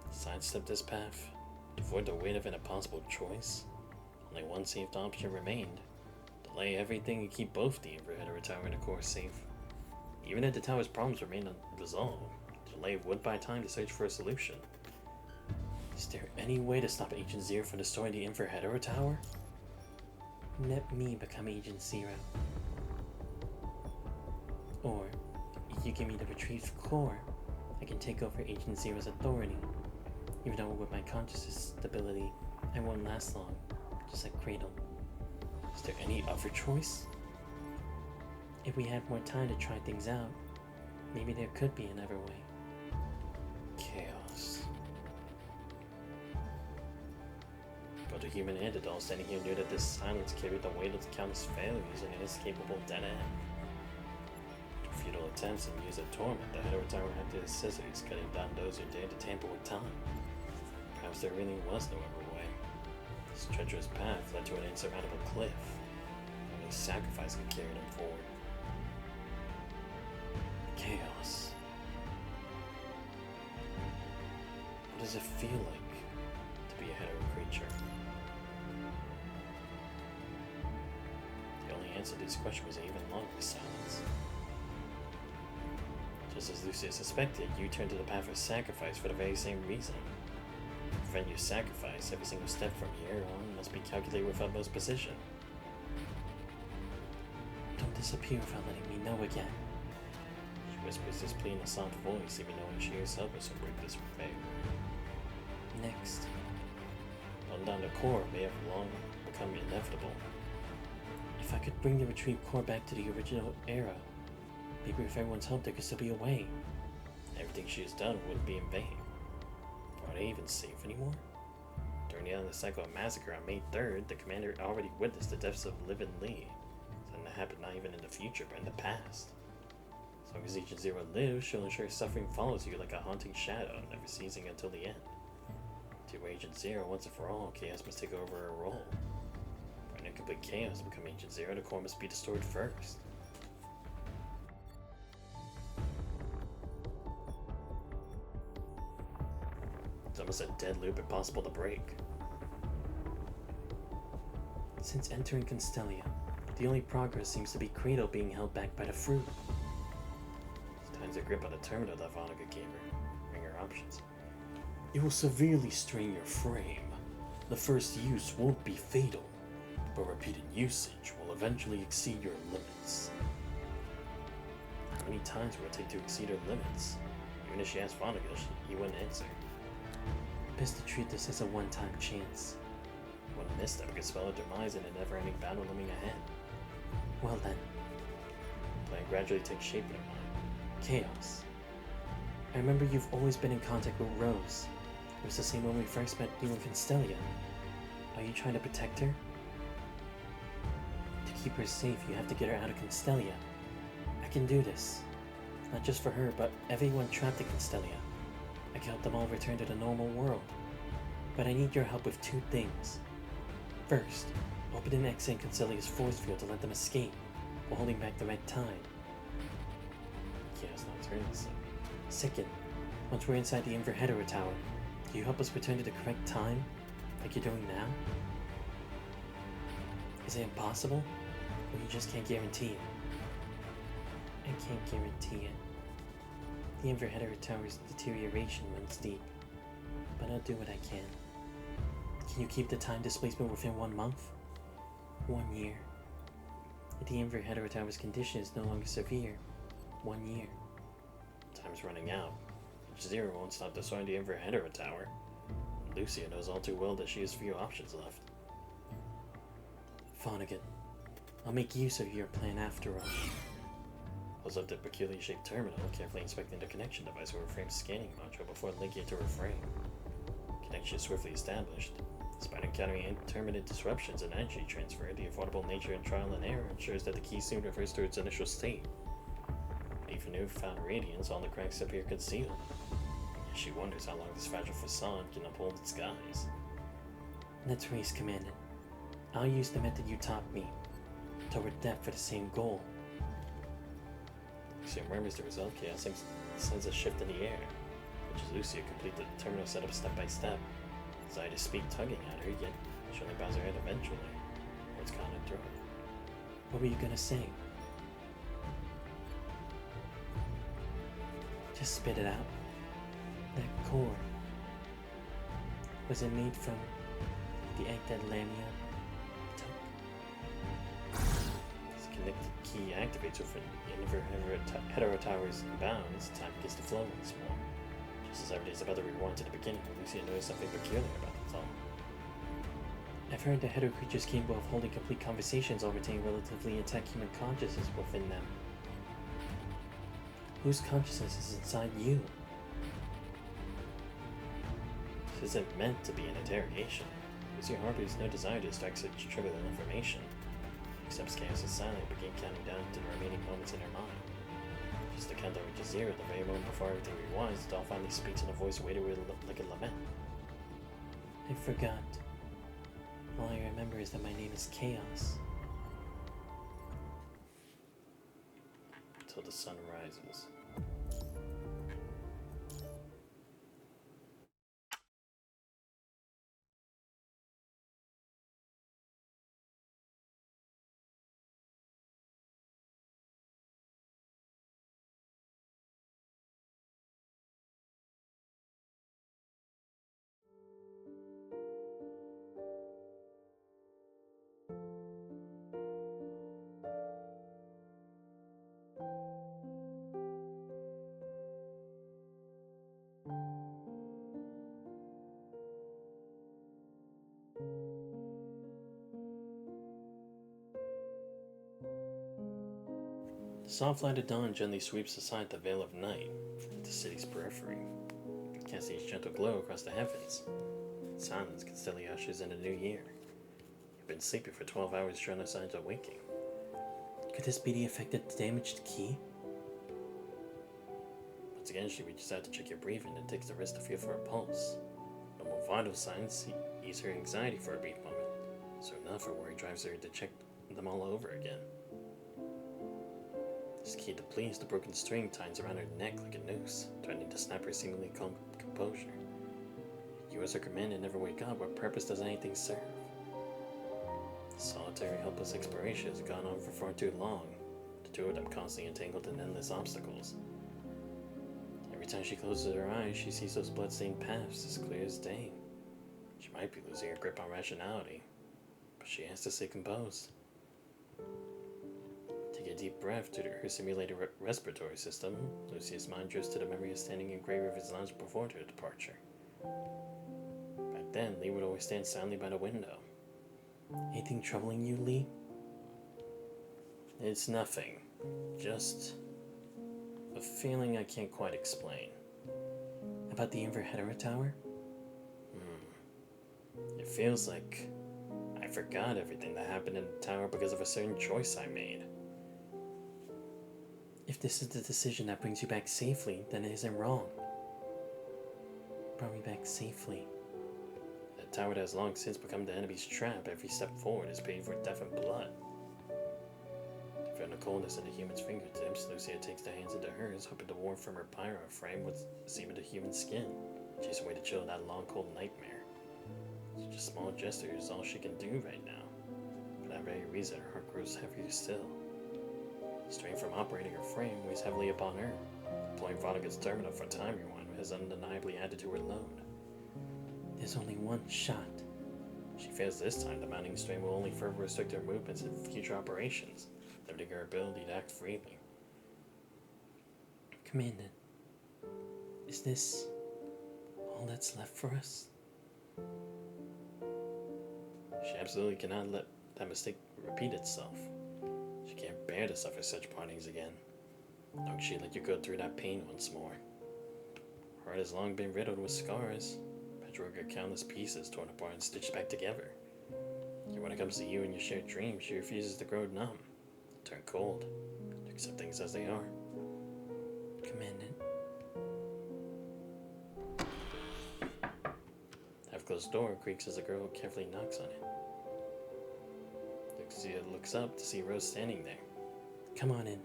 Sidestep this path. To avoid the weight of an impossible choice, only one safe option remained. Delay everything and keep both the Inverheadera Tower and the core safe. Even if the tower's problems remain unresolved, delay would buy time to search for a solution. Is there any way to stop Agent Zero from destroying the Inverheadera Tower? Let me become Agent Zero. Or, if you give me the retrieved core, I can take over Agent Zero's authority. Even though with my consciousness stability, I won't last long, just like Cradle. Is there any other choice? If we had more time to try things out, maybe there could be another way. Chaos. But the human antidote standing here knew that this silence carried the weight of the countless failures and inescapable dead end. futile attempts and use of torment, the Hetero Tower acted as scissors, cutting down those who dared to tamper with time. Perhaps there really was no other way. This treacherous path led to an insurmountable cliff. Only sacrifice could carry them forward. Chaos. What does it feel like to be a hetero creature? The only answer to this question was an even longer silence. Just as Lucia suspected, you turned to the path of sacrifice for the very same reason. To prevent your sacrifice, every single step from here on must be calculated with utmost precision. Don't disappear without letting me know again. She whispers this plea in a soft voice, even knowing she herself will soon break this favor. Next, on down the core may have long become inevitable. If I could bring the retrieved core back to the original era, maybe with everyone's help there could still be a way. Everything she has done wouldn't be in vain. Are they even safe anymore? During the end of the cycle of massacre on May 3rd, the commander already witnessed the deaths of Liv and Lee. Something that happened not even in the future, but in the past. As long as Agent Zero lives, she'll ensure suffering follows you like a haunting shadow, never ceasing until the end. To Agent Zero, once and for all, chaos must take over her role. For an incomplete chaos to become Agent Zero, the core must be destroyed first. It's almost a dead loop impossible to break. Since entering Constellia, the only progress seems to be Credo being held back by the fruit. It's time to grip on the terminal that Vonica gave her. Bring her options. It will severely strain your frame. The first use won't be fatal, but repeated usage will eventually exceed your limits. How many times will it take to exceed her limits? Even if she asked Vonica, he wouldn't answer. Best to treat this as a one-time chance. One misstep could spell a demise in a never-ending battle looming ahead. Well then, the plan gradually takes shape in her mind. Chaos. I remember you've always been in contact with Rose. It was the same when we first met you in Constellia. Are you trying to protect her? To keep her safe, you have to get her out of Constellia. I can do this. Not just for her, but everyone trapped in Constellia. I can help them all return to the normal world. But I need your help with two things. First, open an exit in Constellia's force field to let them escape, while holding back the right time. Chaos Nocturnus. Second, once we're inside the Hetero Tower, can you help us return to the correct time, like you're doing now? Is it impossible, or you just can't guarantee it? I can't guarantee it. The Hetero Tower's deterioration runs deep, but I'll do what I can. Can you keep the time displacement within 1 month? 1 year. If the Hetero Tower's condition is no longer severe, 1 year. Time's running out. Zero won't stop destroying the Hetero Tower. Lucia knows all too well that she has few options left. Vonnegut, I'll make use of your plan after all. Pulls up the peculiarly shaped terminal, carefully inspecting the connection device with her frame's scanning module before linking it to her frame. Connection is swiftly established. Despite encountering intermittent disruptions in energy transfer, the affordable nature and trial and error ensures that the key soon reverts to its initial state. Even newfound radiance, all the cracks appear concealed. She wonders how long this fragile facade can uphold its guise. Let's race, Commandant. I'll use the method you taught me. Toward death for the same goal. Lucia murmurs the result. Chaos sends a shift in the air, which is Lucia complete the terminal setup step by step. Desire to speak tugging at her, yet she only bows her head eventually. Words caught in her throat. What were you gonna say? Just spit it out. That core. Was it made from the egg that Lamia took? This connected key activates when Hetero Tower's bounds, time begins to flow once more. Just as everything is about to rewind to the beginning, Lucia noticed something peculiar about the thought. I've heard that hetero creatures capable of holding complete conversations all retain relatively intact human consciousness within them. Whose consciousness is inside you? This isn't meant to be an interrogation. Lucia harbors no desire to extract such trivial information. Accepts chaos as silent, begin counting down to the remaining moments in her mind. As the countdown reaches 0, the very moment before everything rewinds, the doll finally speaks in a voice weighted with like a lament. I forgot. All I remember is that my name is Chaos. Until the sun rises. The soft light of dawn gently sweeps aside the veil of night at the city's periphery, casting its gentle glow across the heavens. Silence steadily ushers in a new year. You've been sleeping for 12 hours, showing no signs of waking. Could this be the effect of the damaged key? Once again, she reaches out to check your breathing and takes the wrist to feel for a pulse. No more vital signs ease her anxiety for a brief moment, so enough her worry drives her to check them all over again. This key depletes the broken string ties around her neck like a noose, threatening to snap her seemingly calm composure. You as her commander never wake up. What purpose does anything serve? The solitary, helpless exploration has gone on for far too long. The two of them constantly entangled in endless obstacles. Every time she closes her eyes, she sees those bloodstained paths as clear as day. She might be losing her grip on rationality, but she has to stay composed. Take a deep breath through her simulated respiratory system. Lucia's mind drifts to the memory of standing in Grey River's lounge before their departure. Back then, Lee would always stand silently by the window. Anything troubling you, Lee? It's nothing. Just a feeling I can't quite explain. About the Inverhedera Tower? It feels like I forgot everything that happened in the tower because of a certain choice I made. If this is the decision that brings you back safely, then it isn't wrong. Brought me back safely. The tower that has long since become the enemy's trap. Every step forward is paved with death and blood. Feeling the coldness in the human's fingertips, Lucia takes their hands into hers, hoping the warmth from her pyro frame would seep into human skin, chase away the chill of that long, cold nightmare. Such a small gesture is all she can do right now. For that very reason, her heart grows heavier still. The strain from operating her frame weighs heavily upon her. Deploying Veronica's terminal for time rewind has undeniably added to her load. There's only one shot. If she fails this time, the mounting strain will only further restrict her movements in future operations, limiting her ability to act freely. Commander, is this all that's left for us? She absolutely cannot let that mistake repeat itself. She can't bear to suffer such partings again. How could she let you go through that pain once more? Her heart has long been riddled with scars, patchwork of countless pieces torn apart and stitched back together. Yet when it comes to you and your shared dreams, she refuses to grow numb, turn cold, to accept things as they are. Commandant. The half-closed door creaks as the girl carefully knocks on it. Lucia looks up to see Rose standing there. Come on in.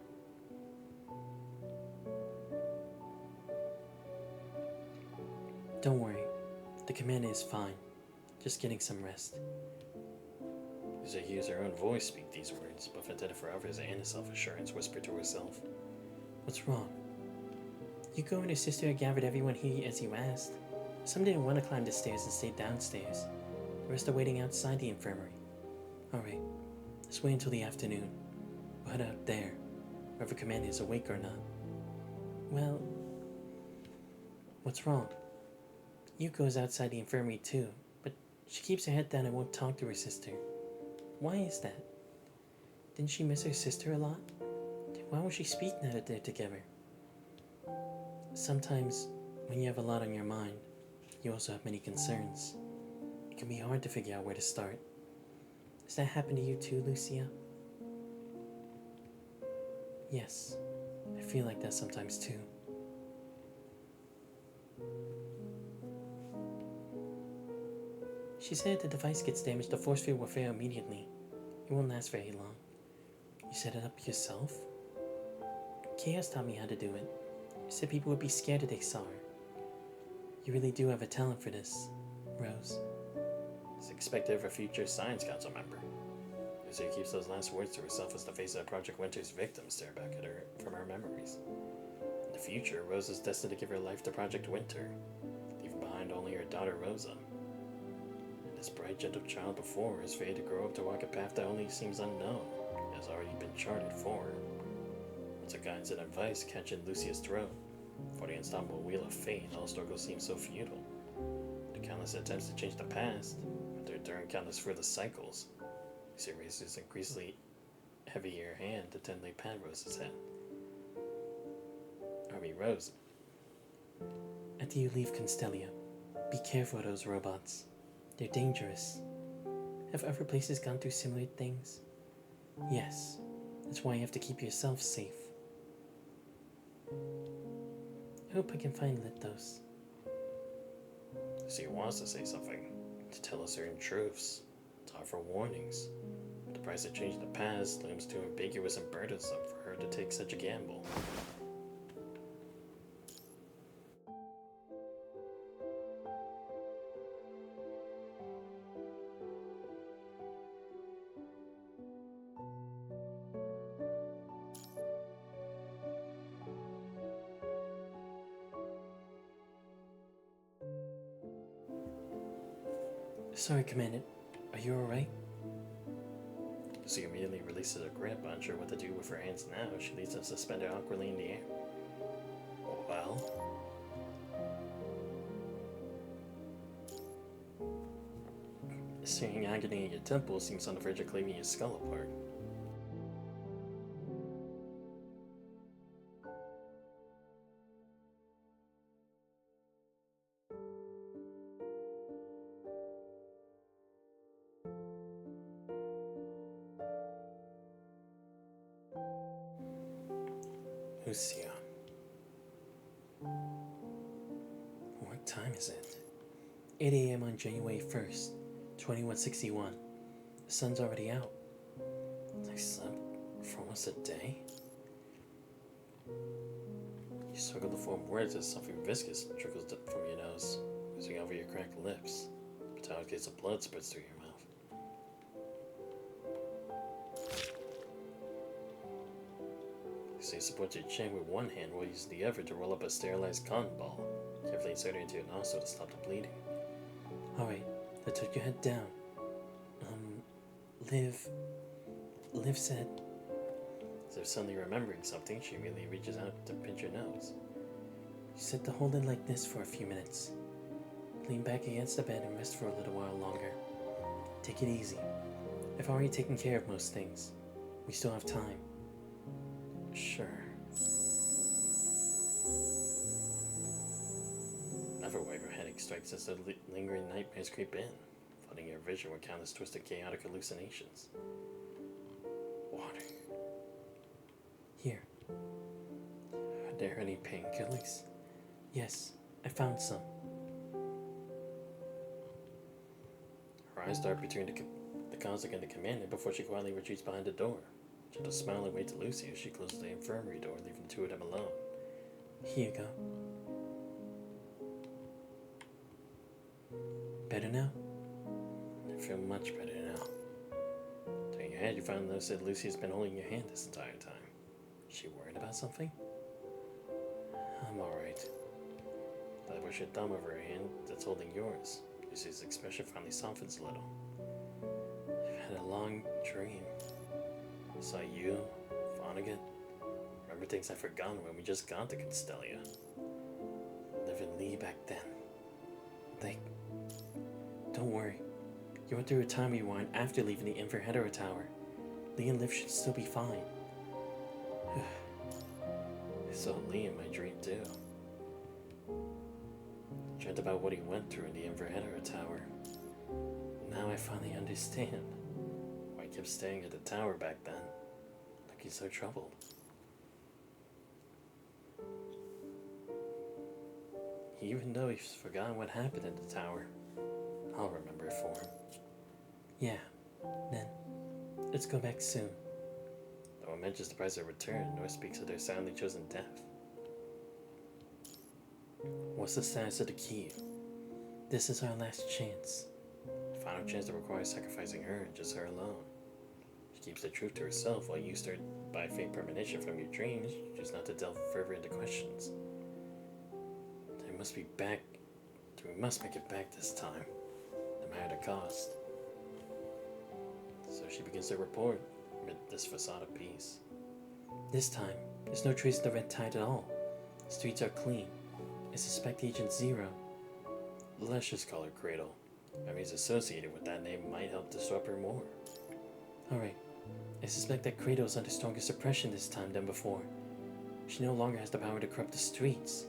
Don't worry. The commander is fine. Just getting some rest. Lucia hears her own voice speak these words, both intended for others and a self-assurance whispered to herself. What's wrong? Yuko and her sister had gathered everyone here as you asked. Some didn't want to climb the stairs and stayed downstairs. The rest are waiting outside the infirmary. Alright, let's wait until the afternoon. We'll head out there, whether Commander is awake or not. Well, what's wrong? Yuko's outside the infirmary too, but she keeps her head down and won't talk to her sister. Why is that? Didn't she miss her sister a lot? Why won't she speak now that they're together? Sometimes, when you have a lot on your mind, you also have many concerns. It can be hard to figure out where to start. Does that happen to you too, Lucia? Yes, I feel like that sometimes too. She said if the device gets damaged, the force field will fail immediately. It won't last very long. You set it up yourself? Chaos taught me how to do it. You said people would be scared if they saw her. You really do have a talent for this, Rose. It's expected of a future Science Council member. Lucy keeps those last words to herself as the face of Project Winter's victims stare back at her from her memories. In the future, Rose is destined to give her life to Project Winter, leaving behind only her daughter Rosa. And this bright, gentle child before her is fated to grow up to walk a path that only seems unknown, it has already been charted for her. Once a guidance and advice catch in Lucia's throat, for the unstoppable wheel of fate, all struggles seem so futile. The countless attempts to change the past, but they're during countless further cycles. Lucia raises increasingly heavier hand to tenderly pat Rose's head. Rose. After you leave Constellia, be careful of those robots. They're dangerous. Have other places gone through similar things? Yes. That's why you have to keep yourself safe. I hope I can find Lithos. Lucia wants to say something, to tell us certain truths, to offer warnings. But the price of changing the past looms too ambiguous and burdensome for her to take such a gamble. Sorry, Commander. Are you alright? Lucy immediately releases her grip, unsure what to do with her hands now. She leaves them suspended awkwardly in the air. Well? Seeing agony in your temple seems on the verge of cleaving your skull apart. Lucia. What time is it? 8 a.m. on January 1st, 2161. The sun's already out. I slept for almost a day? You struggle to form words as something viscous trickles from your nose, oozing over your cracked lips. A tiny case of blood spreads through your mouth. Lucy supports your chin with one hand while using the other to roll up a sterilized cotton ball, carefully insert it into your nostril to stop the bleeding. Alright, let's tuck your head down. Liv said. As if suddenly remembering something, she immediately reaches out to pinch your nose. You said to hold it like this for a few minutes. Lean back against the bed and rest for a little while longer. Take it easy. I've already taken care of most things. We still have time. Sure. Another wave of headache strikes as the lingering nightmares creep in, flooding your vision with countless twisted, chaotic hallucinations. Water. Here. Are there any painkillers? Yes, I found some. Her eyes dart between the consul and the commander before she quietly retreats behind the door. Gentle smiling way to Lucy as she closes the infirmary door, leaving the two of them alone. Here you go. Better now? I feel much better now. Turning your head, you find notice that Lucy has been holding your hand this entire time. Is she worried about something? I'm alright. I push your thumb over her hand that's holding yours. Lucy's expression finally softens a little. I've had a long dream. I saw you, Vonnegut. Remember things I've forgotten when we just got to Constellia. Liv and Lee back then. Don't worry. You went through a time where you weren't after leaving the Inverhetera Tower. Lee and Liv should still be fine. I saw Lee in my dream too. I dreamt about what he went through in the Inverhetera Tower. Now I finally understand why he kept staying at the tower back then. Like he's so troubled. Even though he's forgotten what happened in the tower, I'll remember it for him. Yeah, then, let's go back soon. No one mentions the price of return, nor speaks of their soundly chosen death. What's the status of the key? This is our last chance. Final chance to require sacrificing her and just her alone. She keeps the truth to herself while you start by faint premonition from your dreams, just not to delve further into questions. We must make it back this time, no matter the cost. So she begins to report amid this facade of peace. This time, there's no trace of the red tide at all. The streets are clean. I suspect Agent Zero. Let's just call her Cradle. Memories associated with that name might help disrupt her more. Alright, I suspect that Cradle is under stronger suppression this time than before. She no longer has the power to corrupt the streets.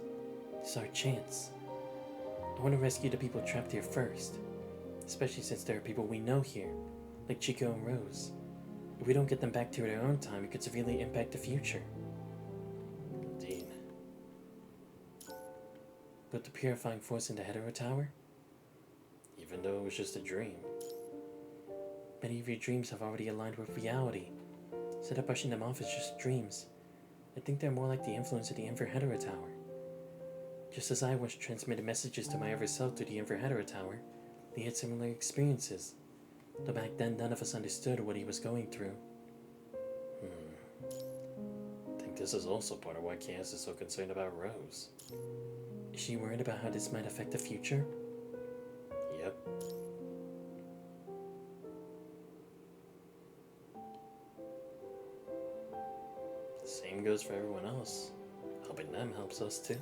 This is our chance. I want to rescue the people trapped here first, especially since there are people we know here, like Chico and Rose. If we don't get them back to their own time, it could severely impact the future. Indeed. Put the purifying force into Hetero Tower? Even though it was just a dream. Many of your dreams have already aligned with reality. Instead of brushing them off as just dreams, I think they're more like the influence of the Inver Hetero Tower. Just as I once transmitted messages to my other self through the Inver Hetero Tower, we had similar experiences. Though back then none of us understood what he was going through. I think this is also part of why Chaos is so concerned about Rose. Is she worried about how this might affect the future? Yep. Same goes for everyone else. Helping them helps us too.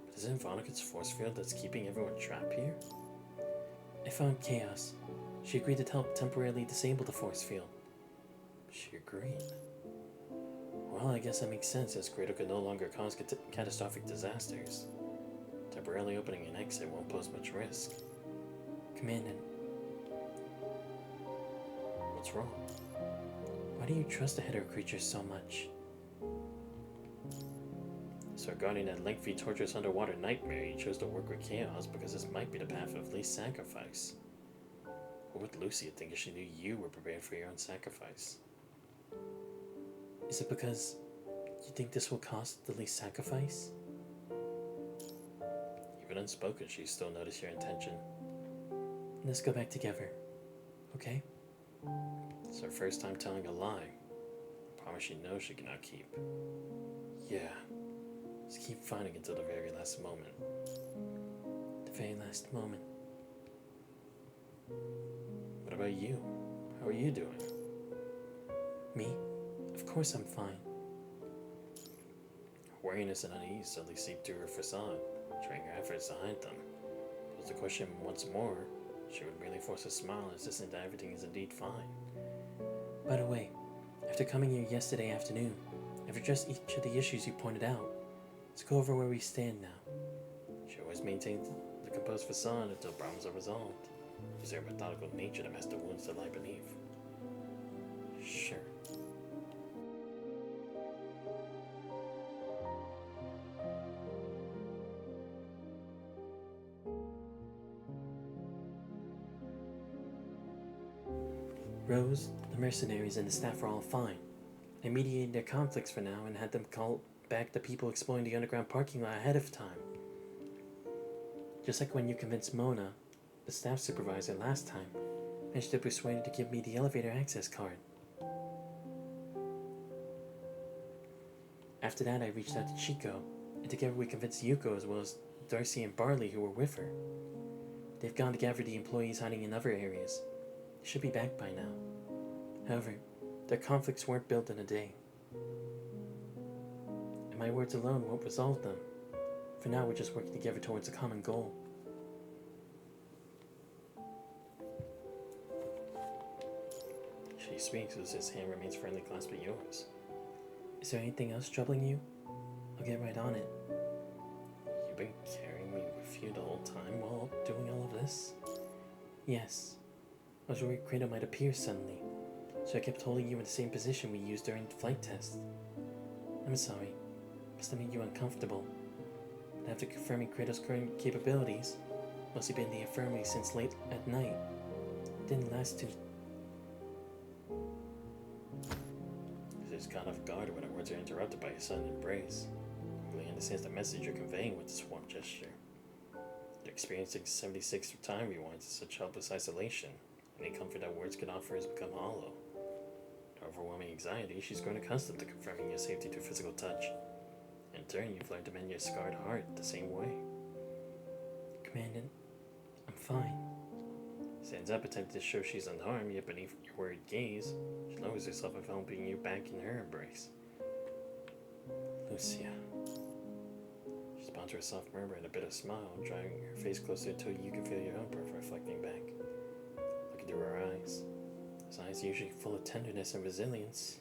But isn't Vonnegutt's force field that's keeping everyone trapped here? I found Chaos. She agreed to help temporarily disable the force field. She agreed? Well, I guess that makes sense, as Cradle could no longer cause catastrophic disasters. Temporarily opening an exit won't pose much risk. Commandant. What's wrong? Why do you trust the Hetero creatures so much? So regarding that lengthy, torturous underwater nightmare, you chose to work with Chaos because this might be the path of least sacrifice. What would Lucia think if she knew you were prepared for your own sacrifice? Is it because you think this will cost the least sacrifice? Even unspoken, she still noticed your intention. Let's go back together, okay? It's her first time telling a lie. A promise she knows she cannot keep. Yeah. Just keep fighting until the very last moment. The very last moment. What about you? How are you doing? Me? Of course I'm fine. Wariness and unease suddenly seeped through her facade, betraying her efforts to hide them. But the question once more, she would merely force a smile, insisting that everything is indeed fine. By the way, after coming here yesterday afternoon, I've addressed each of the issues you pointed out. Let's go over where we stand now. She always maintains the composed facade until problems are resolved. It's her methodical nature that masks the wounds that lie beneath. Sure. Rose, the mercenaries, and the staff are all fine. I mediated their conflicts for now and had them call back the people exploring the underground parking lot ahead of time. Just like when you convinced Mona, the staff supervisor, last time, managed to persuade her to give me the elevator access card. After that, I reached out to Chico, and together we convinced Yuko as well as Darcy and Barley, who were with her. They've gone to gather the employees hiding in other areas. They should be back by now. However, their conflicts weren't built in a day. And my words alone won't resolve them. For now, we're just working together towards a common goal. She speaks as his hand remains firmly clasped in yours. Is there anything else troubling you? I'll get right on it. You've been carrying me with you the whole time while doing all of this? Yes. I was worried Kratos might appear suddenly, so I kept holding you in the same position we used during the flight test. I'm sorry, Must have made you uncomfortable. But after confirming Kratos' current capabilities, mostly been in the infirmary since late at night. It didn't last too. She's caught off guard when her words are interrupted by a sudden embrace. Really understands the message you're conveying with this warm gesture. You're experiencing 76 time rewinds in such helpless isolation. Any comfort that words can offer has become hollow. To overwhelming anxiety, she's grown accustomed to confirming your safety through physical touch. In turn, you've learned to mend your scarred heart the same way. Commandant, I'm fine. Stands up, attempting to show she's unharmed, yet beneath your worried gaze, she lowers herself, enveloping you back in her embrace. Lucia. She responds to her soft murmur and a bitter smile, drawing her face closer until you can feel your own breath reflecting back. Looking through her eyes, those eyes usually full of tenderness and resilience,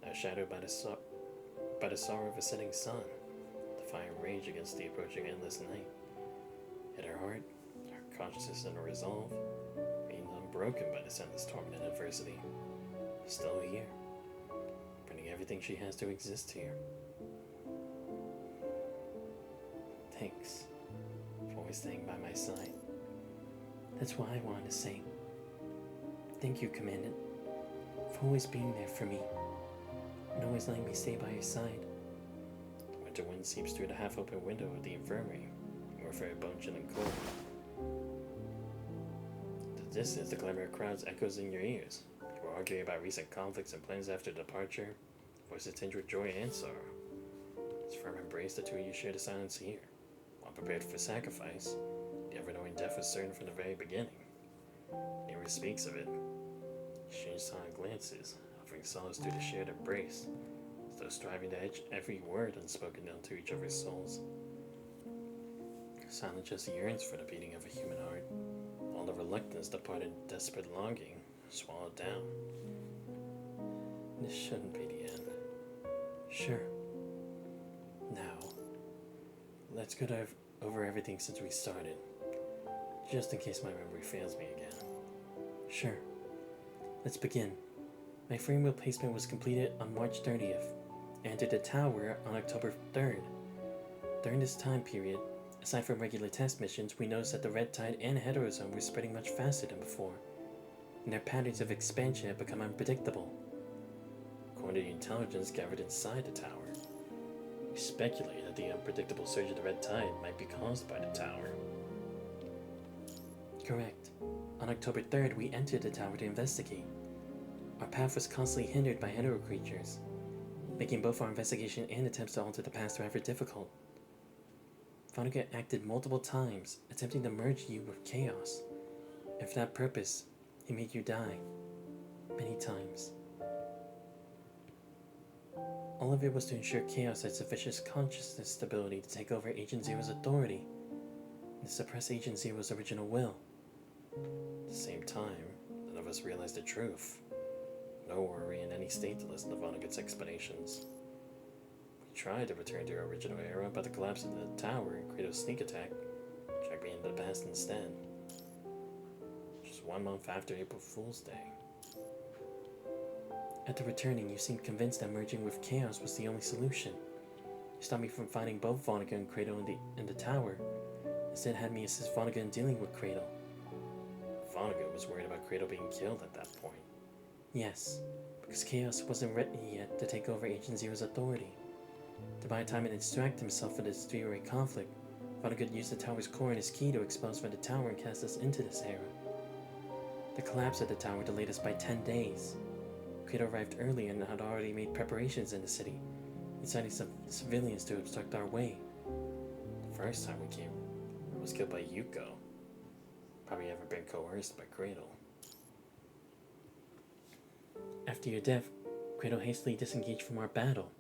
now shadowed by the sorrow of a setting sun, defying rage against the approaching endless night. Yet her heart, her consciousness, and her resolve remains unbroken by this endless torment and adversity. Still here, bringing everything she has to exist here. Thanks for always staying by my side. That's what I wanted to say. Thank you, Commandant, for always being there for me and always letting me stay by your side. The winter wind seeps through the half-open window of the infirmary. You are very bone-chilling and cold. In the distance, the clamor of crowds echoes in your ears. You are arguing about recent conflicts and plans after departure. Voices tinged with joy and sorrow. It's firm embrace the two of you share the silence here. While prepared for sacrifice, the ever-knowing death was certain from the very beginning. Never speaks of it. Exchange silent glances, offering solace through the shared embrace, as though striving to etch every word unspoken down to each other's souls. Silence just yearns for the beating of a human heart. All the reluctance departed in desperate longing, swallowed down. This shouldn't be the end. Sure. Now, let's go over everything since we started, just in case my memory fails me again. Sure. Let's begin. My frame replacement was completed on March 30th. I entered the tower on October 3rd. During this time period, aside from regular test missions, we noticed that the Red Tide and Heterozone were spreading much faster than before, and their patterns of expansion had become unpredictable. According to the intelligence gathered inside the tower, we speculated that the unpredictable surge of the Red Tide might be caused by the tower. Correct. On October 3rd, we entered the tower to investigate. Our path was constantly hindered by hetero creatures, making both our investigation and attempts to alter the past rather difficult. Vonnegut acted multiple times, attempting to merge you with chaos, and for that purpose, he made you die. Many times. All of it was to ensure Chaos had sufficient consciousness stability to take over Agent Zero's authority, and to suppress Agent Zero's original will. At the same time, none of us realized the truth. Nor were we in any state to listen to Vonnegut's explanations. We tried to return to our original era, but the collapse of the tower and Kratos' sneak attack dragged me into the past instead. Just 1 month after April Fool's Day. After returning, you seemed convinced that merging with Chaos was the only solution. You stopped me from finding both Vonnegut and Kratos in the tower. Instead, had me assist Vonnegut in dealing with Kratos. Vonnegut was worried about Kratos being killed at that point. Yes, because Chaos wasn't ready yet to take over Agent Zero's authority. To buy time and distract himself from this three-way conflict, Vonnegut used the tower's core and his key to expose from the tower and cast us into this era. The collapse of the tower delayed us by 10 days. Kratos arrived early and had already made preparations in the city, inciting some civilians to obstruct our way. The first time we came, I was killed by Yuko. Probably ever been coerced by Kratos. After your death, Kratos hastily disengaged from our battle,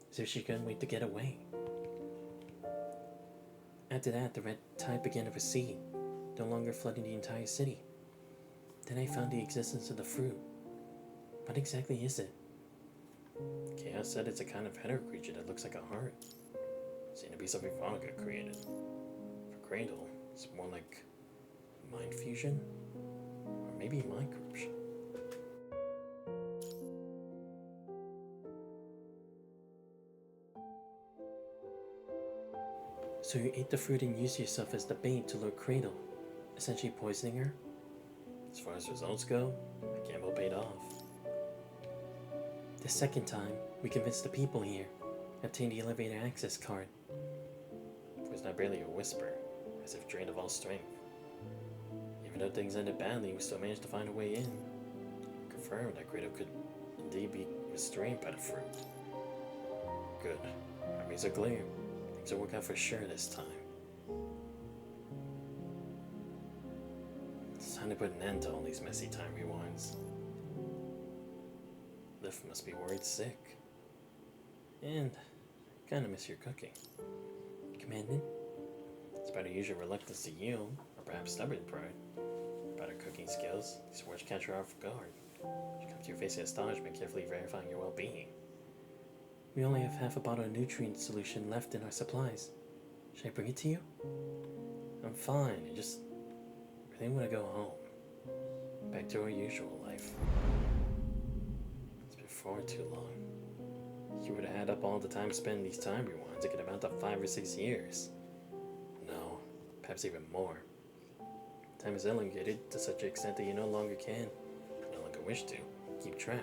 as if she couldn't wait to get away. After that, the Red Tide began to recede, no longer flooding the entire city. Then I found the existence of the fruit. What exactly is it? Chaos said it's a kind of hetero creature that looks like a heart. Seemed to be something Vonnegut created. For Kratos, it's more like mind fusion, or maybe mind corruption. So you ate the fruit and used yourself as the bait to lure Cradle, essentially poisoning her? As far as results go, my gamble paid off. The second time, we convinced the people here, obtained the elevator access card. It was not barely a whisper, as if drained of all strength. Even though things ended badly, we still managed to find a way in. Confirmed that Cradle could indeed be restrained by the fruit. Good. Memories are clear. Things will work out for sure this time. It's time to put an end to all these messy time rewinds. Liv must be worried sick. And I kinda miss your cooking. Commandant? Despite her usual reluctance to yield, or perhaps stubborn pride, about her cooking skills, these words catch her off guard. She comes to your face in astonishment, carefully verifying your well-being. We only have half a bottle of nutrient solution left in our supplies. Should I bring it to you? I'm fine, I just really want to go home. Back to our usual life. It's been far too long. You would have had up all the time spent in these time rewinds, it could amount to 5 or 6 years. No, perhaps even more. Time is elongated to such an extent that you no longer can, no longer wish to, keep track.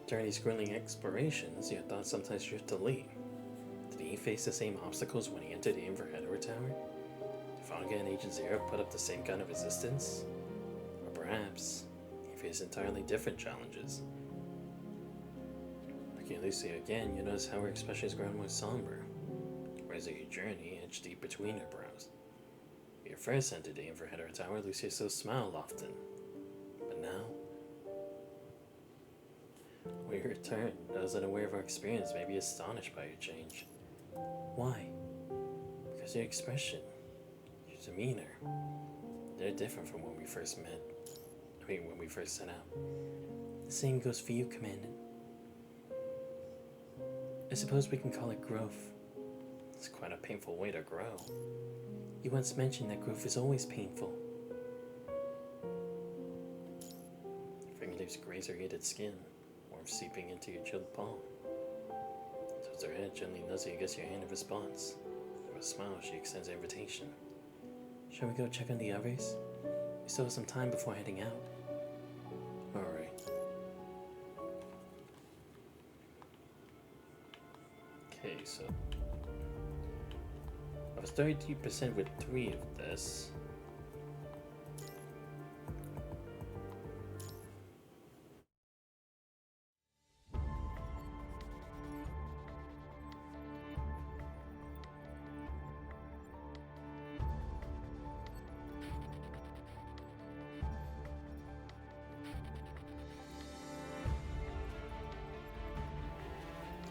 During these grueling explorations, your thoughts sometimes drift to Lee. Did he face the same obstacles when he entered the Inverheader Tower? Did Vonnegut and Agent Zero put up the same kind of resistance? Or perhaps he faced entirely different challenges? Looking at Lucy again, you notice how her expression has grown more somber, whereas your journey edged deep between her brows. When you first entered the Inverheader Tower, Lucy still smiled often, but now, when you return, those unaware of our experience may be astonished by your change. Why? Because your expression, your demeanor, they're different from when we first met. When we first set out. The same goes for you, Commandant. I suppose we can call it growth. It's quite a painful way to grow. You once mentioned that growth is always painful. Fingertips graze her heated skin, warmth seeping into your chilled palm. Tilts her head, gently nuzzing against your hand in response. With a smile, she extends an invitation. Shall we go check on the others? We still have some time before heading out. Alright. Okay, so I was 32% with 3 of this.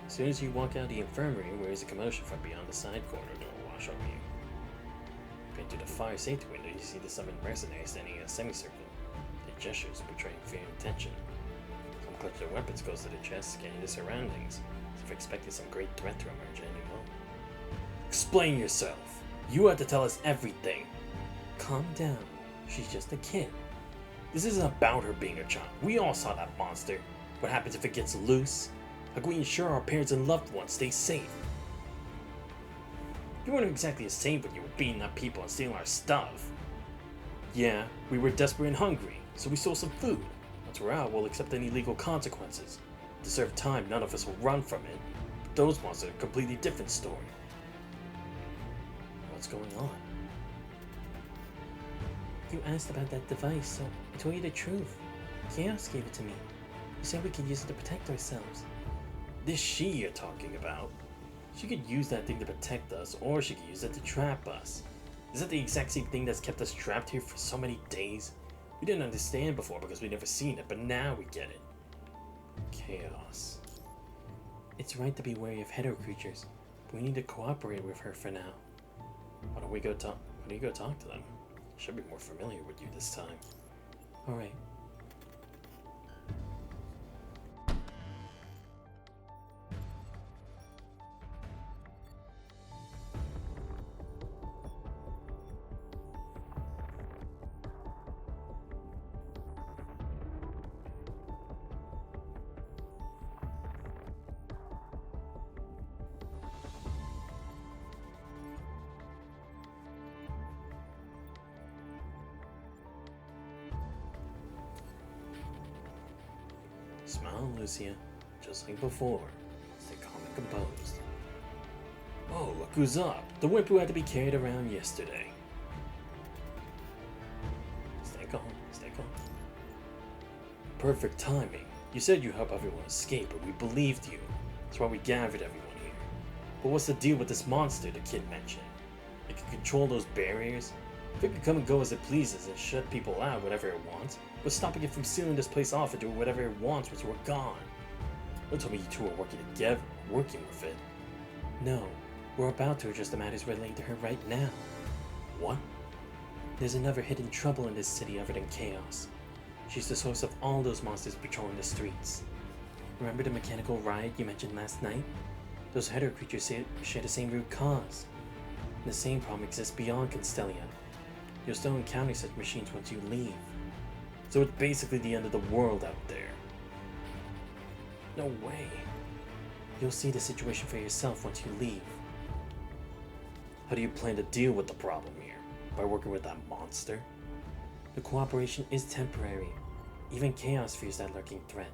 As soon as you walk out of the infirmary, there is a commotion from beyond the side corridor door wash over you. Peering through the fire safety window, you see the summoned mercenaries standing in a semicircle. Their gestures betraying fear and tension. Some clutch their weapons close to their chests, scanning the surroundings, as if expecting some great threat to emerge at any moment. Explain yourself! You have to tell us everything! Calm down. She's just a kid. This isn't about her being a child. We all saw that monster. What happens if it gets loose? How can we ensure our parents and loved ones stay safe? You weren't exactly a saint when you were beating up people and stealing our stuff. Yeah, we were desperate and hungry, so we stole some food. Once we're out, we'll accept any legal consequences. To serve time, none of us will run from it. But those monsters are a completely different story. What's going on? You asked about that device, so I told you the truth. Chaos gave it to me. You said we could use it to protect ourselves. This she you're talking about. She could use that thing to protect us, or she could use it to trap us. Is that the exact same thing that's kept us trapped here for so many days? We didn't understand before because we'd never seen it, but now we get it. Chaos. It's right to be wary of hetero creatures, but we need to cooperate with her for now. Why don't you go talk to them? She'll be more familiar with you this time. Alright. on, Lucia. Just like before. Stay calm and composed. Oh, look who's up. The wimp who had to be carried around yesterday. Stay calm, stay calm. Perfect timing. You said you help everyone escape, but we believed you. That's why we gathered everyone here. But what's the deal with this monster the kid mentioned? It can control those barriers? If it can come and go as it pleases and shut people out whatever it wants, what's stopping it from sealing this place off and doing whatever it wants once we're gone? Don't tell me you two are working together, working with it. No, we're about to address the matters relating to her right now. What? There's another hidden trouble in this city other than chaos. She's the source of all those monsters patrolling the streets. Remember the mechanical riot you mentioned last night? Those header creatures share the same root cause. And the same problem exists beyond Constellia. You'll still encounter such machines once you leave. So it's basically the end of the world out there. No way. You'll see the situation for yourself once you leave. How do you plan to deal with the problem here? By working with that monster? The cooperation is temporary. Even Chaos fears that lurking threat.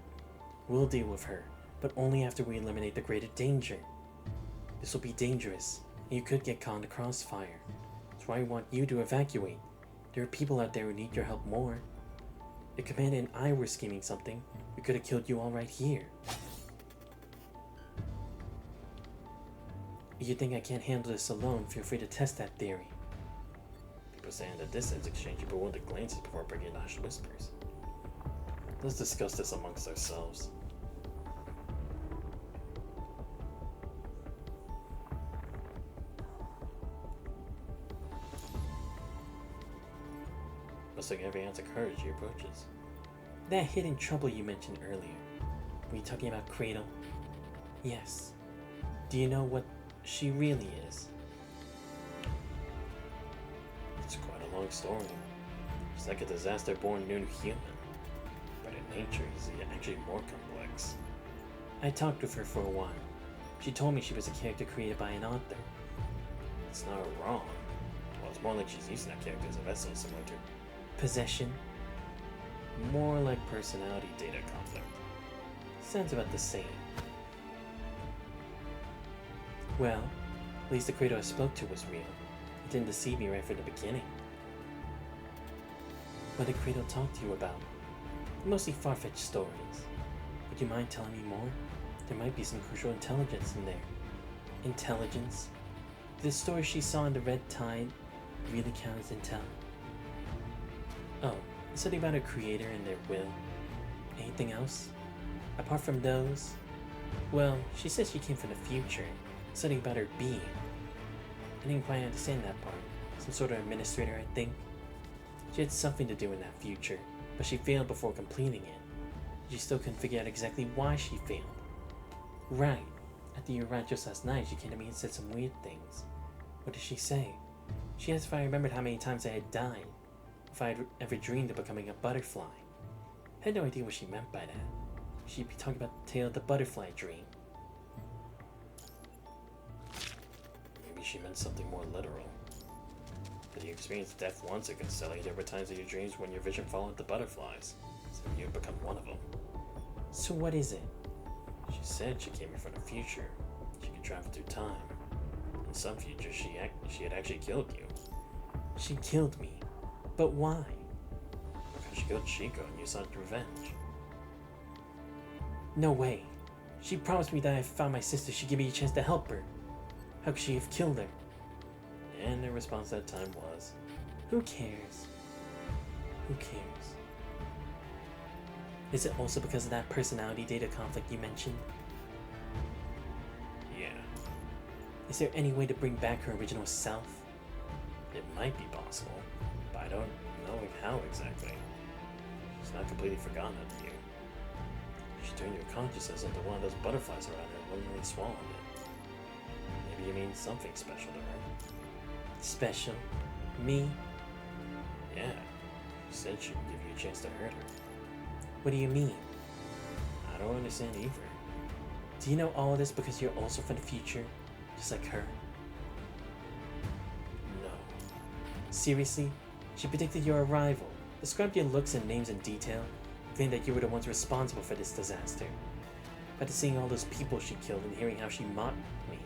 We'll deal with her, but only after we eliminate the greater danger. This will be dangerous, and you could get caught in the crossfire. That's why I want you to evacuate. There are people out there who need your help more. If Commander and I were scheming something, we could have killed you all right here. If you think I can't handle this alone, feel free to test that theory. People say in the distance, exchanging bewildered glances before bringing hushed whispers. Let's discuss this amongst ourselves. Mustering every ounce of courage, he approaches. That hidden trouble you mentioned earlier. Were you talking about Cradle? Yes. Do you know what she really is? It's quite a long story. She's like a disaster-born new human. But in nature, is actually more complex. I talked with her for a while. She told me she was a character created by an author. It's not wrong. Well, it's more like she's using that character as a vessel similar to possession. More like personality data conflict. Sounds about the same. Well, at least the Cradle I spoke to was real. It didn't deceive me right from the beginning. What did Cradle talk to you about? Mostly far-fetched stories. Would you mind telling me more? There might be some crucial intelligence in there. Intelligence? Did the story she saw in the Red Tide really count as intel? Oh, something about her creator and their will. Anything else? Apart from those? Well, she says she came from the future. Something about her being. I didn't quite understand that part. Some sort of administrator, I think. She had something to do in that future, but she failed before completing it. She still couldn't figure out exactly why she failed. Right. After you arrived just last night, she came to me and said some weird things. What did she say? She asked if I remembered how many times I had died. If I had ever dreamed of becoming a butterfly. I had no idea what she meant by that. She'd be talking about the tale of the butterfly dream. Maybe she meant something more literal. Did you experience death once at Constellia? There were times in your dreams when your vision followed the butterflies. So you had become one of them. So what is it? She said she came here from the future. She could travel through time. In some future, she had actually killed you. She killed me. But why? Because she killed Chico and you sought revenge. No way. She promised me that if I found my sister, she'd give me a chance to help her. How could she have killed her? And their response that time was, who cares? Who cares? Is it also because of that personality data conflict you mentioned? Yeah. Is there any way to bring back her original self? It might be possible, but I don't know how exactly. She's not completely forgotten of you. She turned your consciousness into one of those butterflies around her and willingly swallowed it. Maybe you mean something special to her. Special? Me? Yeah. She said she would give you a chance to hurt her. What do you mean? I don't understand either. Do you know all of this because you're also from the future, just like her? No. Seriously? She predicted your arrival, described your looks and names in detail, feeling that you were the ones responsible for this disaster. After seeing all those people she killed and hearing how she mocked me,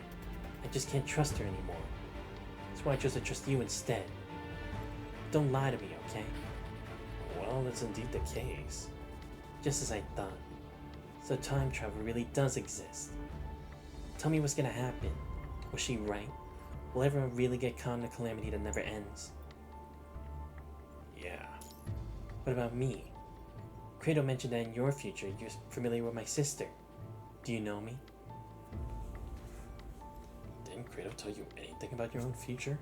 I just can't trust her anymore. That's why I chose to trust you instead. Don't lie to me, okay? Well, that's indeed the case. Just as I thought. So time travel really does exist. Tell me what's gonna happen. Was she right? Will everyone really get caught in a calamity that never ends? Yeah. What about me? Kratos mentioned that in your future you're familiar with my sister. Do you know me? Didn't Kratos tell you anything about your own future?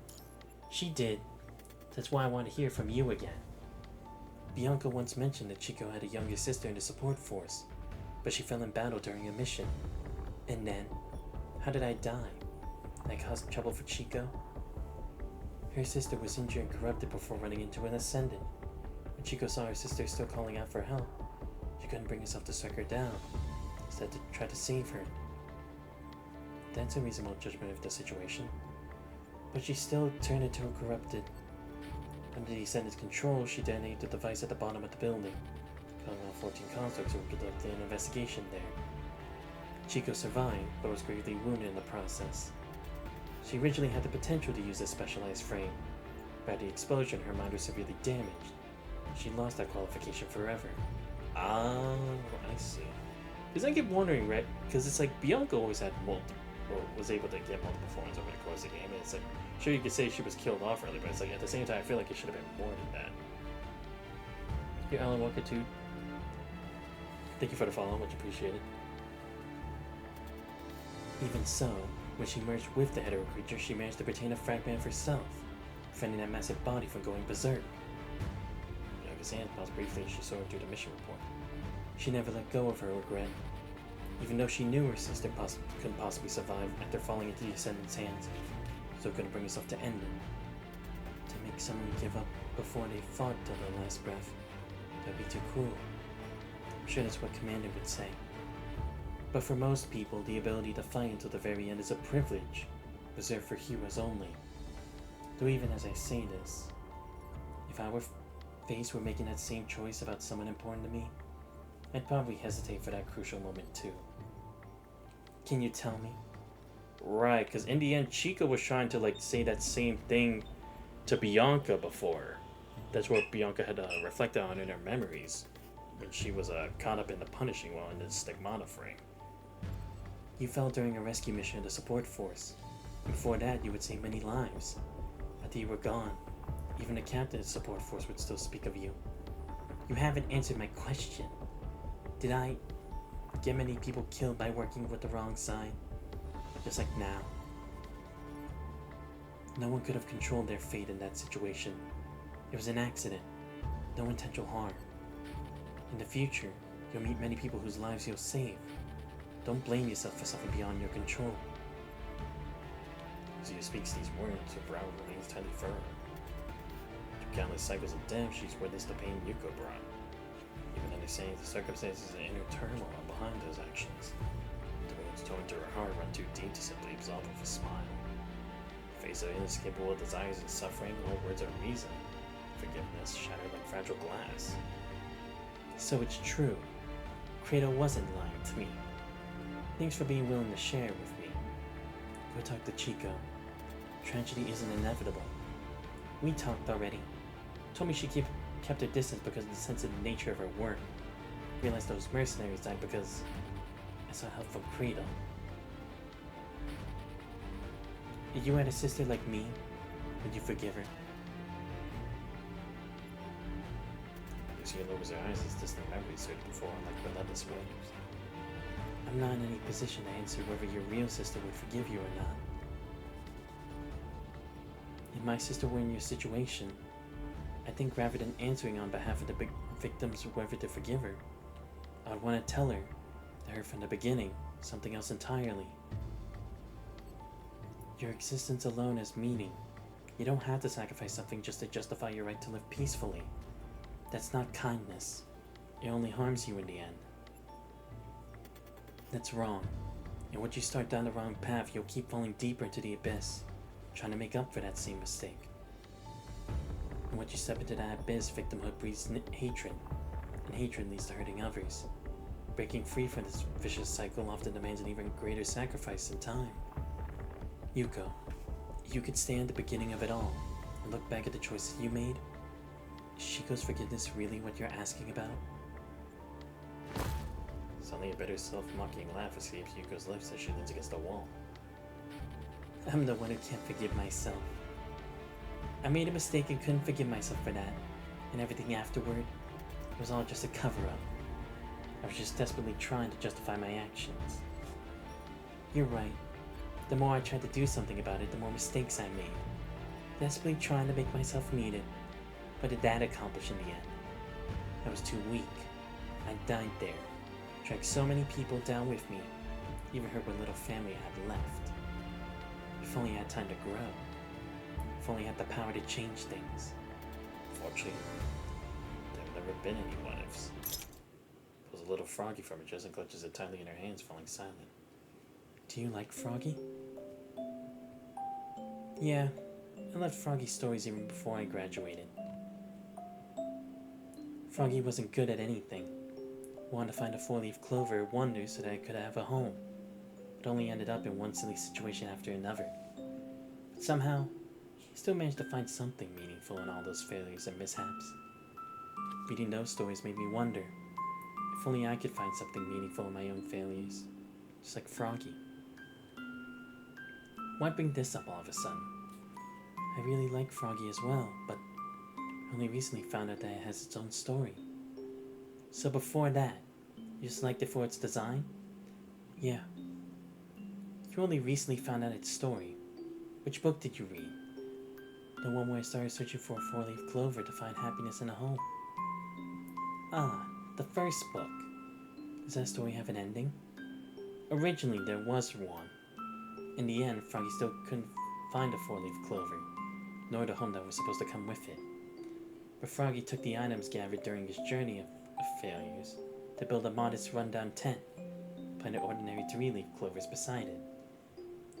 She did. That's why I want to hear from you again. Bianca once mentioned that Chico had a younger sister in the support force, but she fell in battle during a mission. And then, how did I die? Did I cause trouble for Chico? Her sister was injured and corrupted before running into an Ascendant. When Chico saw her sister still calling out for help, she couldn't bring herself to strike her down, instead to try to save her. That's a reasonable judgment of the situation. But she still turned into a corrupted. Under the Ascendant's control, she detonated the device at the bottom of the building, calling out 14 constructs who were conducting an investigation there. Chico survived, but was gravely wounded in the process. She originally had the potential to use a specialized frame, but at the explosion, her mind was severely damaged. She lost that qualification forever. Oh, I see. Because I keep wondering, right? Because it's like Bianca always had multiple, or was able to get multiple forms over the course of the game. And it's like, sure, you could say she was killed off early, but it's like at the same time, I feel like it should have been more than that. Here, Alan Walker, too. Thank you for the follow, much appreciated. Even so, when she merged with the hetero creature, she managed to retain a fragment of herself, preventing that massive body from going berserk. Bianca's hand paused briefly as she saw her through the mission report. She never let go of her regret, even though she knew her sister couldn't possibly survive after falling into the Ascendant's hands, so couldn't bring herself to end it. To make someone give up before they fought till their last breath, that'd be too cruel. I'm sure that's what Commander would say. But for most people, the ability to fight until the very end is a privilege, reserved for heroes only. Though even as I say this, if I were faced with making that same choice about someone important to me, I'd probably hesitate for that crucial moment too. Can you tell me? Right, because in the end, Chico was trying to like say that same thing to Bianca before. That's what Bianca had reflected on in her memories when she was caught up in the punishing while in the stigmata frame. You fell during a rescue mission in the support force. Before that, you would save many lives. After you were gone, even the captain of the support force would still speak of you. You haven't answered my question. Did I get many people killed by working with the wrong side? Just like now. No one could have controlled their fate in that situation. It was an accident. No intentional harm. In the future, you'll meet many people whose lives you'll save. Don't blame yourself for something beyond your control. As he speaks these words, her brow remains tightly furrowed. Through countless cycles of death, she's witnessed the pain Yuko brought. Even understanding the circumstances and inner turmoil behind those actions, the wounds torn to her heart run too deep to simply absolve with a smile. Face of inescapable desires and suffering, all words are reason. Forgiveness shattered like fragile glass. So it's true. Kratos wasn't lying to me. Thanks for being willing to share with me. Go talk to Chico. Tragedy isn't inevitable. We talked already. Told me she kept her distance because of the sensitive nature of her work. Realized those mercenaries died because I sought help from Kratos. If you had a sister like me, would you forgive her? Lucia lowers her eyes as distant memories surge before her like relentless waves. I'm not in any position to answer whether your real sister would forgive you or not. If my sister were in your situation, I think rather than answering on behalf of the victims whether to forgive her, I would want to tell her that her from the beginning, something else entirely. Your existence alone has meaning. You don't have to sacrifice something just to justify your right to live peacefully. That's not kindness. It only harms you in the end. That's wrong. And once you start down the wrong path, you'll keep falling deeper into the abyss, trying to make up for that same mistake. And once you step into that abyss, victimhood breeds hatred, and hatred leads to hurting others. Breaking free from this vicious cycle often demands an even greater sacrifice and time. Yuko, you could stand at the beginning of it all and look back at the choices you made. Is Shiko's forgiveness really what you're asking about? Suddenly a bitter self-mocking laugh escapes Yuko's lips as she leans against the wall. I'm the one who can't forgive myself. I made a mistake and couldn't forgive myself for that, and everything afterward was all just a cover-up. I was just desperately trying to justify my actions. You're right. The more I tried to do something about it, the more mistakes I made. Desperately trying to make myself needed. What did that accomplish in the end? I was too weak. I died there. Dragged so many people down with me. Even hurt what little family I had left. If only I had time to grow. If only I had the power to change things. Fortunately, there have never been any what-ifs. Pulls a little Froggy from her chest and clutches it tightly in her hands, falling silent. Do you like Froggy? Yeah, I loved Froggy's stories even before I graduated. Froggy wasn't good at anything. Wanted to find a four-leaf clover wonder so that I could have a home, but only ended up in one silly situation after another. But somehow, he still managed to find something meaningful in all those failures and mishaps. Reading those stories made me wonder if only I could find something meaningful in my own failures, just like Froggy. Why bring this up all of a sudden? I really like Froggy as well, but I only recently found out that it has its own story. So before that, you just liked it for its design? Yeah. You only recently found out its story. Which book did you read? The one where I started searching for a four-leaf clover to find happiness in a home. Ah, the first book. Does that story have an ending? Originally, there was one. In the end, Froggy still couldn't find a four-leaf clover, nor the home that was supposed to come with it. But Froggy took the items gathered during his journey of failures to build a modest rundown tent, planted ordinary three-leaf clovers beside it.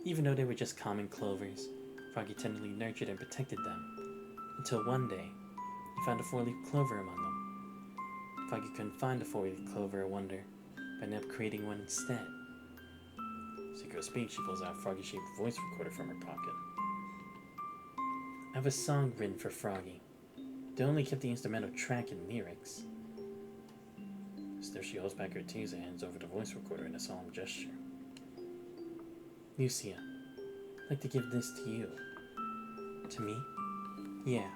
Even though they were just common clovers, Froggy tenderly nurtured and protected them, until one day, he found a four-leaf clover among them. Froggy couldn't find a four-leaf clover, I wonder, but ended up creating one instead. Seeker speaks, she pulls out a Froggy-shaped voice recorder from her pocket. I have a song written for Froggy. They only kept the instrumental track and lyrics. Still, she holds back her tears and hands over the voice recorder in a solemn gesture. Lucia, I'd like to give this to you. To me? Yeah.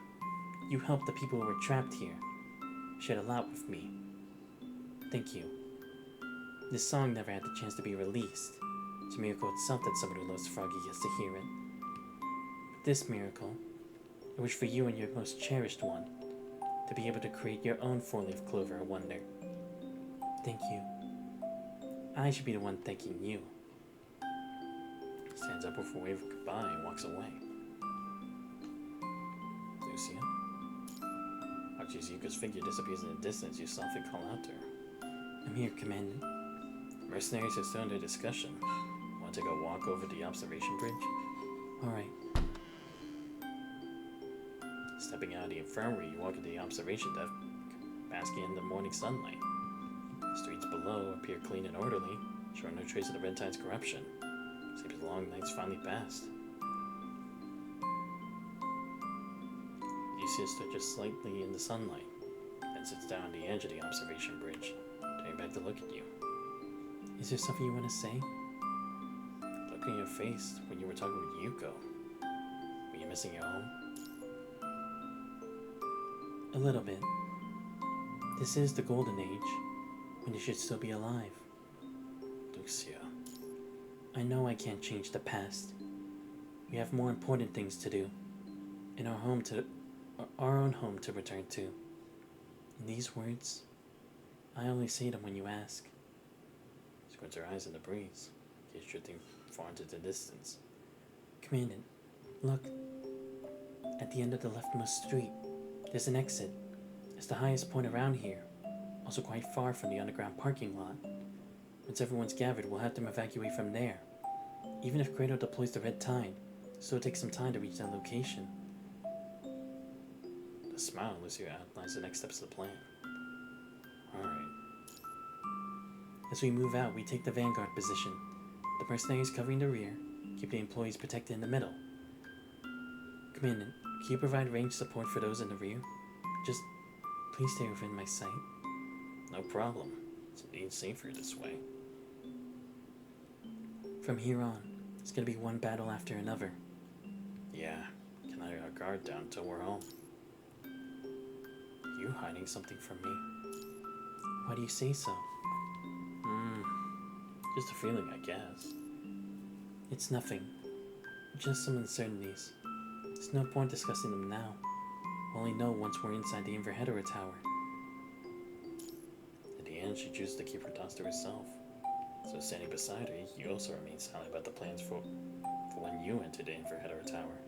You helped the people who were trapped here. Shared a lot with me. Thank you. This song never had the chance to be released. It's a miracle itself that someone who loves Froggy gets to hear it. But this miracle, I wish for you and your most cherished one to be able to create your own four-leaf clover wonder. Thank you. I should be the one thanking you. Stands up with a wave of goodbye and walks away. Lucia? Watching Yuka's figure disappears in the distance, you softly call out to her. I'm here, Commandant. Mercenaries are still under discussion. Want to take a walk over the observation bridge? Alright. Stepping out of the infirmary, you walk into the observation deck, basking in the morning sunlight. The streets below appear clean and orderly, showing no trace of the Red Tide's corruption. Seems the long night's finally passed. Lucia stood just slightly in the sunlight, then sits down on the edge of the observation bridge, turning back to look at you. Is there something you want to say? Look in your face when you were talking with Yuko. Were you missing your home? A little bit. This is the golden age, when you should still be alive. Lucia. I know I can't change the past. We have more important things to do. In our own home to return to. And these words, I only say them when you ask. Squints her eyes in the breeze, gaze drifting far into the distance. Commandant, look. At the end of the leftmost street, there's an exit. It's the highest point around here, also quite far from the underground parking lot. Once everyone's gathered, we'll have them evacuate from there. Even if Kratos deploys the Red Tide, it'll still take some time to reach that location. A smile, Lucia outlines the next steps of the plan. As we move out, we take the vanguard position. The mercenaries covering the rear, keep the employees protected in the middle. Commandant, can you provide range support for those in the rear? Just please stay within my sight. No problem. It's indeed safer this way. From here on, it's gonna be one battle after another. Yeah, can I guard down till we're home? You hiding something from me? Why do you say so? Just a feeling, I guess. It's nothing. Just some uncertainties. There's no point discussing them now. We'll only know once we're inside the Inverhedera Tower. In the end, she chooses to keep her thoughts to herself. So standing beside her, you also remain silent about the plans for when you enter the Inverhedera Tower.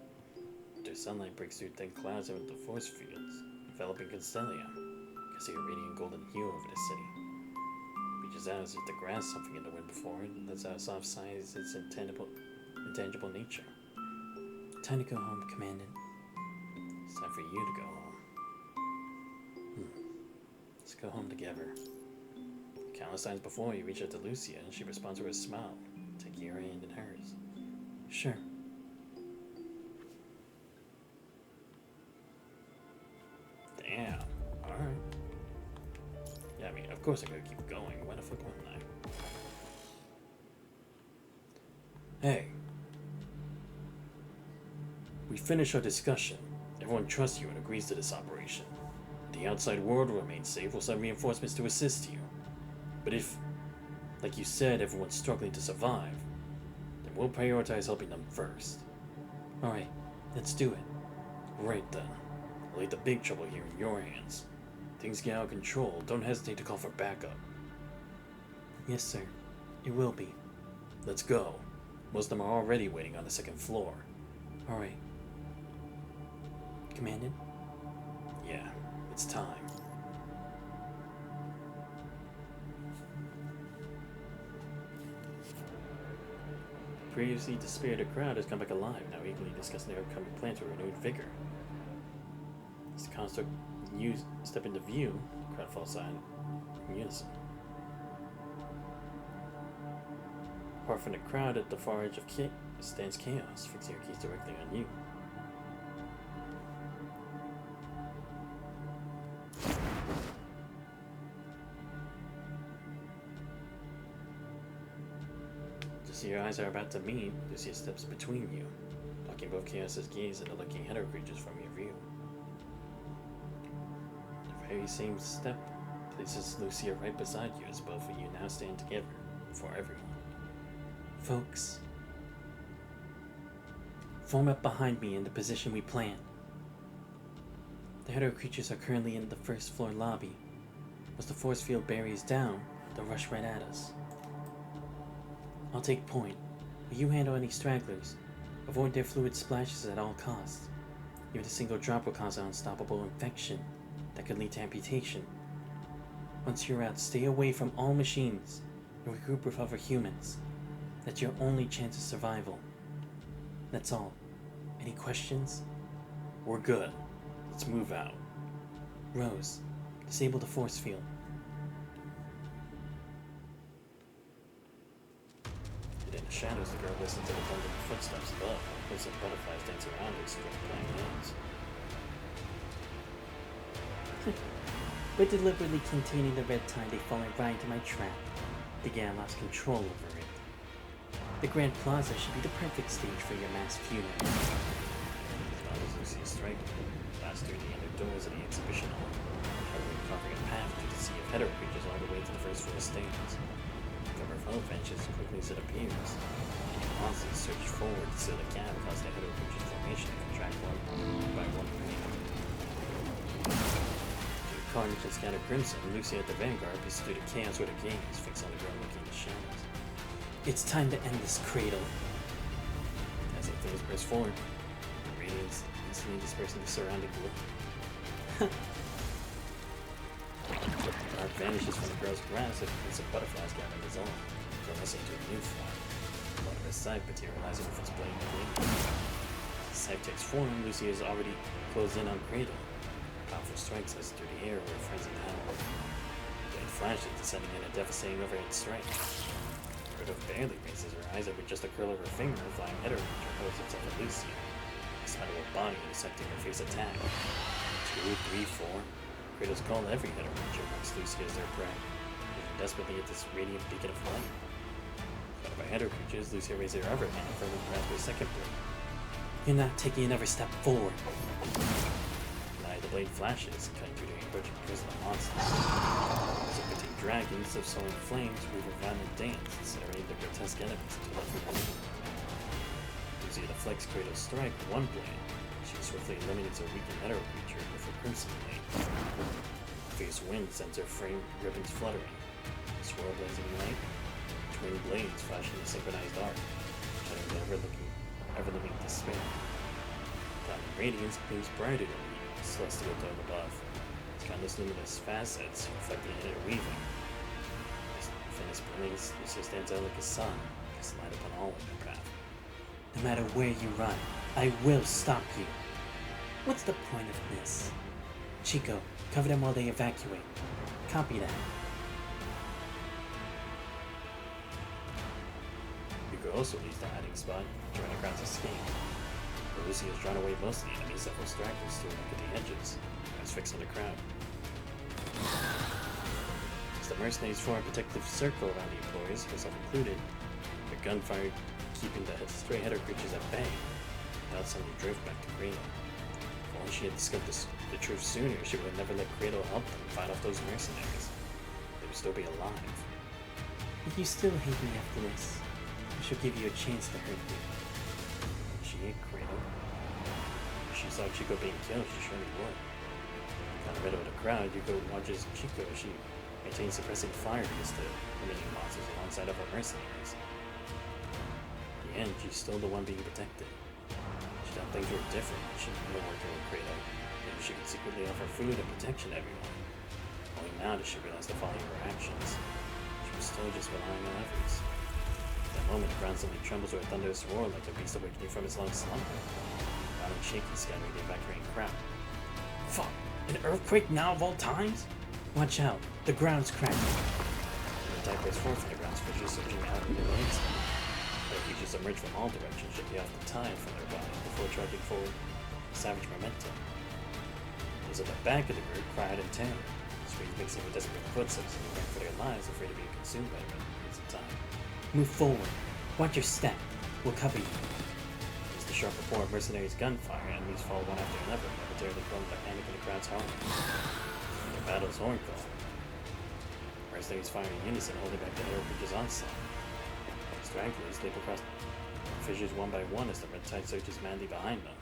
After sunlight breaks through thin clouds and with the force fields, enveloping Constellia, you can see a radiant golden hue over the city. Reaches out as if to grasp something in the wind before it, and lets out a soft sigh as its intangible nature. Time to go home, Commandant. It's time for you to go home. Let's go home together. Countless times before, you reach out to Lucia, and she responds with a smile, taking your hand in hers. Sure. Damn. Alright. Yeah, I mean, of course I gotta keep going. Why the fuck wouldn't I? Hey. We finish our discussion. Everyone trusts you and agrees to this operation. The outside world will remain safe. We'll send reinforcements to assist you. But if, like you said, everyone's struggling to survive, then we'll prioritize helping them first. Alright, let's do it. Right then. We'll leave the big trouble here in your hands. Things get out of control. Don't hesitate to call for backup. Yes, sir. It will be. Let's go. Most of them are already waiting on the second floor. Alright. Commandant? Yeah, it's time. Previously dispirited crowd has come back alive, now eagerly discussing their upcoming plans with renewed vigor. As the construct step into view, the crowd falls silent in unison. Apart from the crowd at the far edge of stands Chaos, fixing her keys directly on you. Just as your eyes are about to meet, Lucia steps between you, blocking both Chaos's gaze and the lurking hetero creatures from your view. The very same step places Lucia right beside you as both of you now stand together before everyone. Folks, form up behind me in the position we planned. The hetero creatures are currently in the first floor lobby. Once the force field barriers down, they'll rush right at us. I'll take point. Will you handle any stragglers? Avoid their fluid splashes at all costs. Even a single drop will cause an unstoppable infection that could lead to amputation. Once you're out, stay away from all machines and regroup with other humans. That's your only chance of survival. That's all. Any questions? We're good. Let's move out. Rose, disable the force field. And in the shadows, the girl listens to the thumping footsteps above. There's butterflies dancing around her, string playing hands. By deliberately containing the red tide, they fall right into my trap. The gang lost control over it. The Grand Plaza should be the perfect stage for your mass funeral. As long as Lucia strike, pass through the inner doors of the exhibition hall, carving a path through the sea of hetero creatures all the way to the first floor stage. From her fellow benches, quickly as it appears, and you honestly search forward to see the gap across the hetero creatures' formation and contract one by one creature. To the carnage and scattered crimson, Lucia at the vanguard pieces through the chaos with her gaze fixed on the girl looking in the shadows. It's time to end this cradle. As the things burst forward, the radiance instantly dispersing the surrounding glow. The arc vanishes from the girl's grasp as a piece of butterflies gather dissolve, coalescing into a new form. One of his scythe materializing with its blade gleaming. As the scythe takes form, Lucia is already closed in on Cradle. Powerful strikes us through the air with a frenzied howl. The Blade flashes, descending in a devastating overhead strike. Kratos barely raises her eyes, and with just a curl of her finger, a flying header creature hurls itself at Lucia, expendable body intercepting her face attack. 2, 3, 4. Kratos called every header creature marks Lucia as their prey, looking desperately at this radiant beacon of light. But by header creatures, Lucia raises her other hand and firmly grabs her second blade. You're not taking another step forward. The blade flashes, cutting through the encroaching prison of monsters. Serpentine dragons of soaring flames weave a violent dance, incinerating the grotesque enemies to left behind. Lucia deflects Kratos' strike with one blade. She swiftly eliminates a weakened hetero creature with her crimson blade. A fierce wind sends her frame ribbons fluttering. A swirl blazing light, twin blades flashing a synchronized arc, shedding the ever-living despair. Diamond radiance gleams brighter than celestial dome above. Its countless luminous facets reflecting interweaving. Within its brilliance, Lucia stands out like a sun, casts light upon all in her path. No matter where you run, I will stop you. What's the point of this? Chico, cover them while they evacuate. Copy that. Yuko also leaves the hiding spot, trying to ground's escape. Lucia has drawn away most of the enemies that will stragglers still look at the edges, as fixed on the crowd. As the mercenaries form a protective circle around the employees, herself included, their gunfire keeping the stray header creatures at bay, without sending drift back to Credo. If only she had discovered the truth sooner, she would have never let Credo help them fight off those mercenaries. They would still be alive. If you still hate me after this, I shall give you a chance to hurt me. She ate Credo. If she saw Chico being killed, she surely would. Down the middle of the crowd, Yuko watches Chico as she maintains suppressing fire against the remaining monsters alongside of her mercenaries. In the end, she's still the one being protected. She thought things were different. She didn't work with Credo. Maybe she could secretly offer food and protection to everyone. Only now does she realize the folly of her actions. She was still just relying on others. At that moment, the ground suddenly trembles with a thunderous roar like a beast awakening from its long slumber. Loud and shaky, scattering the evacuating crowd. Fuck! An earthquake now of all times? Watch out, the ground's cracking. The attack breaks forth from the ground's fissures, surging out into the instant. The creatures emerge from all directions, shaking off the time from their bodies before charging forward with savage momentum. Those at the back of the group cry out in terror, screams mixing with desperate footsteps as they ran for their lives, afraid of being consumed by the remnants of time. Move forward. Watch your step. We'll cover you. As the sharp report of mercenaries' gunfire, enemies fall one after another, momentarily quelled the panic in the crowd's heart. The battle's horn call. Mercenaries fire in unison, holding back the air creature's onslaught. Stragglers leap across fissures one by one as the red tide surges madly behind them.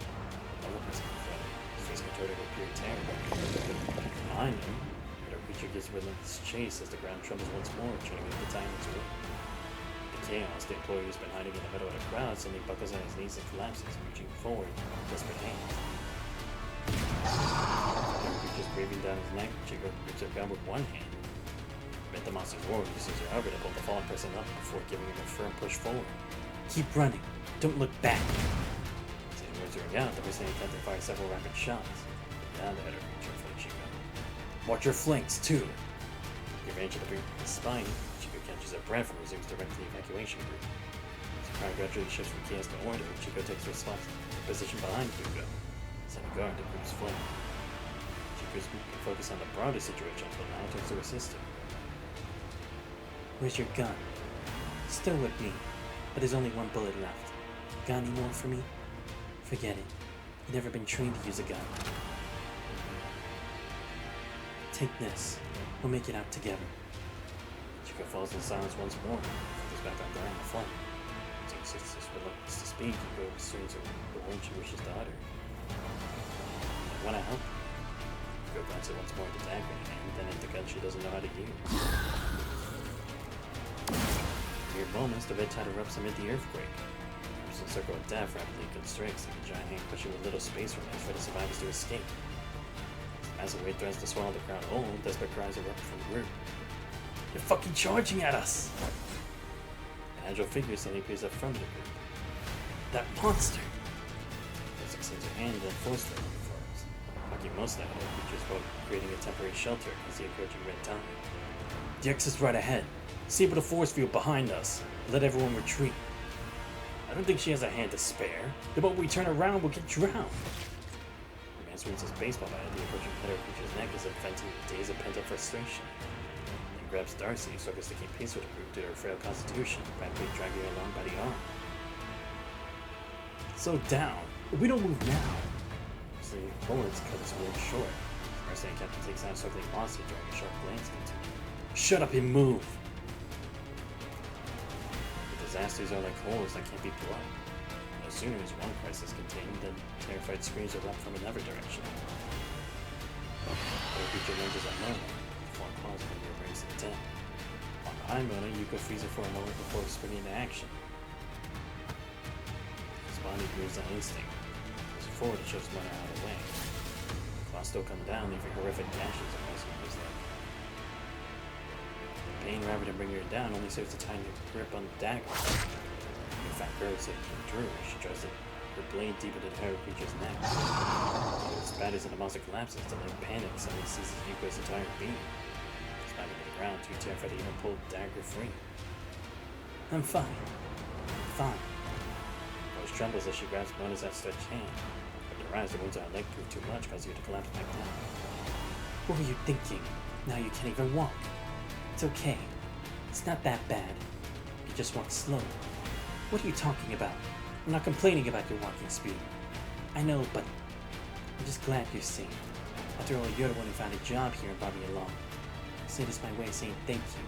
No one is confronted, his face contorted with pure terror. Behind him, the creature gives relentless chase as the ground trembles once more, turning up the time its way. The chaos, the employee who's been hiding in the middle of the crowd suddenly buckles on his knees and collapses, reaching forward with desperate hands. The creature's breathing down his neck, Chico grips her gun with one hand. Amid the monster's roar, he uses her elbow to pull the fallen person up before giving him a firm push forward. Keep running. Don't look back. As the words ring out, the mercenary captain fires several rapid shots. Now the header creature for Chico. Watch your flanks, too. The range of the spine, Chico catches her breath and resumes directing the evacuation group. As the crowd gradually shifts from chaos to order, Chico takes her position behind Hugo, setting guard the group's flank. Chico's group can focus on the broader situation until now turns to her sister. Where's your gun? Still with me, but there's only one bullet left. Got any more for me? Forget it. You've never been trained to use a gun. Take this. We'll make it out together. Chico falls in silence once more, focus back on guard on the flank. As he insists his reluctance to speak, Hugo discerns the word she wishes to utter. I want to help you. Hugo glances once more at the dagger in her hand, then at the gun she doesn't know how to use. In mere moments, the red tide erupts amid the earthquake. The crystal circle of death rapidly constricts, like a giant hand pushing with little space remains for the survivors to escape. As the weight threatens to swallow the crowd whole, desperate cries erupt from the group. You're fucking charging at us! An agile figure suddenly appears up front of the group. That monster! Those extends her hand and forcefully unfurls, knocking most of the other creatures while creating a temporary shelter against the approaching red tide. The exit's right ahead. Disable the force field behind us. Let everyone retreat. I don't think she has a hand to spare. The moment we turn around, we'll get drowned. The man swings his baseball bat at the approaching Peter Creature's neck as if venting days of pent-up frustration. Then grabs Darcy, who struggles to keep pace with the group due to her frail constitution, practically dragging her along by the arm. Slow down. If we don't move now. The bullets cut his words short. The mercenary captain takes out a circling monster during a sharp glance into him. Shut up and move! The disasters are like holes that can't be plugged. No sooner is one crisis contained than terrified screams erupt from another direction. The creature lunges at Mona, before pausing and embracing the tent. On behind Mona, Yuko frees her for a moment before springing into action. His body moves on instinct. Forward, it shoves Mona out of the way. The claws still come down, leaving horrific gashes across his leg. The pain rather than bringing her down only serves to tighten her grip on the dagger. The fat girl said Drew as she drives her blade deep into the terror creature's neck. It spatters and the monster collapses. The leg panics and he seizes Yuko's entire being. Spattered to the ground, too terrified to even pull the dagger free. I'm fine. I'm fine. Rose trembles as she grabs Mona's outstretched hand. The wounds on her leg proved too much, causing her to collapse back down. What were you thinking? Now you can't even walk. It's okay. It's not that bad. You just walk slow. What are you talking about? I'm not complaining about your walking speed. I know, but I'm just glad you're safe. After all, you're the one who found a job here and brought me along. I say this my way of saying thank you.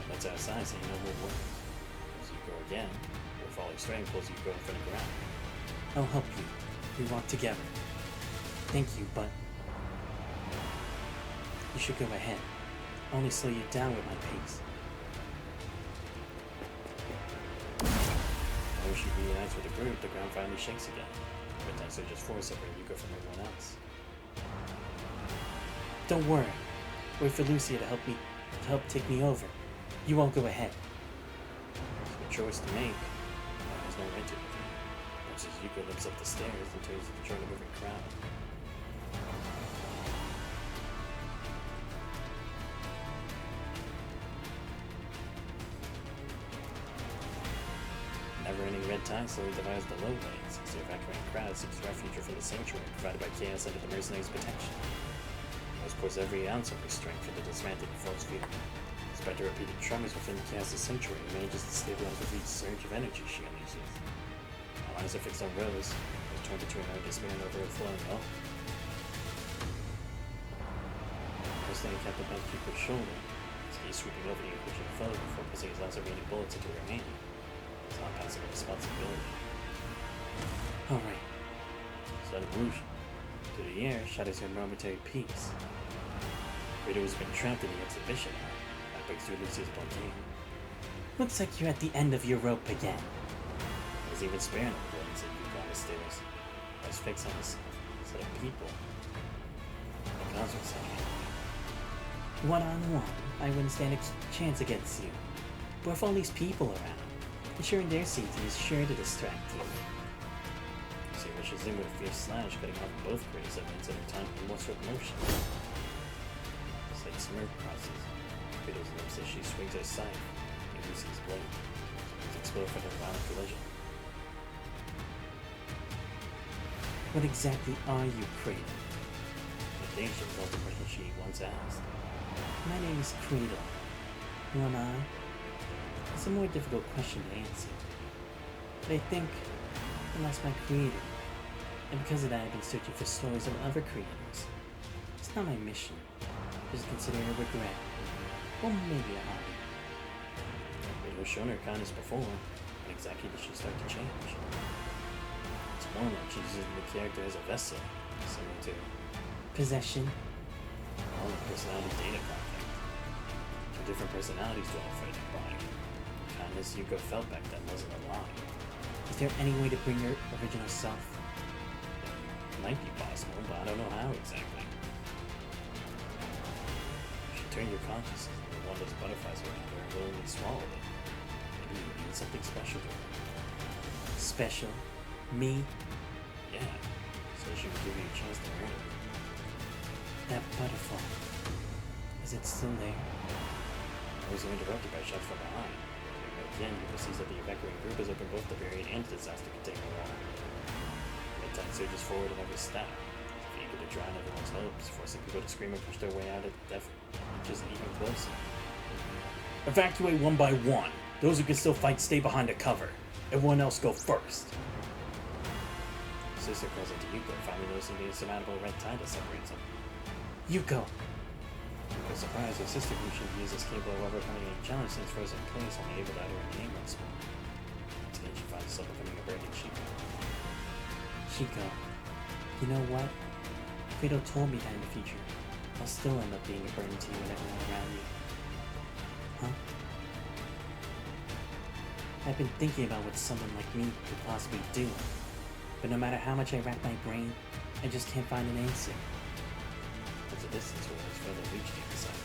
That's outside, saying no more words. As you go again, her falling strength pulls you go in front of the ground. I'll help you. We walk together. Thank you, but you should go ahead. I'll only slow you down with my pace. When she reunites with the group, the ground finally shakes again. But then surges forward, separating Yuko from everyone else. Don't worry. Wait for Lucia to help take me over. You won't go ahead. It's a choice to make. There's no right to it. As Yuko limps up the stairs and turns to join the moving crowd. Never-ending red tide slowly divides the low lanes as the evacuating crowd seeks refuge from the sanctuary provided by chaos under the mercenaries' protection. Rose pours every ounce of her strength into dismantling the force field. Despite the repeated tremors within chaos' sanctuary, manages to stabilize with each surge of energy she unleashes. Eyes are fixed on Rose, who's torn between her despair and overflowing hope. Rose then kept above Yuko's shoulder, as he's sweeping over the approaching foe before putting his last remaining bullets into her hand. It's not passing a responsibility. Alright. Sudden whoosh through the air shatters her momentary peace. Rita has been trapped in the exhibition hall. That breaks through Lucia's blockade. Looks like you're at the end of your rope again. There's even sparing of buildings that Yuko on the stairs. I was fixed on this set of people. The concert center. One-on-one, I wouldn't stand a chance against you. But with all these people around, ensuring their safety is sure to distract you. She rushes in with a fierce slash, cutting off both greatest events in her time in one swift motion. A slight smirk crosses Rita's lips as she swings her scythe and Lucy's blade. It's explode from her violent collision. What exactly are you, Cradle? The danger was the question she once asked. My name is Cradle. Who am I? It's a more difficult question to answer. But I think I lost my creator. And because of that, I've been searching for stories of other creators. It's not my mission. Just consider it a regret. Or maybe a hobby. Cradle has shown her kindness before. When exactly did she start to change? More like she's using the character as a vessel, similar to possession, or personality data conflict. Two different personalities dwell inside your body. The kindness Yuko felt back then wasn't a lie. Is there any way to bring your original self? It might be possible, but I don't know how exactly. If you turn your consciousness into one of those butterflies around her and willingly swallow it, maybe you mean something special to her. Special? Me? Yeah, so she would give you a chance to earn it. That butterfly. Is Is it still there? I was interrupted by shots from behind. Again, you can see that the evacuating group has opened both the barrier and disaster containment wall. Red Tide surges forward in every step, eager to drown everyone's hopes, forcing people to scream and push their way out of the death just even closer. Evacuate one by one. Those who can still fight stay behind the cover. Everyone else go first. Sister calls out to Yuko, finally noticing the insurmountable red tide that separates them. Yuko. Yuko, surprised, her sister who should use this cable of overcoming any challenge since frozen in place, only able to utter her name once more. Today she finds herself becoming a burning Chico. Chico. You know what? Credo told me that in the future, I'll still end up being a burden to you and everyone around you. Huh? I've been thinking about what someone like me could possibly do, but no matter how much I rack my brain, I just can't find an answer. As a distance will always further reach the other side.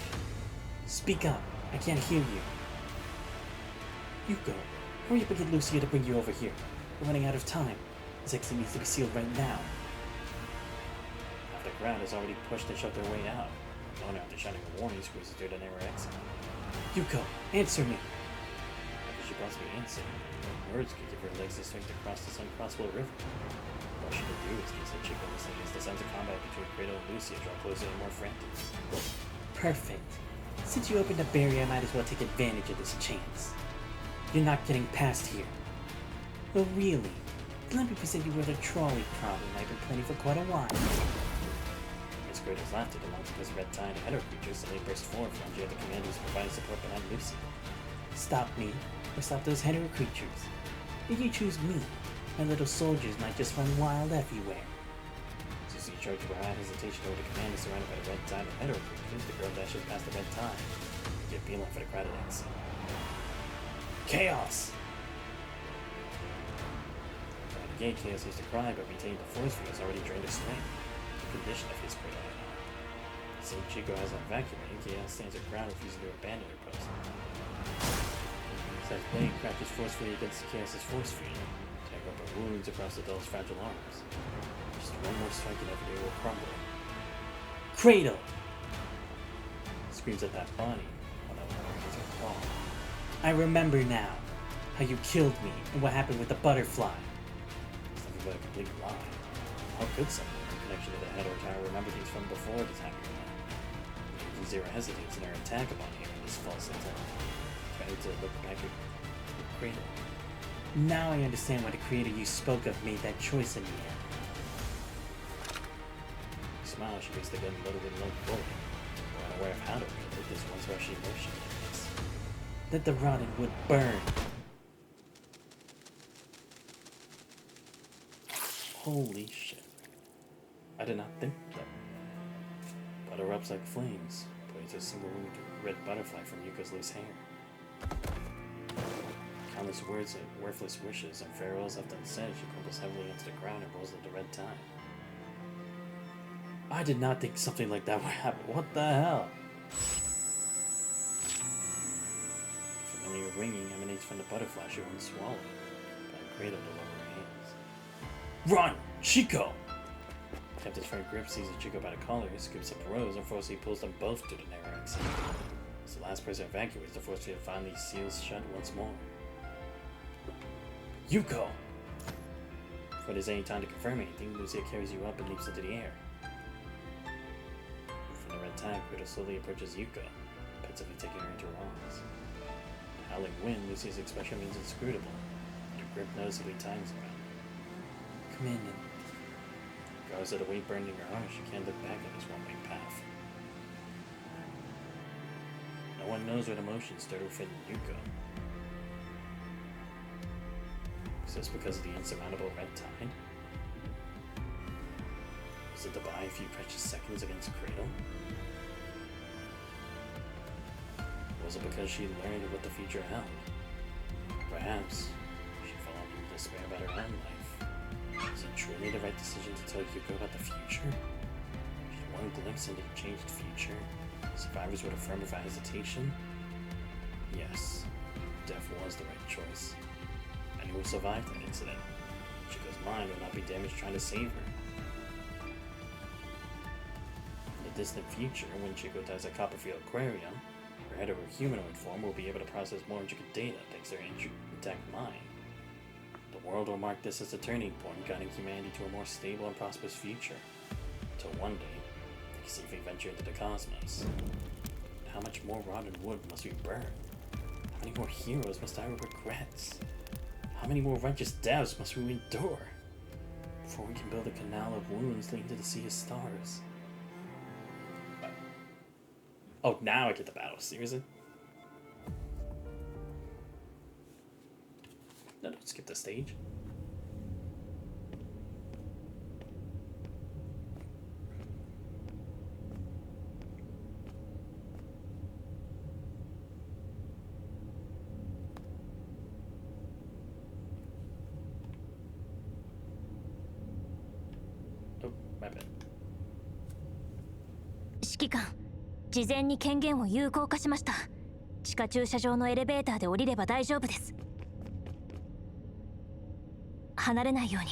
Speak up! I can't hear you. Yuko, hurry up and get Lucia to bring you over here. We're running out of time. This exit needs to be sealed right now. Half the crowd has already pushed and shoved their way out. Mona, after shouting a warning, squeezes through the narrow exit. Yuko, answer me! She possibly answered. Words could give her legs the strength to cross this uncrossable river. All she could do is gaze at Chico, listening as the sounds of combat between Credo and Lucia draw closer and more frantic. Perfect. Since you opened a barrier, I might as well take advantage of this chance. You're not getting past here. Well, really, let me present you with a trolley problem I've been planning for quite a while. As Credo's laughed at the multiple red tide and hetero creatures suddenly burst forward from the other commanders providing support behind Lucia. Stop me, or stop those hetero creatures. If you choose me, my little soldiers might just run wild everywhere. As you charge without hesitation over the commander surrounded by the red tide and hetero creatures, the girl dashes past the red tide. Get beeline for the crowded exit. Chaos! At the gate, Chaos used to cry, but retaining the force field has already drained her strength. The condition of his Credo right now. Since Chico has evacuated, Chaos stands her ground, refusing to abandon her post. As Blade crouches forcefully against Chaos' force field, tearing open wounds across the doll's fragile arms. Just one more strike and every day will crumble. Cradle! Screams at that body, one of them is her claw. I remember now how you killed me and what happened with the butterfly. It's nothing but a complete lie. How could someone in connection to the head or tower remember things from before this happened? Zero hesitates in her attack upon him in this false intent. Trying to look back at Credo. Now I understand why the creator you spoke of made that choice in the end. Smile, she makes the gun loaded with no bullet. Though unaware of how to wield it, this once rushy motion like this. Let the rotting wood burn. Holy shit. I did not think that. But erupts like flames, points a single winged red butterfly from Yuko's loose hair. Countless words and worthless wishes and farewells left unsaid, she crumbles heavily into the ground and rolls into red tide. I did not think something like that would happen. What the hell? Familiar ringing emanates from the butterfly she once swallowed, playing Credo to lower her hands. Run! Chico! Kept his friend Grip seizes Chico by the collar, he scoops up Rose and forcefully pulls them both to the narrow exit. As the last person evacuates, the force field finally seals shut once more. Yuko! Before there's any time to confirm anything, Lucia carries you up and leaps into the air. From the red tide, Credo slowly approaches Yuko, pensively taking her into her arms. The howling wind, Lucia's expression means inscrutable, and her grip noticeably tightens around her. Come in. Regardless of the weight burning her heart, she can't look back at this one-way path. No one knows what emotions stirred within Yuko. Is this because of the insurmountable red tide? Was it to buy a few precious seconds against Cradle? Was it because she learned what the future held? Perhaps she fell under despair about her own life. Was it truly the right decision to tell Yuko about the future? Just one glimpse into the changed future. Survivors would affirm without hesitation. Yes, death was the right choice. And who survived that incident? Chico's mind would not be damaged trying to save her. The distant future, when Chikota's a Copperfield aquarium, her head of her humanoid form will be able to process more intricate data thanks to her intact mind. The world will mark this as a turning point, guiding humanity to a more stable and prosperous future. Until one day, they can safely venture into the cosmos. How much more rotten wood must we burn? How many more heroes must die with regrets? How many more righteous deaths must we endure before we can build a canal of wounds leading to the sea of stars? Oh, now I get the battle. Seriously? No, don't skip the stage. Oh, my bad. 指揮官、事前に権限を有効化しました。地下駐車場のエレベーターで降りれば大丈夫です。離れないように。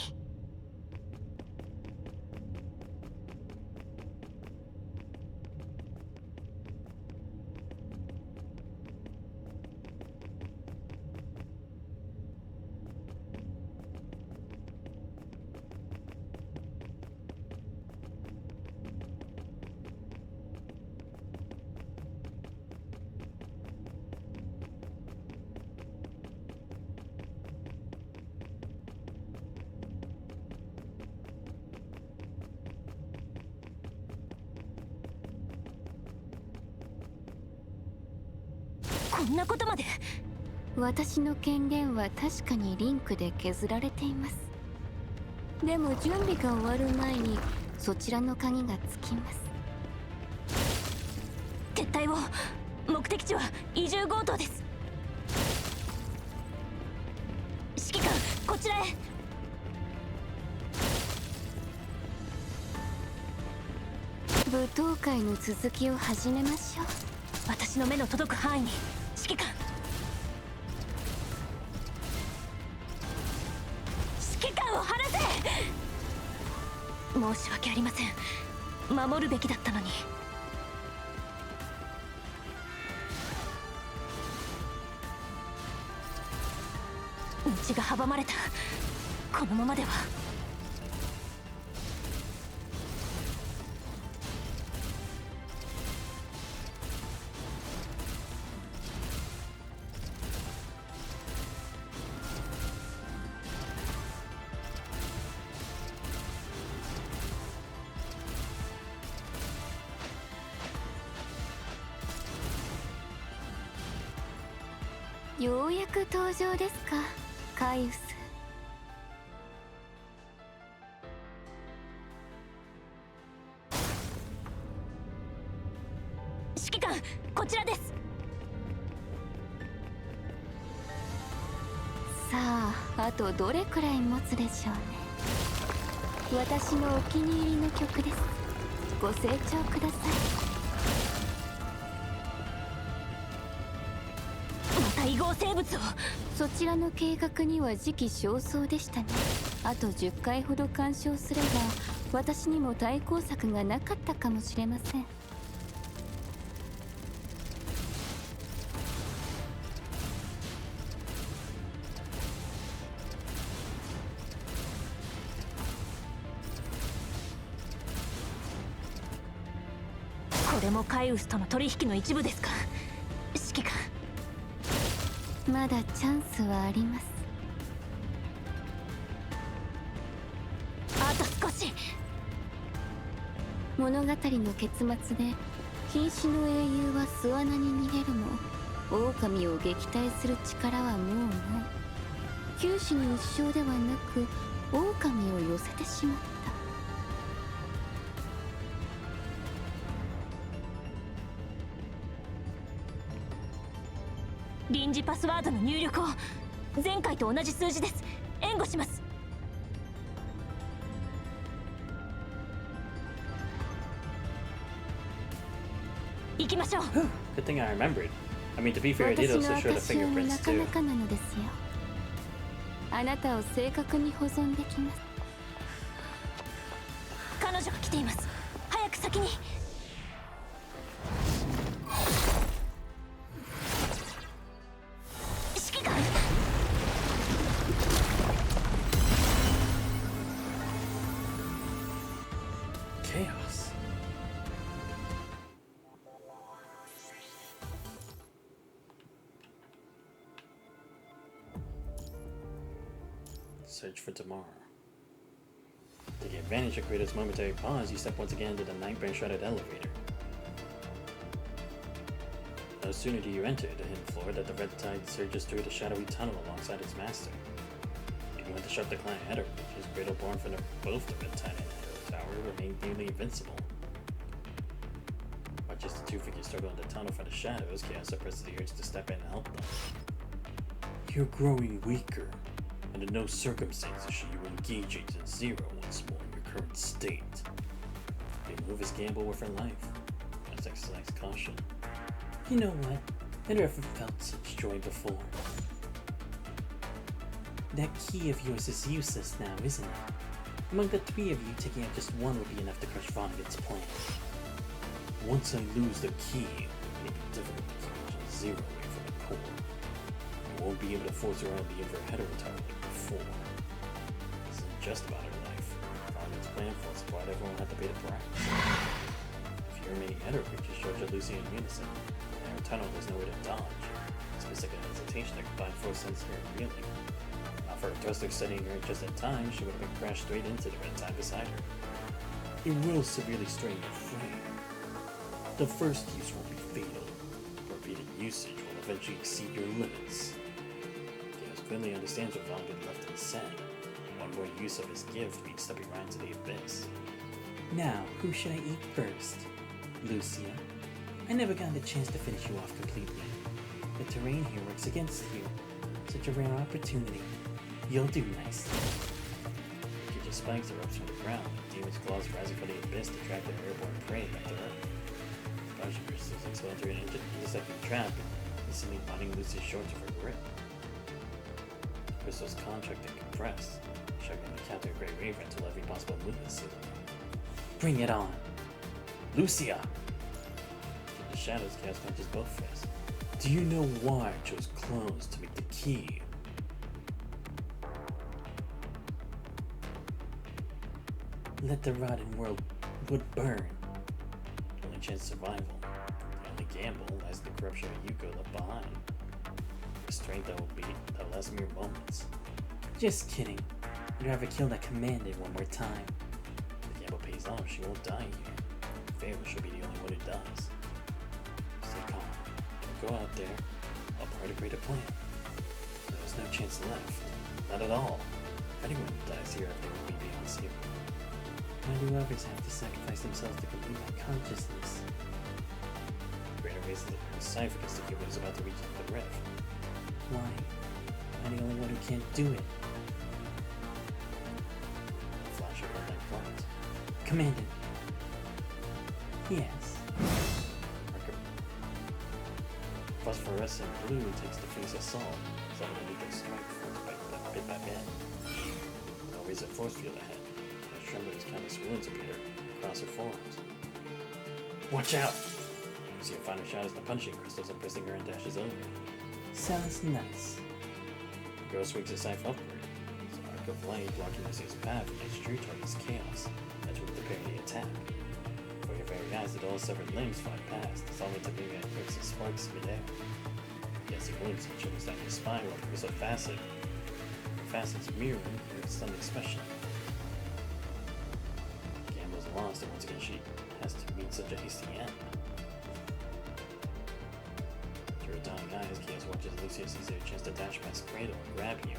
こんなことまで。私の権限は確かにリンクで削られています。でも準備が終わる前にそちらの鍵がつきます。撤退を。目的地は移住強盗です。指揮官、こちらへ。舞踏会の続きを始めましょう。私の目の届く範囲に。指揮官、指揮官を離せ。申し訳ありません。守るべきだったのに。道が阻まれた。このままでは。ようやく登場ですか、カイウス。指揮官、こちらです。さあ、あとどれくらい持つでしょうね。私のお気に入りの曲です。ご清聴ください。異合生物を。そちらの計画には時期尚早でしたね。あと10回ほど干渉すれば私にも対抗策がなかったかもしれません。これもカイウスとの取引の一部ですか、指揮官。まだチャンスはあります。あと少し。物語の結末で瀕死の英雄は巣穴に逃げるも狼を撃退する力はもうない。九死に一生ではなく狼を寄せてしまった。臨時パスワードの入力を。前回と同じ数字です。援護します。行きましょう。Good thing I remembered. I mean, to be fair, I did 私 also の show the 証も fingerprints なか too. なかなのですよ。あなたを正確に保存できます。彼女が来ています。早く先に。search for tomorrow. Taking advantage of Kratos' momentary pause, you step once again into the nightmare-shrouded elevator. No sooner do you enter the hidden floor that the red tide surges through the shadowy tunnel alongside its master. Even with the sharp decline ahead of which is Kratos born from both the red tide and the tower remain nearly invincible. Watch as the two figures struggle in the tunnel from the shadows, Chaos suppresses the urge to step in and help them. You're growing weaker. Under no circumstances should you engage Agent Zero once more in your current state. They move his gamble with her life. That's exercise caution. You know what? I never felt such joy before. That key of yours is useless now, isn't it? Among the three of you, taking out just one would be enough to crush Vonnegut's plan. Once I lose the key, it will be difficult to keep Agent Zero away from the core. I won't be able to force her on the Inverheader entirely like before. This isn't just about her life. Vonnegut's plan falls apart, everyone will have to pay the price. If your remaining Ether creatures charge at Lucy in unison, and her tunnel there's nowhere to dodge. Specific hesitation that combined force sense her immediately. Not for a thruster studying her just in time, she would have been crashed straight into the red tide beside her. It will severely strain your frame. The first use will be fatal. Repeated usage will eventually exceed your limits. Chaos clearly understands what Vonnegut left unsaid. One more use of his gift means stepping right into the abyss. Now, who should I eat first? Lucia? I never got the chance to finish you off completely. The terrain here works against you. Such a rare opportunity. You'll do nicely. Creature spikes erupts from the ground, demon's claws rising from the abyss to track their airborne prey back to Earth. Bunch of crystals expel through an intersecting trap, instantly binding Lucy's shorts with her grip. Crystals contract and compress, shoving the counter Grey Raven until every possible movement seal. Bring it on! Lucia! In the shadows, Chaos punches both fists. Do you know why I chose clones to make the key? Let the rotten world would burn. The only chance of survival. The only gamble lies in the corruption of Yuko left behind. Restraint that lasts mere moments. Just kidding. You'd rather kill that commandant one more time. If the gamble pays off, she won't die here. Fail, she'll be the only one who does. Stay calm. Go out there. I'll try to create a plan. There's no chance left. Not at all. If anyone dies here, everything will be beyond zero. Why do others have to sacrifice themselves to complete my consciousness? Greater raises her cipher because the human is about to reach the rift. Why? I'm the only one who can't do it. Flash of red light flies. Commandant. Yes. Phosphorescent blue takes the face assault, suddenly they strike forth bit by bit. Always a force field ahead. A tremendous countless wounds appear across her forearms. Watch out! You see a final shot as the punching crystals are pressing her and dashes over. Sounds nice. The girl swings her scythe upward. It's an arc of light blocking Lucy's path and its true target's chaos as we prepare the attack. For your very eyes, the dull severed limbs fly past, solving to bring out quips and sparks midair. Yes, he wounds and chills down your spine while the crystal facets mirror your stunned expression. Gamble's lost, and once again she has to meet such a hasty end. Through her dying eyes, Chaos watches Lucia sees a chance to dash past Cradle and grab you,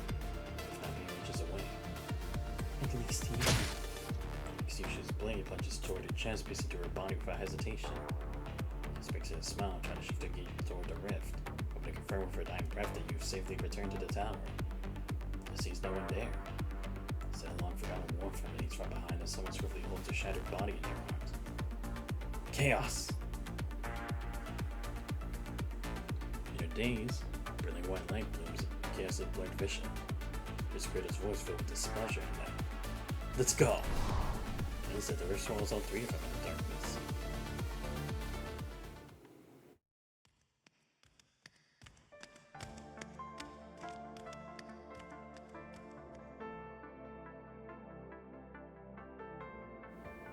if not mere inches away. At least he Exucia's blade plunges toward her chest, piercing through her body without hesitation. He speaks in a smile, trying to shift her gaze toward the rift, hoping to confirm with her dying breath that you've safely returned to the tower. He sees no one there. Instead, a long-forgotten warmth emanates from behind as someone swiftly holds her shattered body in their arms. Chaos! In her daze, brilliant white light blooms in Chaos' blurred vision. His Kratos' voice filled with displeasure and then, let's go! And instead, the rift swallows all three of them in the darkness.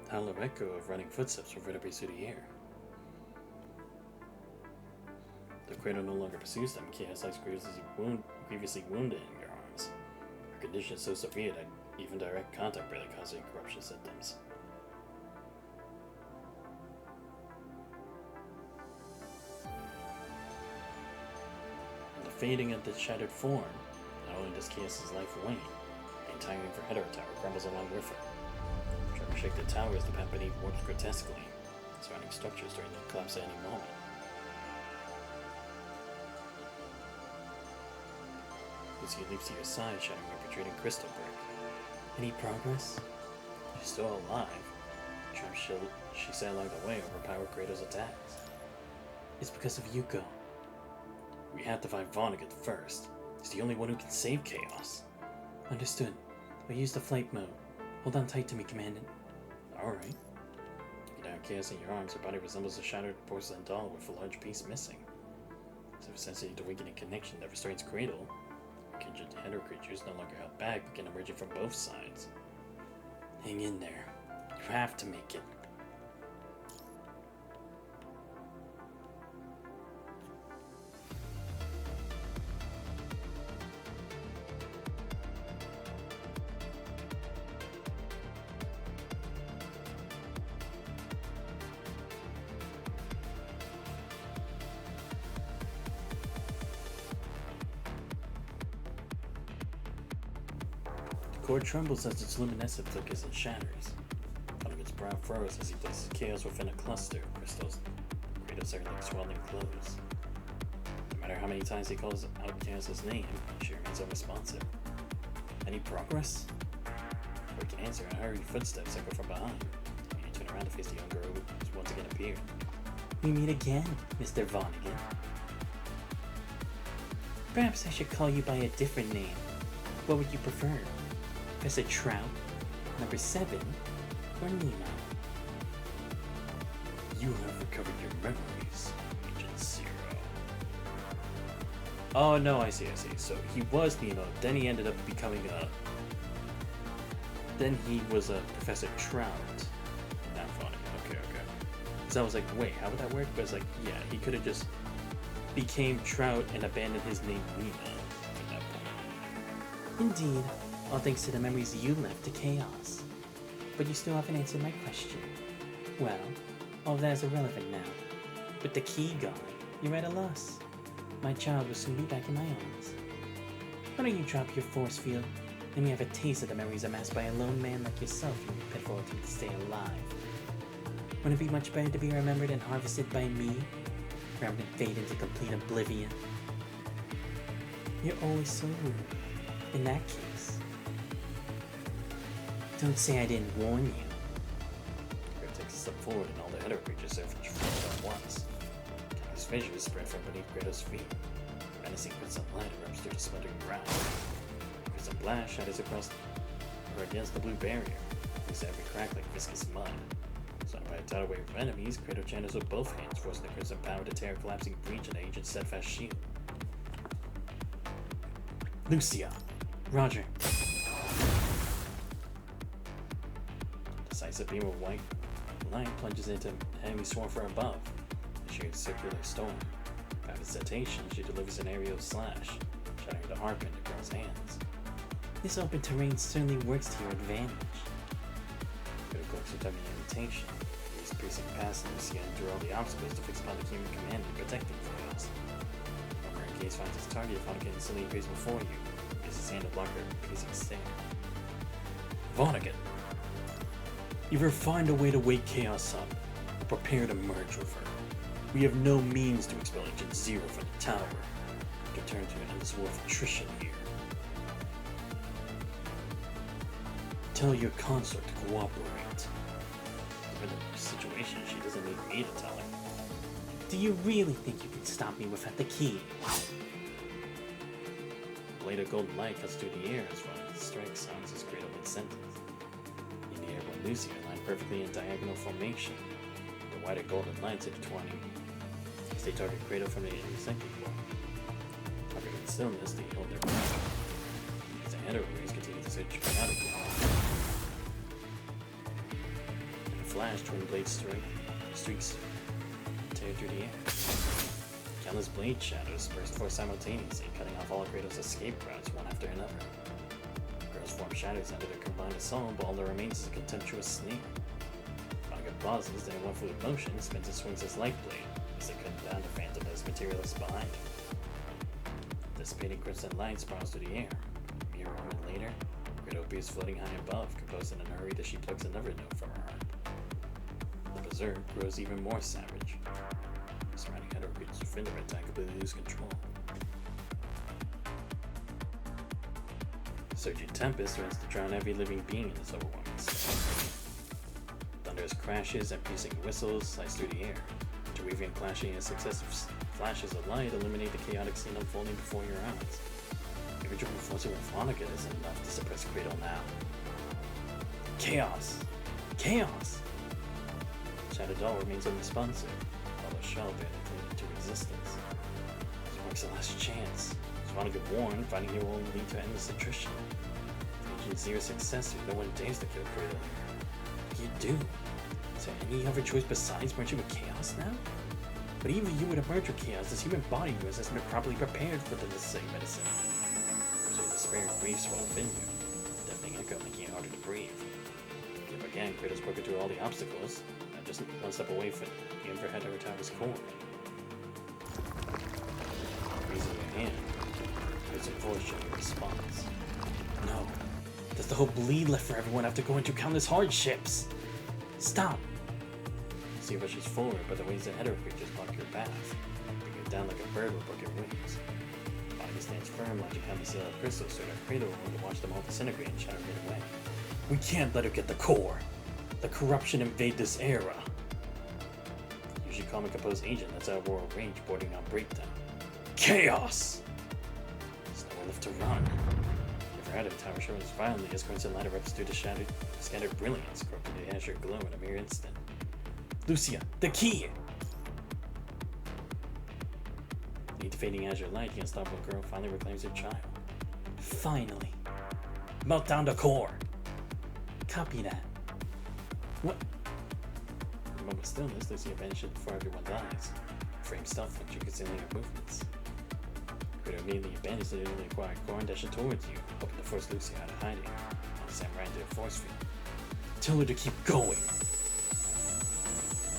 A hollow echo of running footsteps reverberates through the air. The Cradle no longer pursues them. Chaos lies grievously wounded in your arms. Her condition is so severe that even direct contact barely causes any corruption symptoms. And the fading of the shattered form, not only does Chaos' life wane, the entire Inverhedra Tower crumbles along with it. Trying to shake the tower as the path beneath warps grotesquely, surrounding structures during the collapse at any moment. Lucia leaps to your side, shattering a protruding crystal brick. Any progress? She's still alive. Trump she said along the way overpowered Kratos' attacks. It's because of Yuko. We have to find Vonnegut first. He's the only one who can save Chaos. Understood. I'll use the flight mode. Hold on tight to me, Commandant. Alright. You down Chaos in your arms, her body resembles a shattered porcelain doll with a large piece missing. As if sensitive to weakening connection that restrains Cradle, kindred Hedra creatures no longer held back begin emerging from both sides. Hang in there. You have to make it. The core trembles as its luminescent flickers and shatters. One of its brow furrows as he places Chaos within a cluster of crystals. Kratos are like swelling clothes. No matter how many times he calls out Chaos' name, she remains unresponsive. Any progress? Before he can answer, a hurried footsteps echo from behind. And you turn around to face the young girl who has once again appeared. We meet again, Mr. Vonnegut. Perhaps I should call you by a different name. What would you prefer? Professor Trout, number 7, or Nemo? You have recovered your memories, Agent Zero. Oh no, I see. So he was Nemo, then he ended up becoming a... Then he was a Professor Trout. Not funny, okay. So I was like, wait, how would that work? But it's like, yeah, he could have just became Trout and abandoned his name Nemo at that point. Indeed. All thanks to the memories you left to Chaos. But you still haven't answered my question. Well, all that is irrelevant now. With the key gone, you're at a loss. My child will soon be back in my arms. Why don't you drop your force field? Let me have a taste of the memories amassed by a lone man like yourself in your pitiful attempt to stay alive. Wouldn't it be much better to be remembered and harvested by me, rather than fade into complete oblivion? You're always so rude. In that case, don't say I didn't warn you. Kratos takes a step forward and all the Hedra creatures surface at once. Countless fissures spread from beneath Kratos' feet. Menacing crimson light erupts through the smoldering ground. Crimson blast shatters across or against the blue barrier, leaves every crack like viscous mud. Surrounded by a tidal wave of enemies, Kratos channels with both hands, forcing the crimson power to tear a collapsing breach in the agent's steadfast shield. Lucia. Roger. Decisive beam of white light plunges into an enemy swarm from above. A sheer circular storm. By its cetacean, she delivers an aerial slash, shattering the harp into the girl's hands. This open terrain certainly works to your advantage. Critical cloaks without any imitation. These piercing past Lucia endure all the obstacles to fix upon the human command and protecting Chaos. Remember, in case finds its target, Vonnegut instantly appears before you. His hand to block her piercing stare. Vonnegut! You've refined a way to wake Chaos up, and prepare to merge with her. We have no means to expel Agent Zero from the tower, to turn to an endless war of attrition here. Tell your consort to cooperate. Given the situation, she doesn't need me to tell her. Do you really think you can stop me without the key? A blade of golden light cuts through the air as Vonnegut strikes silences Kratos mid-sentence. In the air, when Lucia lined perfectly in diagonal formation, the white and golden lights intertwining as they target Kratos from the enemy second floor. Hovering in stillness, they hold their breath as the Hedra rays continue to search dramatically. In a flash, twin blades streaks tear through the air. Countless blade shadows burst forth simultaneously, cutting off all of Kratos' escape routes one after another. transform shadows under their combined assault, but all that remains is a contemptuous sneer. Vaga pauses, then one foot of motion, spins and swings his light blade, as they cut down the phantom that is materialist behind him. Dissipating crimson light spirals through the air. A mere moment later, Gridopia is floating high above, composed in a hurry that she plucks another note from her harp. The berserk grows even more savage. The surrounding head of creatures defend their attack completely lose control. Surging Tempest threatens to drown every living being in this overwhelming storm. Thunderous crashes and piercing whistles slice through the air, interweaving and clashing as successive flashes of light illuminate the chaotic scene unfolding before your eyes. Every drop of force with Veronica is enough to suppress Cradle now. Chaos! Chaos! Shadow Doll remains unresponsive, while the shell bear clinging into existence. This marks the last chance. As Veronica warned, fighting here will only lead to endless attrition. Reaching zero success, no one dares to kill Cradle here. What do you do? Is there any other choice besides merging with Chaos now? But even if you were to merge with Chaos, this human body of yours hasn't been properly prepared for the necessary medicine. So despair and grief swell within you, a deafening echo making it harder to breathe. Yet again, Kratos broken through all the obstacles, and just one step away from the overhead of her tower's core. Raising your hand, there's a voice showing a response. No, there's the whole bleed left for everyone after going through countless hardships. Stop! See rushes forward, but the waves ahead of her creatures block your path, bring you down like a bird with broken wings. Body stands firm, latching on the seal of crystals, so that Cradle will to watch them all disintegrate and shatter right away. We can't let her get the core! The corruption invade this era! Usually calm and composed agent that's out of Royal Range, bordering on breakdown. Chaos! There's nowhere left to run. Never out of the tower shows violently as Crimson Light erupts through the scattered brilliance, corrupting the azure glow in a mere instant. Lucia, the key! The fading azure light, the unstoppable girl finally reclaims her child. Finally! Melt down the core! Copy that. What? In a moment's stillness, Lucia vanishes before everyone's eyes. Frame stealth function concealing her movements. Critter immediately abandons the newly acquired core and dashes towards you, hoping to force Lucia out of hiding. Sam ran into a force field. Tell her to keep going!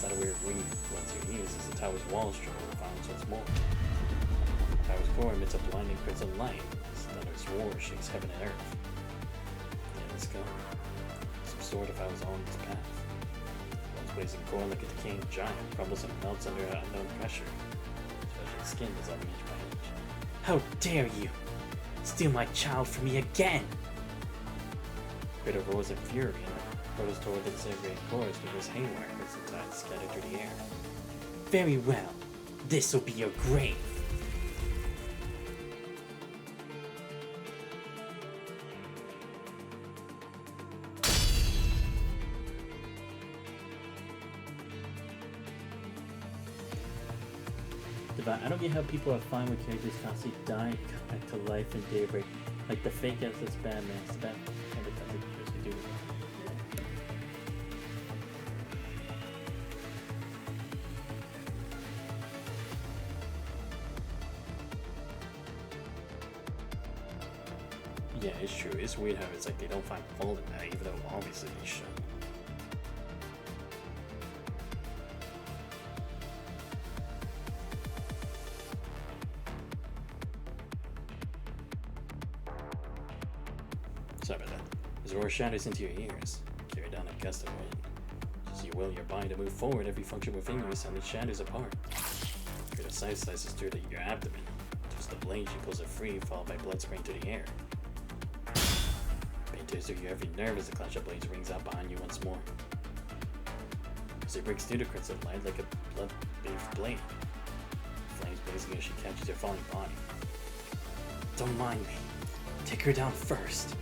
That a weird ring floods your ears as the tower's walls tremble with violence once more. The tower's core emits a blinding crimson light as thunderous roar shakes heaven and earth. Yeah, let's go. Some sort of I was on this path. Once blazing core like a decaying giant crumbles and melts under unknown pressure. Especially skin dissolving inch by inch. How dare you! Steal my child from me again! Critter roars in fury and hurtles toward the disintegrating cores with his haywire crimson tides scattered through the air. Very well. This'll be your grave. I don't get how people are fine with characters constantly dying, come back to life in Daybreak. Like the fake SS Batman, it's that kind of thing they do. Yeah, it's true. It's weird how it's like they don't find fault in that, even though obviously they should. Sorry about that. As roar shatters into your ears, carry down a gust of wind. As you will your body to move forward, every function within you suddenly shatters apart. Your side slices through your abdomen. Twist the blade, she pulls it free, followed by blood spraying through the air. Pain tears through your every nerve as the clash of blades rings out behind you once more. As it breaks through the crimson light like a blood-bathed blade. Flames blazing as she catches your falling body. Don't mind me. Take her down first.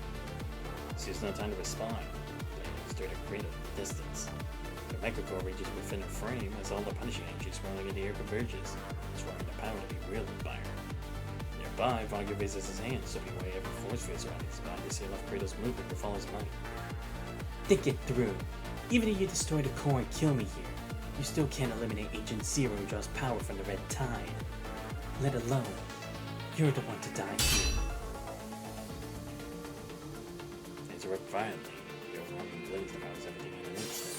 She has no time to respond. Blade stirred a great distance. The microcore reaches within her frame as all the punishing energy swirling in the air converges, swirling the power to be wielded by her. Nearby, Vonnegut raises his hand, stripping away every force field surrounding his body to seal off Kratos' movement before his might. Think it through. Even if you destroy the core and kill me here, you still can't eliminate Agent Zero who draws power from the Red Tide. Let alone, you're the one to die here. erupt violently. The overwhelming blaze devours everything in an instant.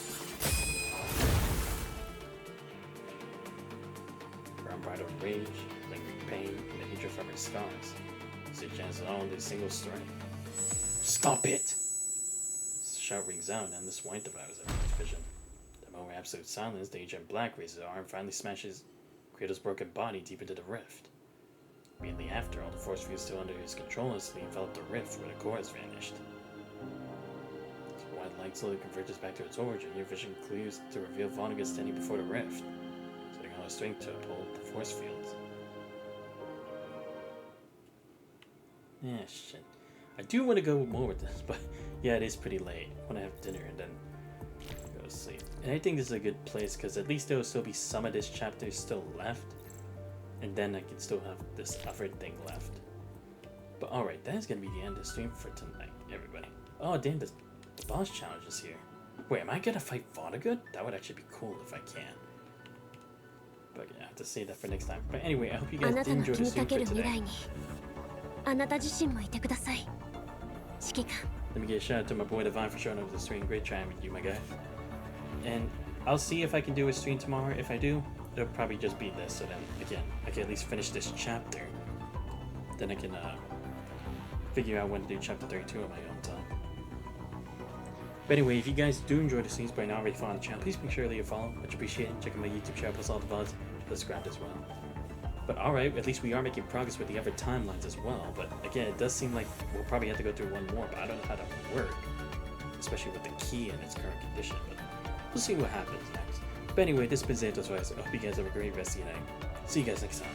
Her unbridled rage, lingering pain, and the hatred from her scars. Suggest all in a single strike. Stop it! The shout rings out, and this white devours everyone's vision. The moment of absolute silence, the agent Black raises his arm and finally smashes Kratos' broken body deep into the rift. Immediately after, all the force fields still under his control as he enveloped the rift where the core has vanished. The white light slowly converges back to its origin. Your vision clears to reveal Vonnegut standing before the rift, setting all his strength to uphold the force fields. Yeah, shit. I do want to go more with this, but yeah, it is pretty late. I want to have dinner and then go to sleep. And I think this is a good place because at least there will still be some of this chapter still left. And then I can still have this other thing left. But alright, that is going to be the end of the stream for tonight, everybody. Oh, damn, the boss challenge is here. Wait, am I going to fight Vonnegut? That would actually be cool if I can. But yeah, I have to save that for next time. But anyway, I hope you guys did enjoy the stream for today. あなた自身もいてください。指揮官。 Let me give a shout out to my boy Divine for showing up to the stream. Great trying with you, my guy. And I'll see if I can do a stream tomorrow. If I do, it'll probably just be this. So then, again, I can at least finish this chapter. Then I can figure out when to do chapter 32 on my own time. But anyway, if you guys do enjoy the streams but are not already following the channel, please make sure to leave a follow. Much appreciated. Check out my YouTube channel, plus all the VODs. Subscribe as well. But alright, at least we are making progress with the other timelines as well. But again, it does seem like we'll probably have to go through one more, but I don't know how that will work. Especially with the key in its current condition. But we'll see what happens next. But anyway, this has been Xantos Wise. I hope you guys have a great rest of your night. See you guys next time.